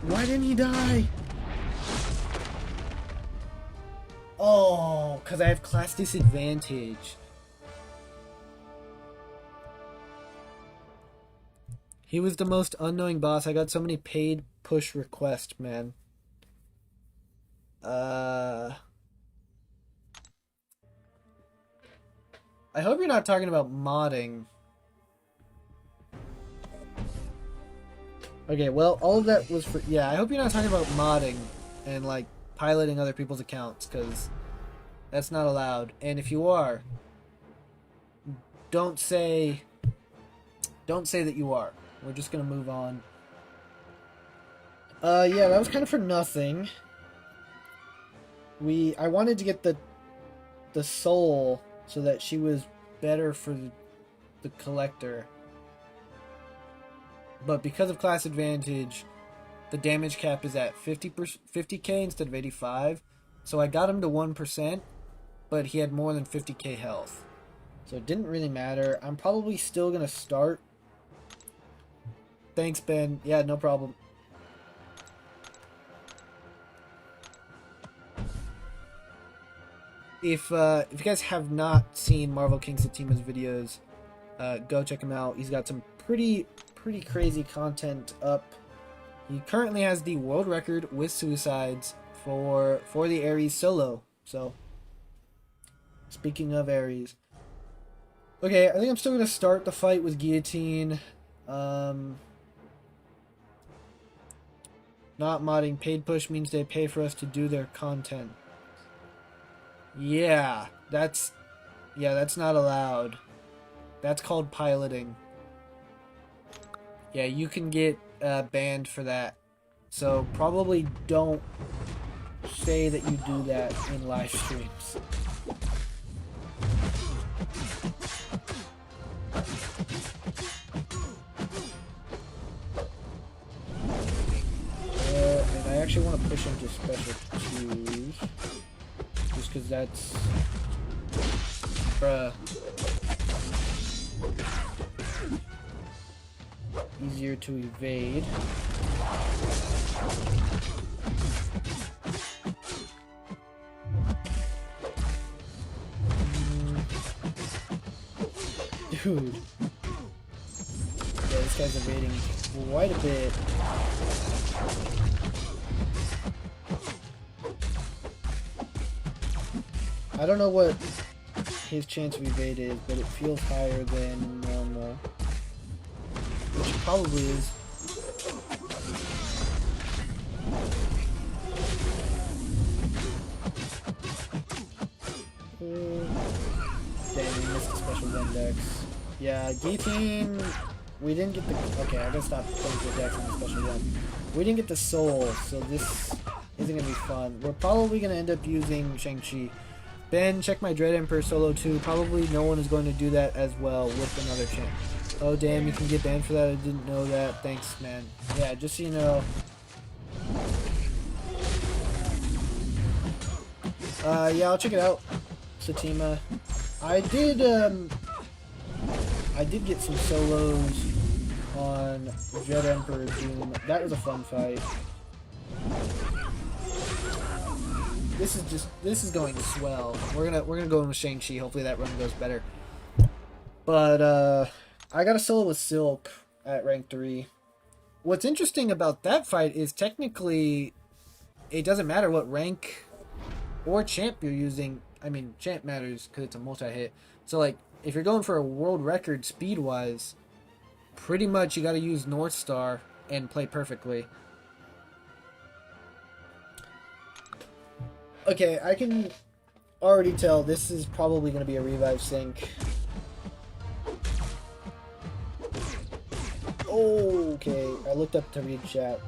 S1: Why didn't he die? because I have class disadvantage. He was the most unknowing boss. I got so many paid push requests, man. I hope you're not talking about modding. Okay, well, all of that was for... Yeah, I hope you're not talking about modding and, like, piloting other people's accounts, because that's not allowed. And if you are, don't say that you are. We're just gonna move on. Yeah, that was kind of for nothing. I wanted to get the soul so that she was better for the collector. But because of class advantage, the damage cap is at 50k instead of 85. So I got him to 1%, but he had more than 50k health. So it didn't really matter. I'm probably still going to start. Thanks, Ben. Yeah, no problem. If you guys have not seen Marvel King Satima's videos, go check him out. He's got some pretty crazy content up. He currently has the world record with suicides for the Ares solo. So, speaking of Ares. Okay, I think I'm still going to start the fight with Guillotine. Not modding. Paid push means they pay for us to do their content. Yeah, that's not allowed. That's called piloting. Yeah, you can get banned for that. So probably don't say that you do that in live streams. And I actually want to push him to special 2s. Just because that's... Bruh. Easier to evade. Dude. Yeah, this guy's evading quite a bit. I don't know what his chance of evade is, but it feels higher than normal. Which it probably is. Dang, we missed the special Windex. Yeah, Guillotine, we didn't get the... Okay, I gotta stop going to the deck on the special one. We didn't get the soul, so this isn't gonna be fun. We're probably gonna end up using Shang-Chi. Ben, check my Dread Emperor solo too. Probably no one is going to do that as well with another champ. Oh damn, you can get banned for that. I didn't know that. Thanks, man. Yeah, just so you know. Yeah, I'll check it out. Satima. I did get some solos on Dread Emperor Doom. That was a fun fight. This is going swell. We're gonna go in with Shang-Chi. Hopefully that run goes better. But I got a solo with Silk at rank 3. What's interesting about that fight is technically it doesn't matter what rank or champ you're using. I mean, champ matters because it's a multi-hit. So like if you're going for a world record speed wise, pretty much you got to use North Star and play perfectly. Okay, I can already tell this is probably going to be a revive sync. Okay, I looked up to read chat.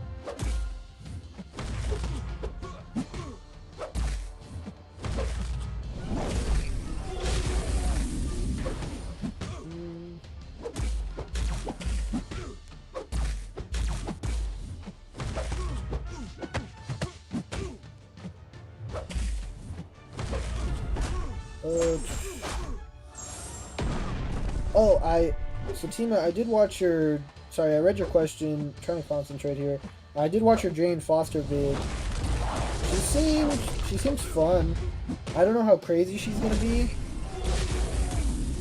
S1: Satima, I did watch your... Sorry, I read your question. I'm trying to concentrate here. I did watch your Jane Foster vid. She seems fun. I don't know how crazy she's gonna be.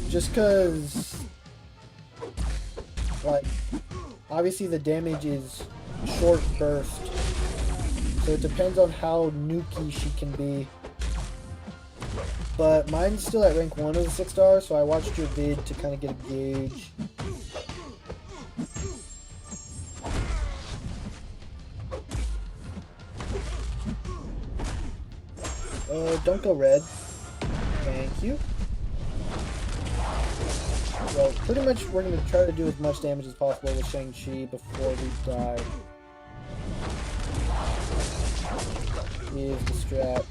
S1: Just cause, like, obviously the damage is short burst. So it depends on how nuky she can be. But mine's still at rank 1 of the 6 stars, so I watched your vid to kind of get a gauge. Don't go red. Thank you. Well, pretty much we're going to try to do as much damage as possible with Shang-Chi before we die. Here's the strat.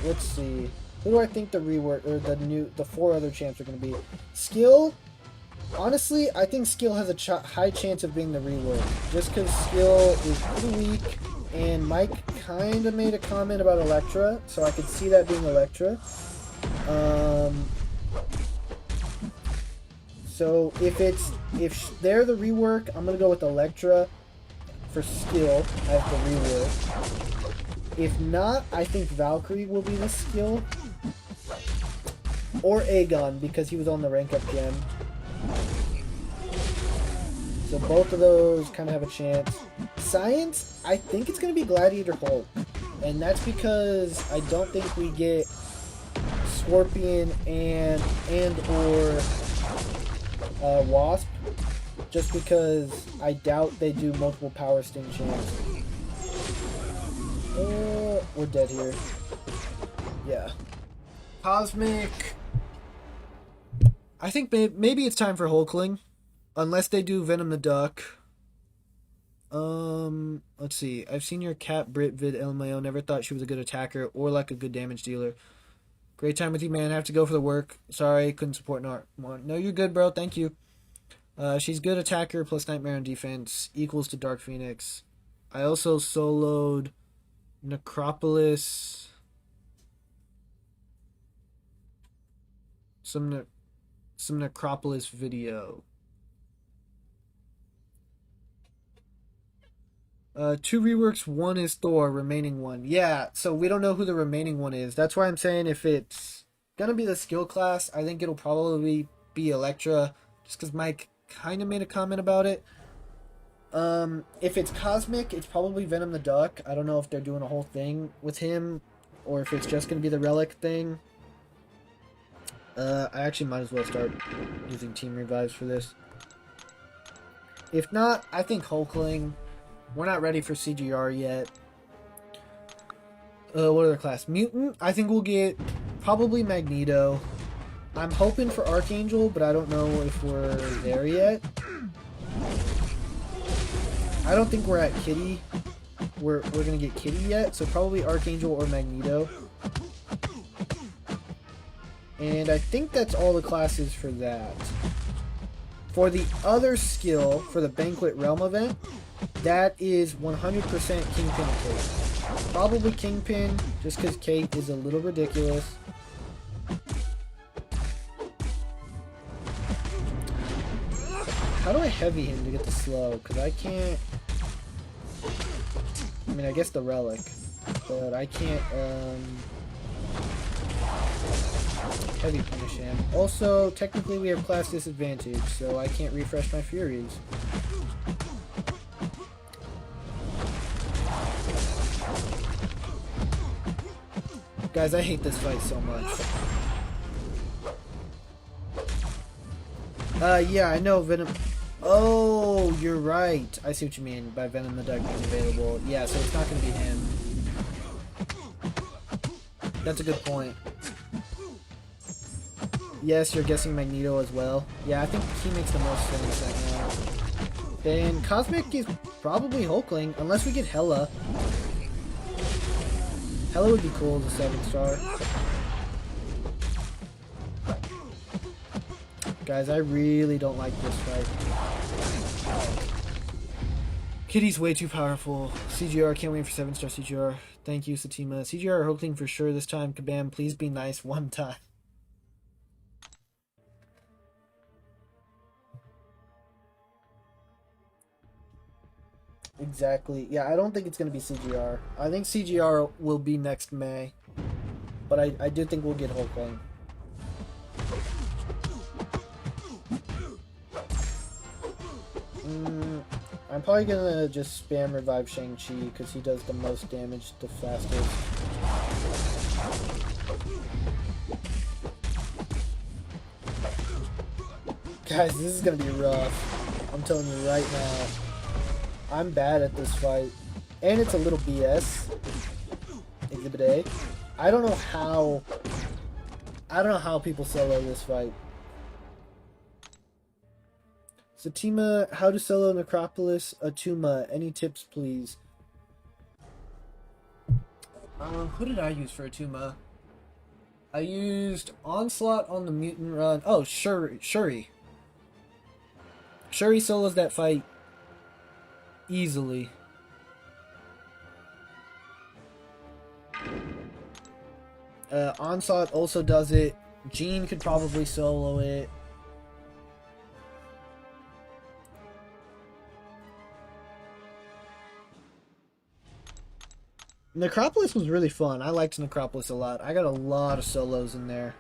S1: Let's see. Who do I think the rework, or the 4 other champs are going to be? Skill? Honestly, I think Skill has a high chance of being the rework. Just because Skill is pretty weak, and Mike kind of made a comment about Elektra, so I could see that being Elektra. So if they're the rework, I'm going to go with Elektra for Skill as the rework. If not, I think Valkyrie will be the skill. Or Aegon, because he was on the rank up gem. So both of those kind of have a chance. Science, I think it's going to be Gladiator Hulk. And that's because I don't think we get Scorpion and or Wasp. Just because I doubt they do multiple Power Sting champs. We're dead here. Yeah. Cosmic. I think maybe it's time for Hulkling. Unless they do Venom the Duck. Let's see. I've seen your cat Brit vid LMAO. Never thought she was a good attacker or like a good damage dealer. Great time with you, man. I have to go for the work. Sorry, couldn't support No, you're good, bro. Thank you. She's good attacker plus Nightmare on defense equals to Dark Phoenix. I also soloed Necropolis. Some Necropolis video. 2 reworks, 1 is Thor, remaining 1. Yeah, so we don't know who the remaining 1 is. That's why I'm saying if it's gonna be the skill class, I think it'll probably be Elektra, just because Mike kind of made a comment about it. If it's Cosmic, it's probably Venom the Duck. I don't know if they're doing a whole thing with him, or if it's just gonna be the Relic thing. I actually might as well start using Team Revives for this. If not, I think Hulkling. We're not ready for CGR yet. What other class? Mutant, I think we'll get probably Magneto. I'm hoping for Archangel, but I don't know if we're there yet. I don't think we're at Kitty. We're gonna get Kitty yet, so probably Archangel or Magneto. And I think that's all the classes for that. For the other skill, for the Banquet Realm event, that is 100% Kingpin and Kate. Probably Kingpin, just because Kate is a little ridiculous. How do I heavy him to get the slow? Because I can't... I mean, I guess the Relic. But I can't, heavy punish him. Also, technically we have class disadvantage, so I can't refresh my Furies. Guys, I hate this fight so much. Yeah, I know Venom... Oh, you're right. I see what you mean by Venom the Duck being available. Yeah, so it's not going to be him. That's a good point. Yes, you're guessing Magneto as well. Yeah, I think he makes the most sense right now. Then Cosmic is probably Hulkling, unless we get Hela. Hela would be cool as a 7-star. Guys, I really don't like this fight. Kitty's way too powerful. CGR, can't wait for 7-star CGR. Thank you, Satima. CGR Hulkling for sure this time. Kabam, please be nice one time. Exactly. Yeah, I don't think it's going to be CGR. I think CGR will be next May. But I do think we'll get Hulkling. I'm probably gonna just spam revive Shang-Chi because he does the most damage the fastest. Guys, this is gonna be rough. I'm telling you right now. I'm bad at this fight. And it's a little BS. Exhibit A. I don't know how people solo this fight. Satima, how to solo Necropolis Atuma? Any tips, please? Who did I use for Atuma? I used Onslaught on the Mutant Run. Oh, Shuri. Shuri solos that fight easily. Onslaught also does it. Jean could probably solo it. Necropolis was really fun. I liked Necropolis a lot. I got a lot of solos in there.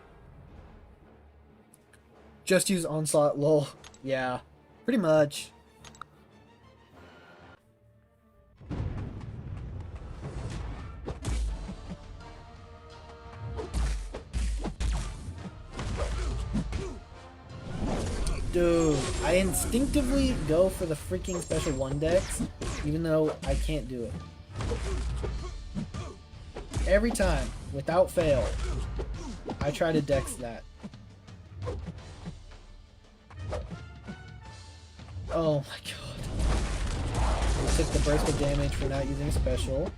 S1: Just use Onslaught, lol. Yeah, pretty much. Dude, I instinctively go for the freaking special 1 dex, even though I can't do it. Every time, without fail, I try to dex that. Oh my god. We took the burst of damage for not using a special.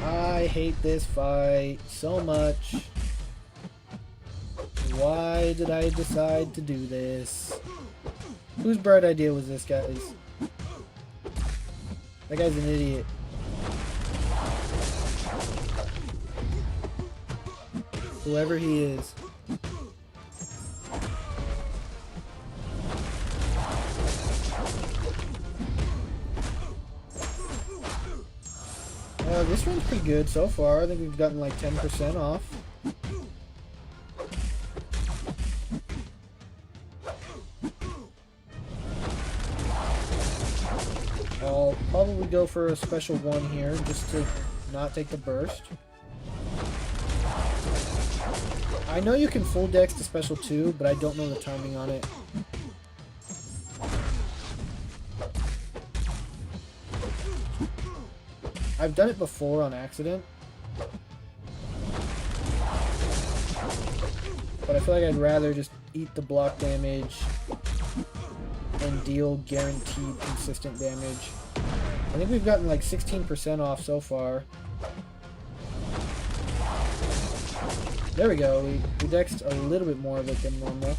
S1: I hate this fight so much. Why did I decide to do this? Whose bright idea was this, guys? That guy's an idiot. Whoever he is. This one's pretty good so far. I think we've gotten like 10% off. I'll probably go for a special 1 here just to not take the burst. I know you can full dex to special 2, but I don't know the timing on it. I've done it before on accident. But I feel like I'd rather just eat the block damage and deal guaranteed consistent damage. I think we've gotten like 16% off so far. There we go. We dexed a little bit more of it than normal.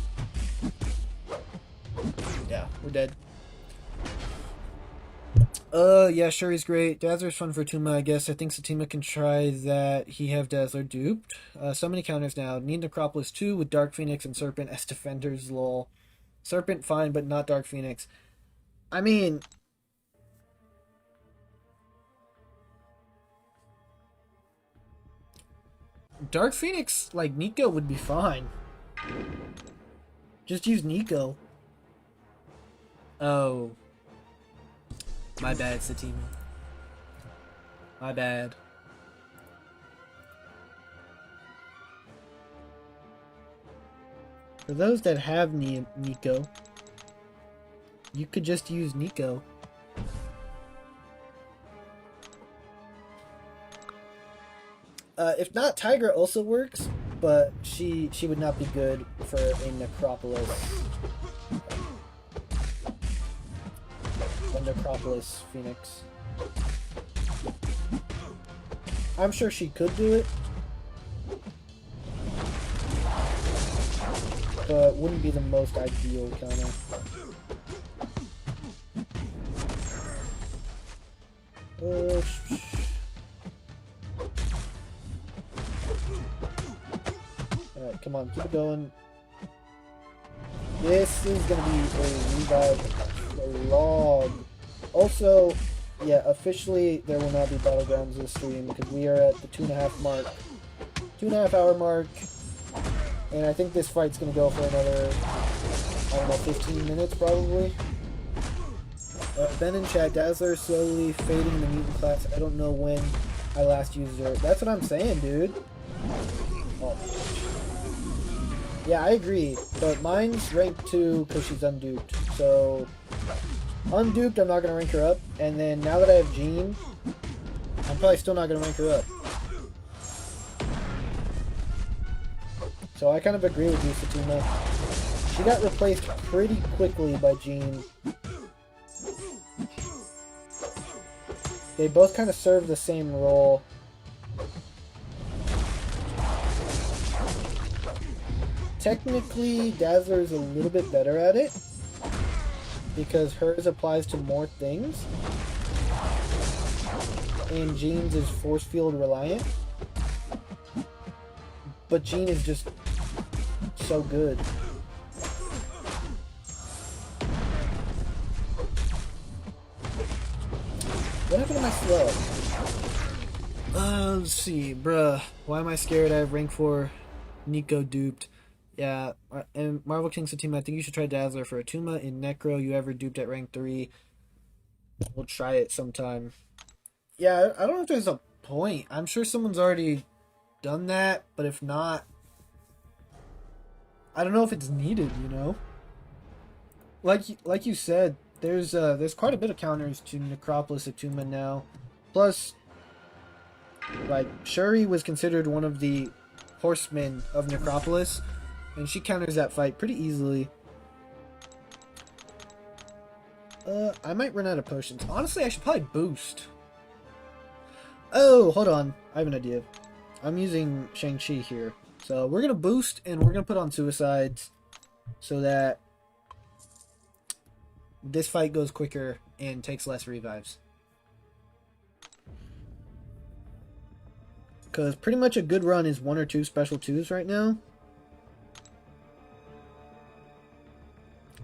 S1: Yeah, we're dead. Yeah, Shuri's great. Dazzler's fun for Tuma, I guess. I think Satima can try that. He have Dazzler duped. So many counters now. Need Necropolis 2 with Dark Phoenix and Serpent as defenders, lol. Serpent, fine, but not Dark Phoenix. I mean... Dark Phoenix, like, Nico would be fine. Just use Nico. Oh. My bad, Satima. My bad. For those that have Nico, you could just use Nico. If not, Tigra also works, but she would not be good for a Necropolis. A Necropolis Phoenix. I'm sure she could do it, but wouldn't be the most ideal counter. Alright, come on, keep it going. This is gonna be a revive log. Also, yeah, officially there will not be battlegrounds this stream because we are at the 2.5 mark, 2.5 hour mark, and I think this fight's gonna go for another, I don't know, 15 minutes probably. Ben in chat, Dazzler slowly fading in the mutant class. I don't know when I last used her. That's what I'm saying, dude. Oh. Yeah, I agree, but mine's rank 2 because she's unduped. So, unduped, I'm not going to rank her up. And then now that I have Jean, I'm probably still not going to rank her up. So I kind of agree with you, Satima. She got replaced pretty quickly by Jean. They both kind of serve the same role. Technically, Dazzler is a little bit better at it because hers applies to more things, and Jean's is force field reliant. But Jean is just so good. What happened to my slow? Let's see, bruh. Why am I scared? I have rank 4 Nico duped. Yeah, and Marvel King Satima, I think you should try Dazzler for Atuma. In Necro, you ever duped at rank 3. We'll try it sometime. Yeah, I don't know if there's a point. I'm sure someone's already done that, but if not, I don't know if it's needed, you know? Like you said, there's quite a bit of counters to Necropolis Atuma now. Plus, like, Shuri was considered one of the horsemen of Necropolis, and she counters that fight pretty easily. I might run out of potions. Honestly, I should probably boost. Oh, hold on. I have an idea. I'm using Shang-Chi here. So we're going to boost, and we're going to put on Suicides so that this fight goes quicker and takes less revives. Because pretty much a good run is 1 or 2 special 2s right now.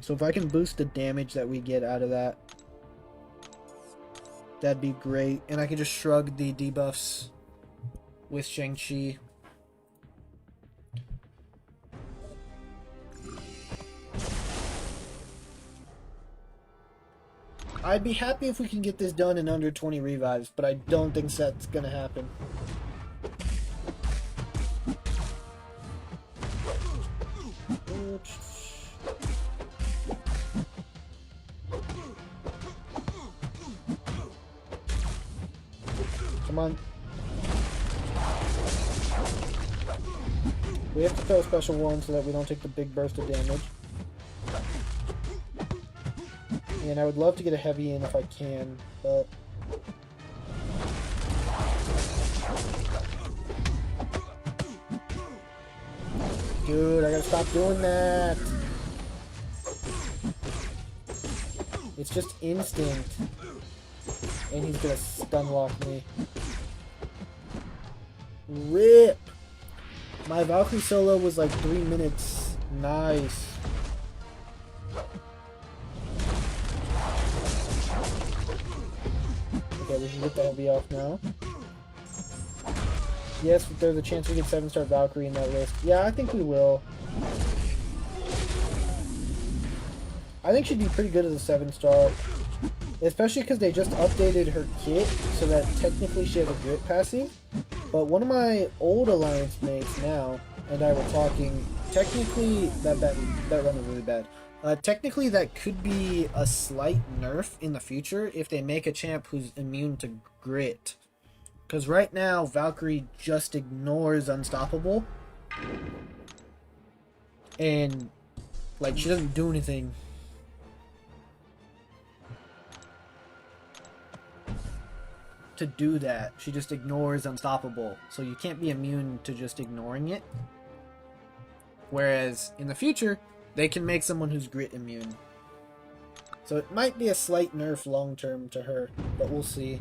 S1: So if I can boost the damage that we get out of that, that'd be great. And I can just shrug the debuffs with Shang-Chi. I'd be happy if we can get this done in under 20 revives, but I don't think that's gonna happen. Come on. We have to throw special 1 so that we don't take the big burst of damage. And I would love to get a heavy in if I can, but... Dude, I gotta stop doing that! It's just instinct. And he's gonna stun lock me. RIP! My Valkyrie solo was like 3 minutes. Nice. Okay, we should get the heavy off now. Yes, there's a chance we get 7-star Valkyrie in that list. Yeah, I think we will. I think she'd be pretty good as a 7-star. Especially because they just updated her kit so that technically she has a grit passive. But one of my old alliance mates now and I were talking, technically that run was really bad. Technically that could be a slight nerf in the future if they make a champ who's immune to grit. Because right now Valkyrie just ignores Unstoppable. And like she doesn't do anything. To do that, she just ignores Unstoppable, so you can't be immune to just ignoring it. Whereas in the future, they can make someone who's grit immune. So it might be a slight nerf long term to her, but we'll see.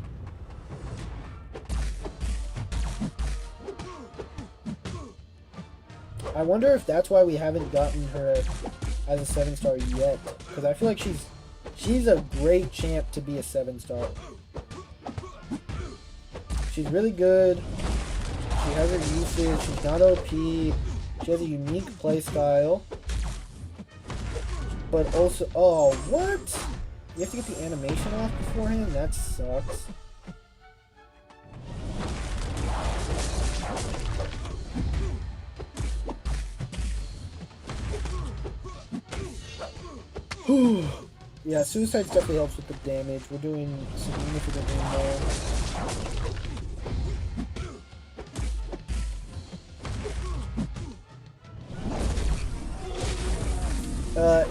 S1: I wonder if that's why we haven't gotten her as a 7-star yet, because I feel like she's a great champ to be a 7-star. She's really good. She has her usage. She's not OP. She has a unique playstyle. But also, oh, what? You have to get the animation off beforehand? That sucks. Yeah, Suicides definitely helps with the damage. We're doing significantly more.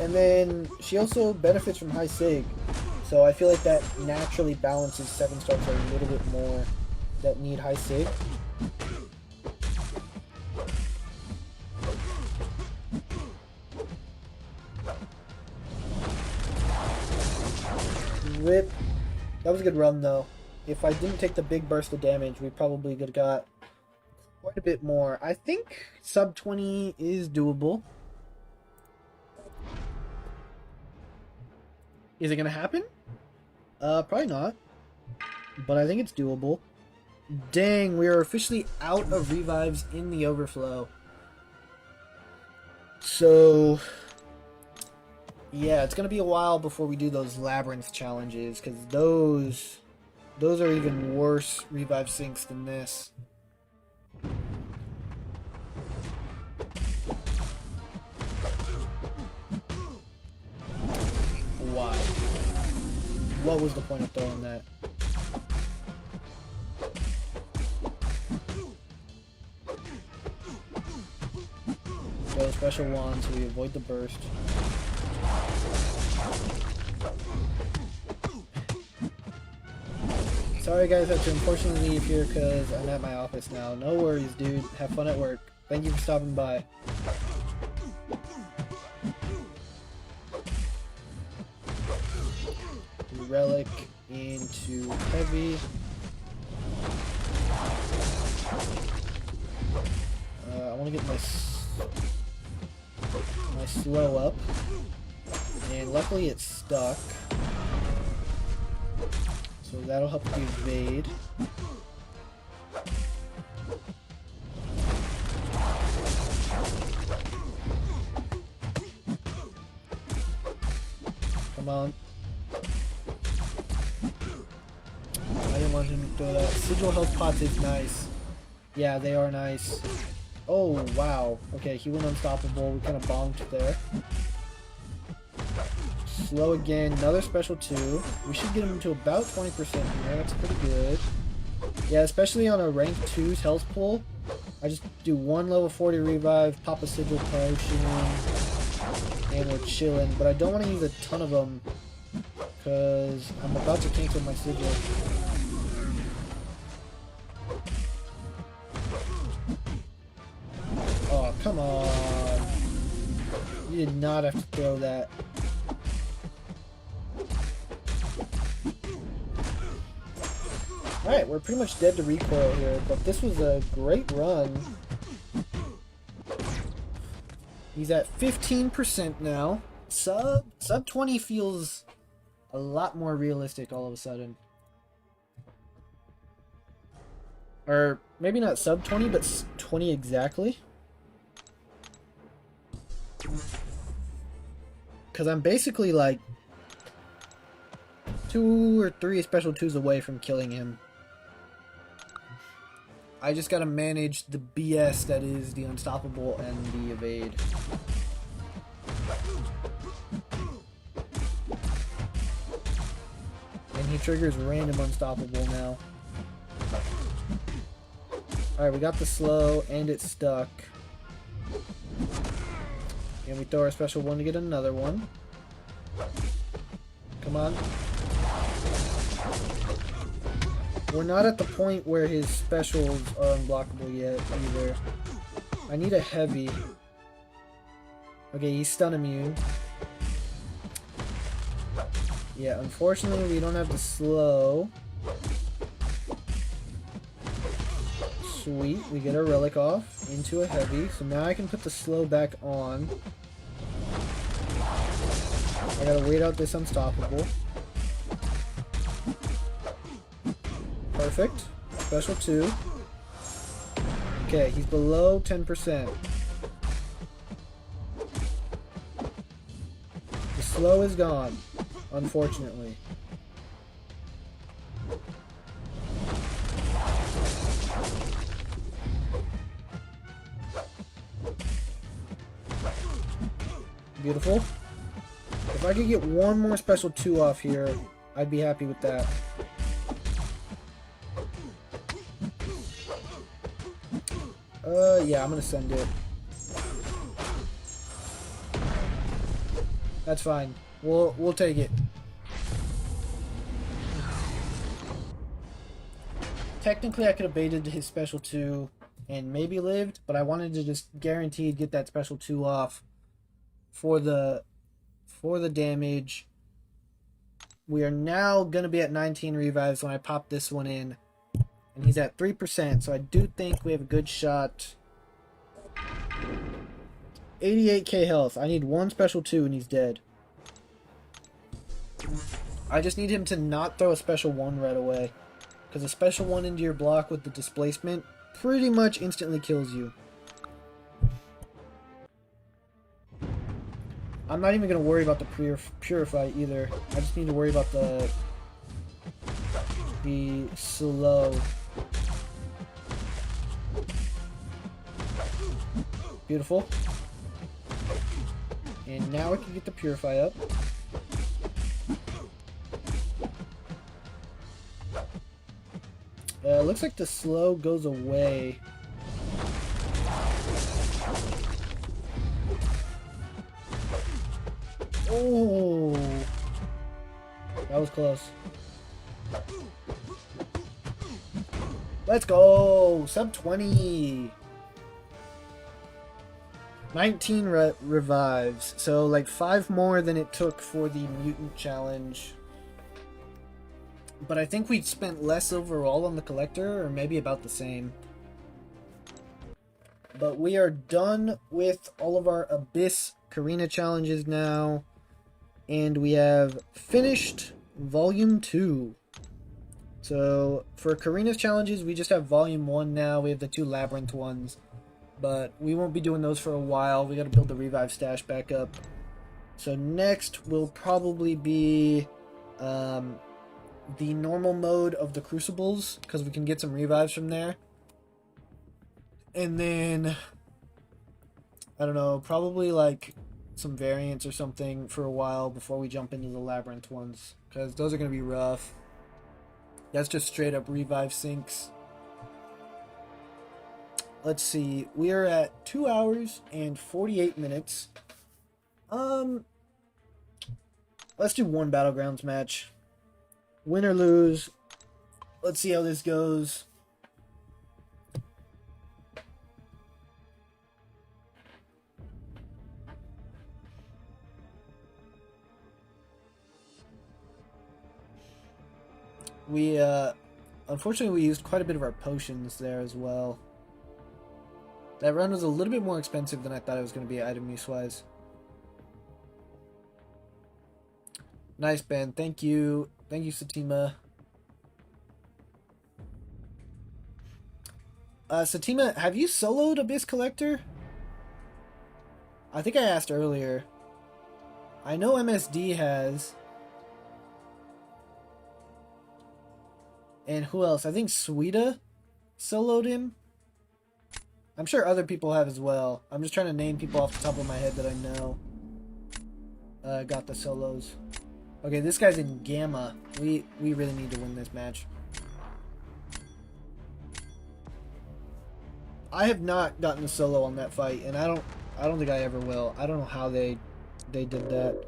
S1: And then she also benefits from high sig. So I feel like that naturally balances 7-stars a little bit more that need high sig. Rip. That was a good run though. If I didn't take the big burst of damage, we probably could have got quite a bit more. I think sub 20 is doable. Is it gonna happen? Probably not. But I think it's doable. Dang, we are officially out of revives in the overflow. So yeah, it's gonna be a while before we do those labyrinth challenges, because those are even worse revive sinks than this. Why? What was the point of throwing that? Throw special wand so we avoid the burst. Sorry guys, I have to unfortunately leave here because I'm at my office now. No worries, dude. Have fun at work. Thank you for stopping by. Relic into heavy. I want to get my slow up, and luckily it's stuck, so that'll help me evade. Come on. I didn't want him to throw that. Sigil health pots is nice. Yeah, they are nice. Oh, wow. Okay, he went unstoppable. We kind of bonked there. Slow again. Another special 2. We should get him to about 20% here. That's pretty good. Yeah, especially on a rank 2's health pool. I just do 1 level 40 revive, pop a sigil potion, and we're chilling. But I don't want to use a ton of them, because I'm about to cancel my sigil. Oh, come on. You did not have to throw that. Alright, we're pretty much dead to recoil here, but this was a great run. He's at 15% now. Sub 20 feels a lot more realistic all of a sudden. Or maybe not sub 20, but 20 exactly. Because I'm basically like 2 or 3 special 2s away from killing him. I just gotta manage the BS that is the unstoppable and the evade. And he triggers random unstoppable now. Alright, we got the slow and it's stuck. And we throw our special 1 to get another one. Come on. We're not at the point where his specials are unblockable yet either. I need a heavy. Okay, he's stun immune. Yeah, unfortunately we don't have the slow. Sweet, we get our relic off into a heavy. So now I can put the slow back on. I gotta wait out this unstoppable. Perfect. Special 2. Okay, he's below 10%. The slow is gone, unfortunately. Beautiful. If I could get one more special 2 off here, I'd be happy with that. Yeah, I'm gonna send it. That's fine. We'll take it. Technically, I could have baited his special 2 and maybe lived, but I wanted to just guaranteed get that special 2 off for the damage. We are now gonna be at 19 revives when I pop this one in, and he's at 3%, so I do think we have a good shot. 88k health. I need one special 2 and he's dead. I just need him to not throw a special 1 right away, because a special 1 into your block with the displacement pretty much instantly kills you. I'm not even going to worry about the purify either. I just need to worry about the slow. Beautiful. And now I can get the purify up. Looks like the slow goes away. Oh, that was close. Let's go! Sub 20! 19 revives. So like 5 more than it took for the mutant challenge. But I think we spent less overall on the collector, or maybe about the same. But we are done with all of our Abyss Carina challenges now. And we have finished Volume 2. So, for Carina's challenges, we just have Volume 1 now. We have the 2 Labyrinth ones. But we won't be doing those for a while. We gotta build the revive stash back up. So next will probably be the normal mode of the Crucibles, because we can get some revives from there. And then, I don't know, probably like some variants or something for a while before we jump into the Labyrinth ones, because those are going to be rough. That's just straight up revive sinks. Let's see, we are at 2 hours and 48 minutes. Let's do one Battlegrounds match. Win or lose. Let's see how this goes. We, unfortunately we used quite a bit of our potions there as well. That run was a little bit more expensive than I thought it was going to be item use-wise. Nice, Ben. Thank you. Thank you, Satima. Satima, have you soloed Abyss Collector? I think I asked earlier. I know MSD has. And who else? I think Suida soloed him. I'm sure other people have as well. I'm just trying to name people off the top of my head that I know. Got the solos. Okay, this guy's in Gamma. We really need to win this match. I have not gotten a solo on that fight, and I don't think I ever will. I don't know how they did that.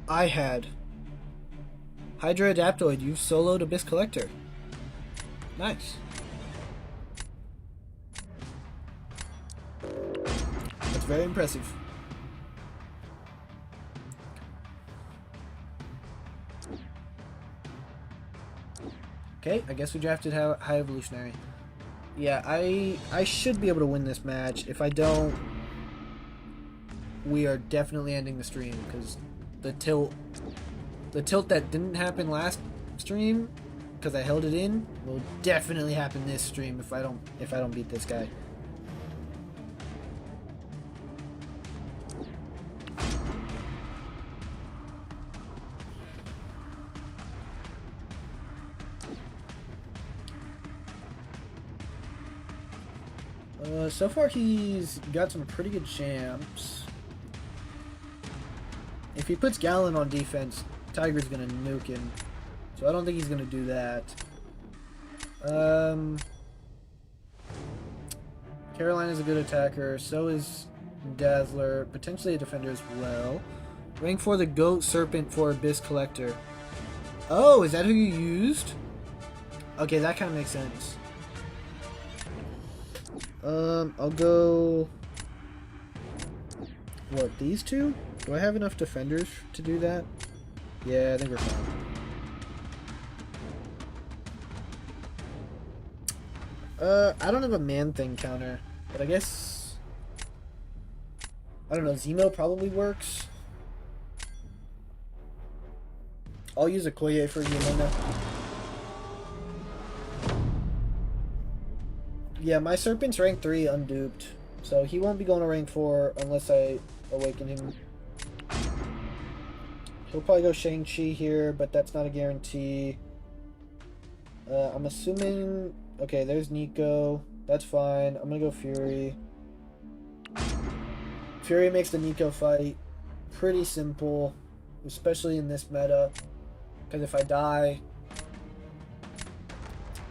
S1: I had. Hydra Adaptoid, you've soloed Abyss Collector. Nice. That's very impressive. Okay, I guess we drafted High Evolutionary. Yeah, I should be able to win this match. If I don't, we are definitely ending the stream because the tilt that didn't happen last stream because I held it in will definitely happen this stream if I don't beat this guy. So far he's got some pretty good champs. If he puts Gallon on defense, Tiger's gonna nuke him. So I don't think he's gonna do that. Carolina's a good attacker. So is Dazzler. Potentially a defender as well. Rank 4 the Goat Serpent for Abyss Collector. Oh, is that who you used? Okay, that kind of makes sense. I'll go... What, these two? Do I have enough defenders to do that? Yeah, I think we're fine. I don't have a Man-Thing counter, but I guess... I don't know, Zemo probably works. I'll use a Koye for Yelena. Yeah, my Serpent's rank 3 unduped, so he won't be going to rank 4 unless I awaken him. He'll probably go Shang-Chi here, but that's not a guarantee. I'm assuming... Okay, there's Nico. That's fine. I'm gonna go Fury. Fury makes the Nico fight pretty simple, especially in this meta. Because if I die,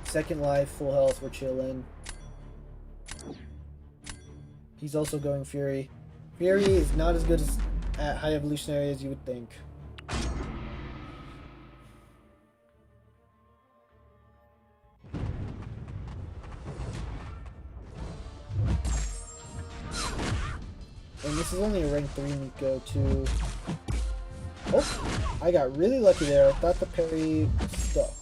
S1: second life, full health, we're chilling. He's also going Fury. Fury is not as good at High Evolutionary as you would think. And this is only a rank 3 Nico too. Oh, I got really lucky there. I thought the parry stuck.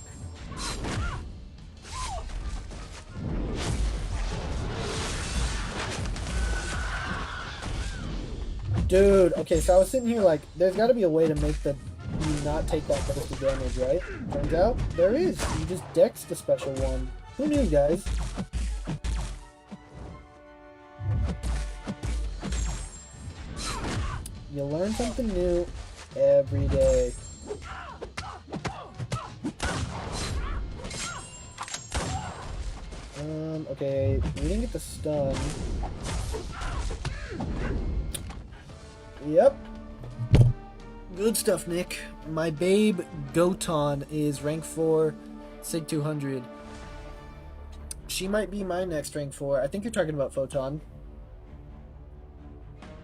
S1: Dude, okay, so I was sitting here like, there's got to be a way to make you not take that burst of damage, right? Turns out, there is. You just dex the special one. Who knew, guys? You learn something new every day. Okay, we didn't get the stun. Yep. Good stuff, Nick. My babe Goton is rank 4, Sig 200. She might be my next rank 4. I think you're talking about Photon.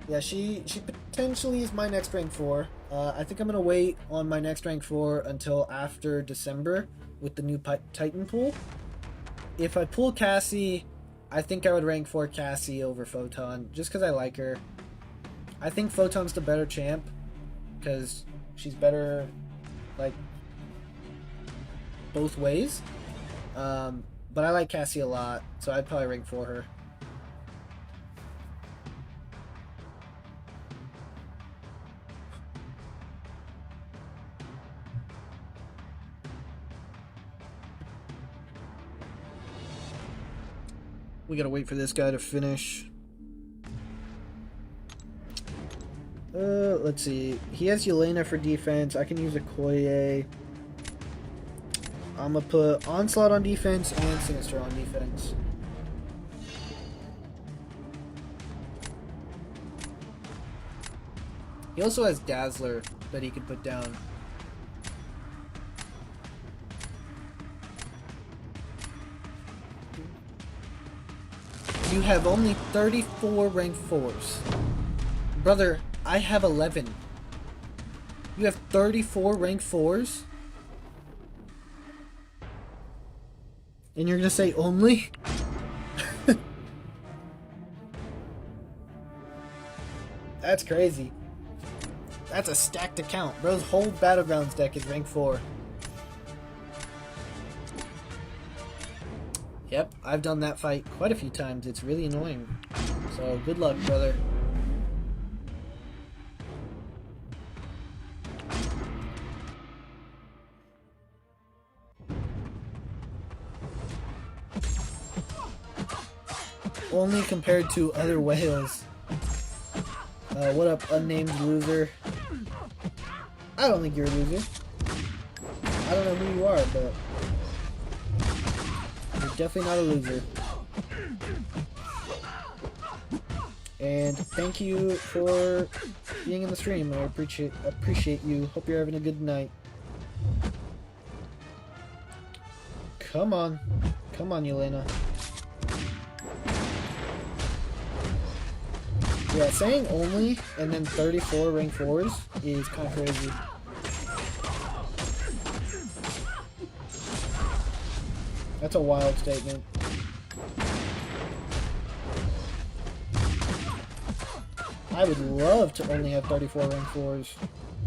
S1: Yeah, she potentially is my next rank 4. I think I'm going to wait on my next rank 4 until after December with the new Titan pool. If I pull Cassie, I think I would rank 4 Cassie over Photon, just because I like her. I think Photon's the better champ, because she's better, like, both ways. But I like Cassie a lot, so I'd probably rank 4 her. We gotta wait for this guy to finish. Let's see. He has Yelena for defense. I can use a Koye. I'm gonna put Onslaught on defense and Sinister on defense. He also has Dazzler that he could put down. You have only 34 rank 4s. Brother, I have 11. You have 34 rank 4s? And you're gonna say only? That's crazy. That's a stacked account. Bro's whole Battlegrounds deck is rank 4. Yep, I've done that fight quite a few times. It's really annoying. So, good luck, brother. Only compared to other whales. What up, unnamed loser? I don't think you're a loser. I don't know who you are, but you're definitely not a loser. And thank you for being in the stream. I appreciate you. Hope you're having a good night. Come on. Come on, Yelena. Yeah, saying only and then 34 rank 4s is kind of crazy. That's a wild statement. I would love to only have 34 rank 4s.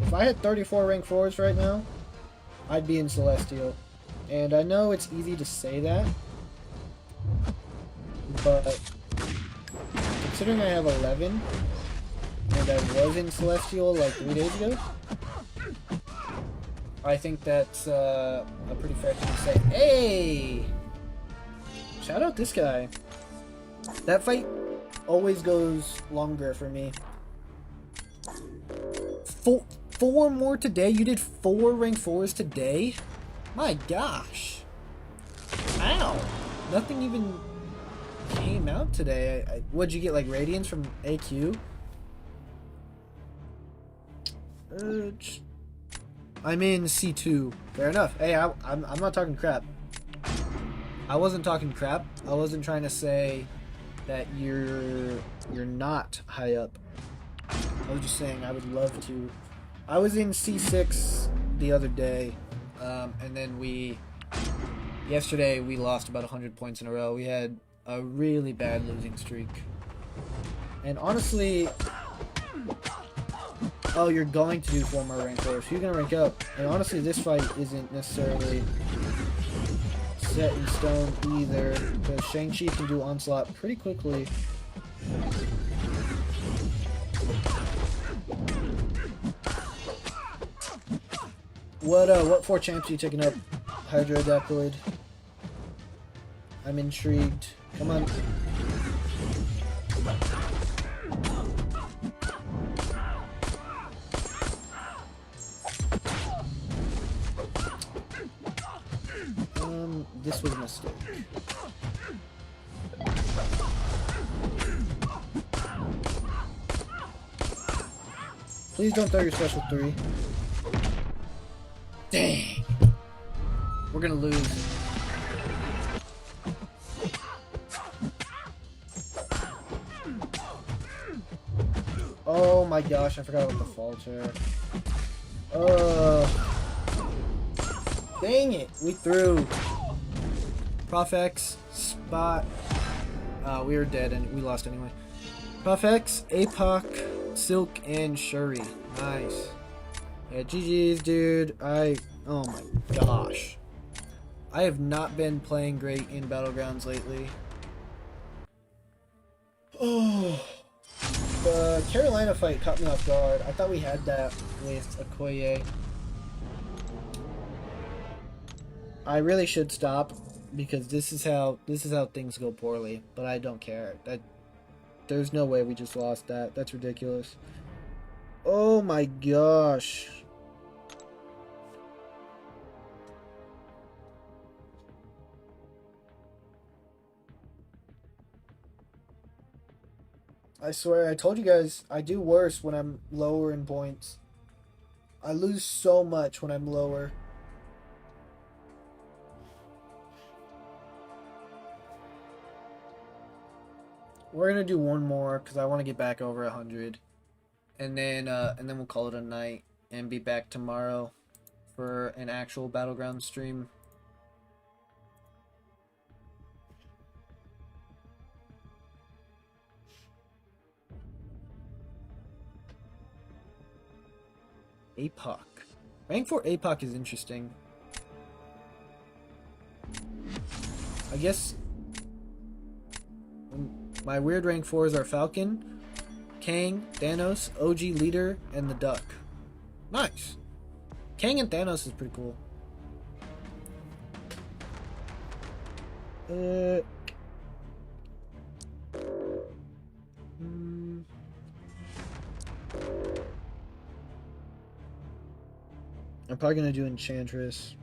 S1: If I had 34 rank 4s right now, I'd be in Celestial. And I know it's easy to say that, but considering I have 11, and I was in Celestial like 3 days ago, I think that's a pretty fair thing to say. Hey! Shout out this guy. That fight always goes longer for me. Four more today? You did 4 rank 4s today? My gosh. Ow. Nothing even came out today. What'd you get, like Radiance from AQ? I'm in C2. Fair enough. Hey, I'm not talking crap. I wasn't talking crap. I wasn't trying to say that you're not high up. I was just saying I would love to. I was in C6 the other day, and then yesterday we lost about 100 points in a row. We had a really bad losing streak. And honestly, oh, you're going to do 4 more rank 4s. You're going to rank up. And honestly, this fight isn't necessarily set in stone either, because Shang-Chi can do Onslaught pretty quickly. What 4 champs are you taking up, Hydra Adaptoid? I'm intrigued. Come on. This was a mistake. Please don't throw your special 3. Dang! We're gonna lose. Oh my gosh, I forgot about the falter. Dang it! We threw. Prof X, Spot. We were dead and we lost anyway. Prof X, APOC, Silk, and Shuri. Nice. Yeah, GG's, dude. Oh my gosh. I have not been playing great in Battlegrounds lately. Oh. The Carolina fight caught me off guard. I thought we had that with Okoye. I really should stop because this is how things go poorly, but I don't care. There's no way we just lost that. That's ridiculous. Oh my gosh. I swear, I told you guys, I do worse when I'm lower in points. I lose so much when I'm lower. We're gonna do one more because I want to get back over 100, and then we'll call it a night and be back tomorrow for an actual Battleground stream. APOC. Rank 4 APOC is interesting. I guess My weird rank 4s are Falcon, Kang, Thanos, OG Leader, and the Duck. Nice. Kang and Thanos is pretty cool. I'm probably gonna do Enchantress.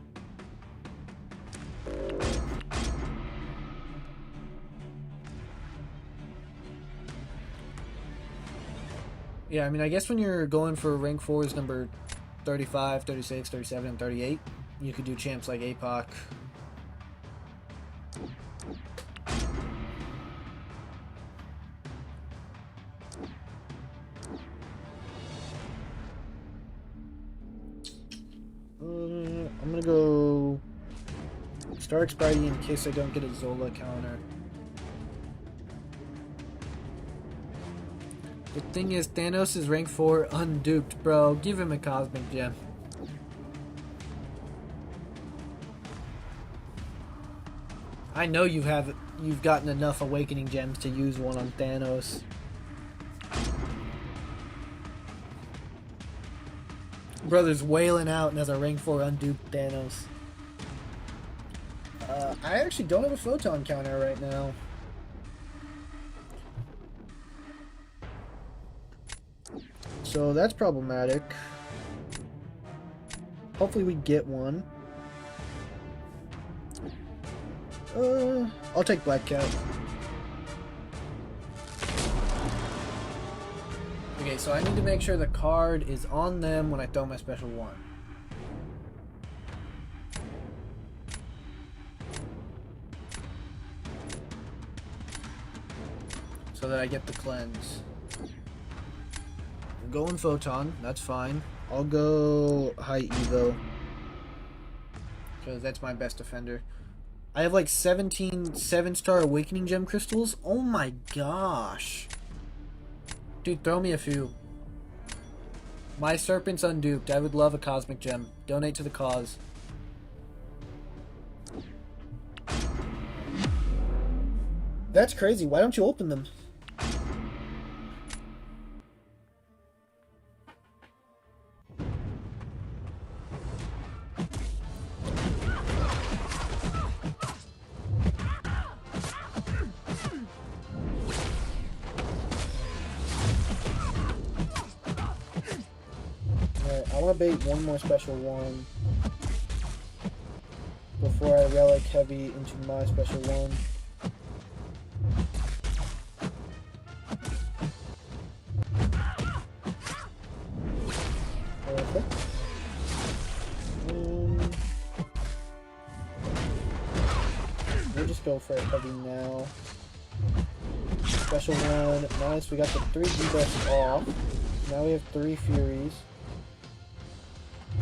S1: Yeah, I mean, I guess when you're going for rank 4s number 35, 36, 37, and 38, you could do champs like APOC. I'm gonna go Stark Spidey in case I don't get a Zola counter. The thing is, Thanos is rank 4 unduped, bro. Give him a Cosmic Gem. I know you've gotten enough Awakening Gems to use one on Thanos. Brother's wailing out and has a rank 4 unduped Thanos. I actually don't have a photon counter right now. So that's problematic. Hopefully we get one. I'll take Black Cat. Okay, so I need to make sure the card is on them when I throw my special one. So that I get the cleanse. I'm going Photon, that's fine. I'll go High Evo. Because that's my best defender. I have like 17 7-star Awakening Gem crystals. Oh my gosh. Dude, throw me a few. My Serpent's unduped. I would love a Cosmic Gem. Donate to the cause. That's crazy. Why don't you open them? I want to bait one more special one before I relic heavy into my special one. Perfect. We'll just go for a heavy now. Special one. Nice. We got the 3 debuffs off. Now we have 3 Furies.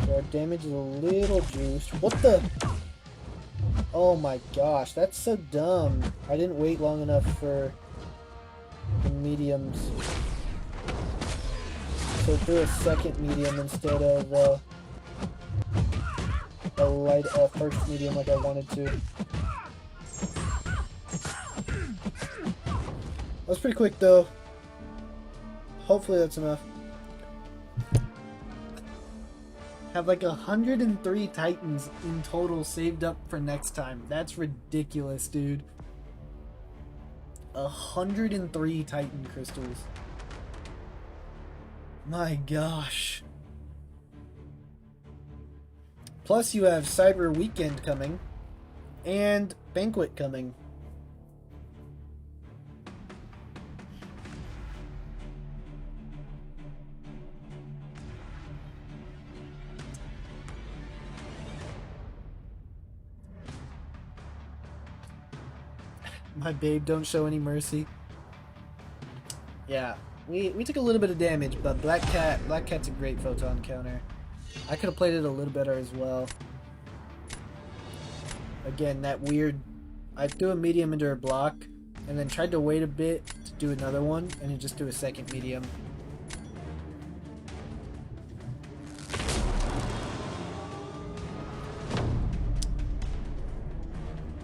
S1: So our damage is a little juiced. What the? Oh my gosh, that's so dumb. I didn't wait long enough for the mediums. So threw a second medium instead of a light first medium like I wanted to. That was pretty quick though. Hopefully that's enough. Have like 103 Titans in total saved up for next time. That's ridiculous, dude. 103 Titan crystals. My gosh. Plus you have Cyber Weekend coming. And Banquet coming. My babe don't show any mercy. Yeah, we took a little bit of damage, but Black Cat's a great photon counter. I could have played it a little better as well. Again, that weird... I threw a medium into her block, and then tried to wait a bit to do another one, and then just do a second medium.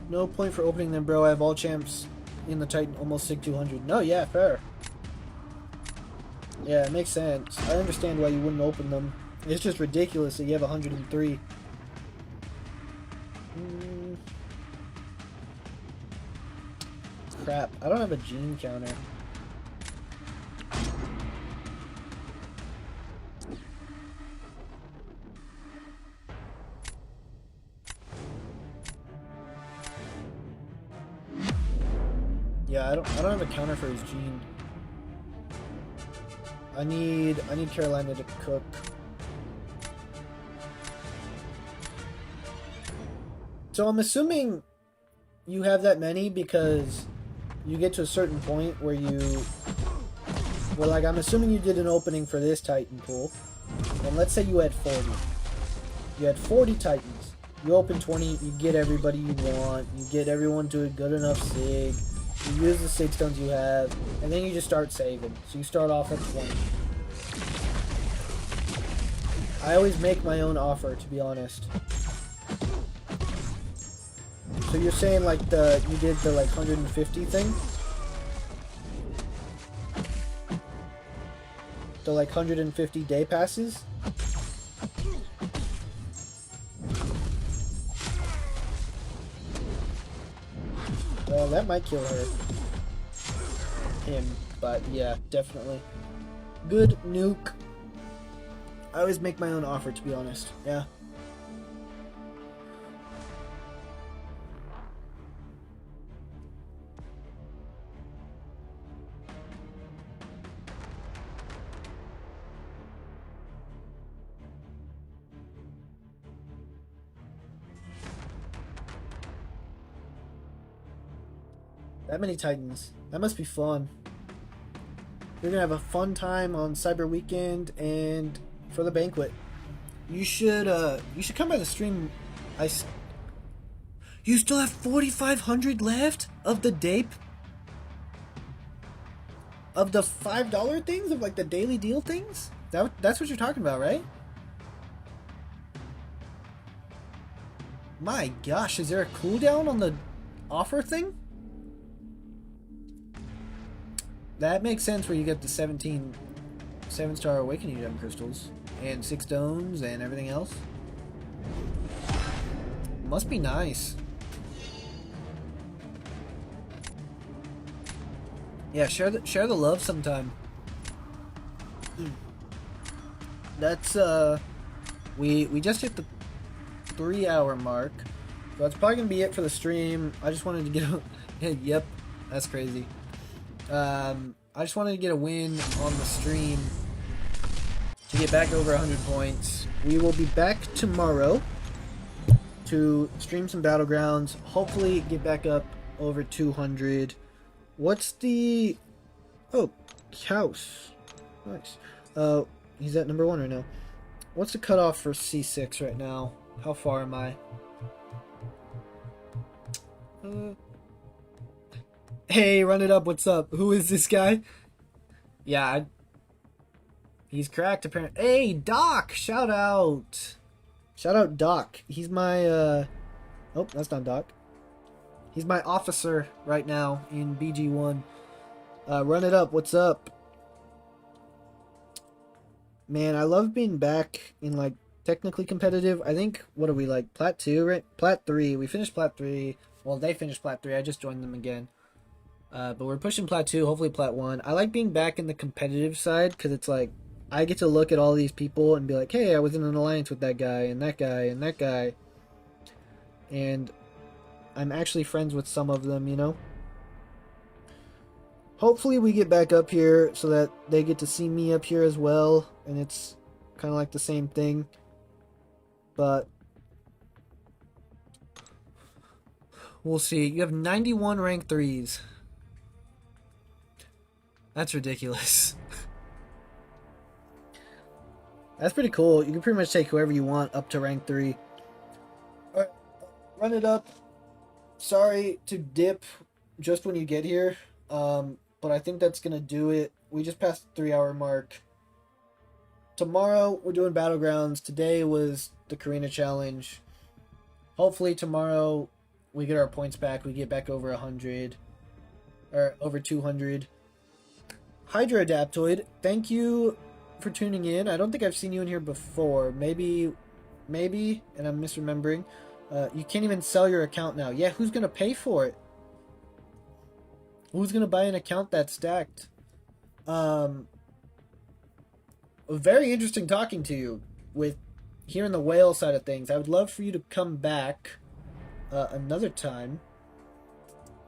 S1: No point for opening them, bro. I have all champs in the Titan almost sig 200. No, yeah, fair. Yeah, it makes sense. I understand why you wouldn't open them. It's just ridiculous that you have 103. Crap, I don't have a gene counter. Yeah, I don't have a counter for his gene. I need Carolina to cook. So I'm assuming you have that many because you get to a certain point where like, I'm assuming you did an opening for this Titan pool, and let's say you had 40. You had 40 Titans. You open 20, you get everybody you want, you get everyone to a good enough sig, you use the sig stones you have, and then you just start saving. So you start off at 20. I always make my own offer, to be honest. So you're saying like you did the like 150 thing? The like 150 day passes? Well, that might kill him, but yeah, definitely. Good nuke. I always make my own offer, to be honest. Yeah. That many Titans. That must be fun. You're gonna have a fun time on Cyber Weekend and for the banquet. You should come by the stream. You still have 4,500 left of the day, of the $5 things, of like the daily deal things. That's what you're talking about, right? My gosh, is there a cooldown on the offer thing? That makes sense where you get the 17 7-star awakening gem crystals and 6 stones and everything else. Must be nice. Yeah, share the love sometime. That's we just hit the 3-hour mark. So that's probably gonna be it for the stream. I just wanted to get a yep, that's crazy. I just wanted to get a win on the stream to get back over 100 points. We will be back tomorrow to stream some Battlegrounds. Hopefully get back up over 200. What's the... Oh, House. Nice. He's at number 1 right now. What's the cutoff for C6 right now? How far am I? Hey, run it up. What's up? Who is this guy? Yeah, he's cracked apparently. Hey, Doc! Shout out. Shout out Doc. He's my, Oh, that's not Doc. He's my officer right now in BG1. Run it up. What's up? Man, I love being back in, like, technically competitive. I think, what are we, like, Plat 2, right? Plat 3. We finished Plat 3. Well, they finished Plat 3. I just joined them again. But we're pushing Plat 2, hopefully Plat 1. I like being back in the competitive side, because it's like, I get to look at all these people and be like, hey, I was in an alliance with that guy, and that guy, and that guy. And I'm actually friends with some of them, you know? Hopefully we get back up here so that they get to see me up here as well, and it's kind of like the same thing. But we'll see. You have 91 rank 3s. That's ridiculous. That's pretty cool. You can pretty much take whoever you want up to rank 3. Alright, run it up. Sorry to dip just when you get here. But I think that's going to do it. We just passed the 3-hour mark. Tomorrow, we're doing Battlegrounds. Today was the Carina Challenge. Hopefully tomorrow, we get our points back. We get back over 100. or over 200. Hydrodaptoid, thank you for tuning in. I don't think I've seen you in here before. Maybe, and I'm misremembering. You can't even sell your account now. Yeah, who's gonna pay for it? Who's gonna buy an account that's stacked? Very interesting talking to you with hearing the whale side of things. I would love for you to come back another time.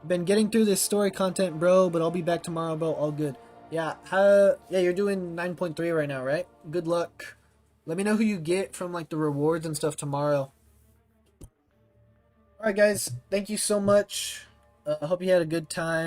S1: Been getting through this story content, bro, but I'll be back tomorrow, bro. All good. Yeah, yeah, you're doing 9.3 right now, right? Good luck. Let me know who you get from like the rewards and stuff tomorrow. All right, guys. Thank you so much. I hope you had a good time.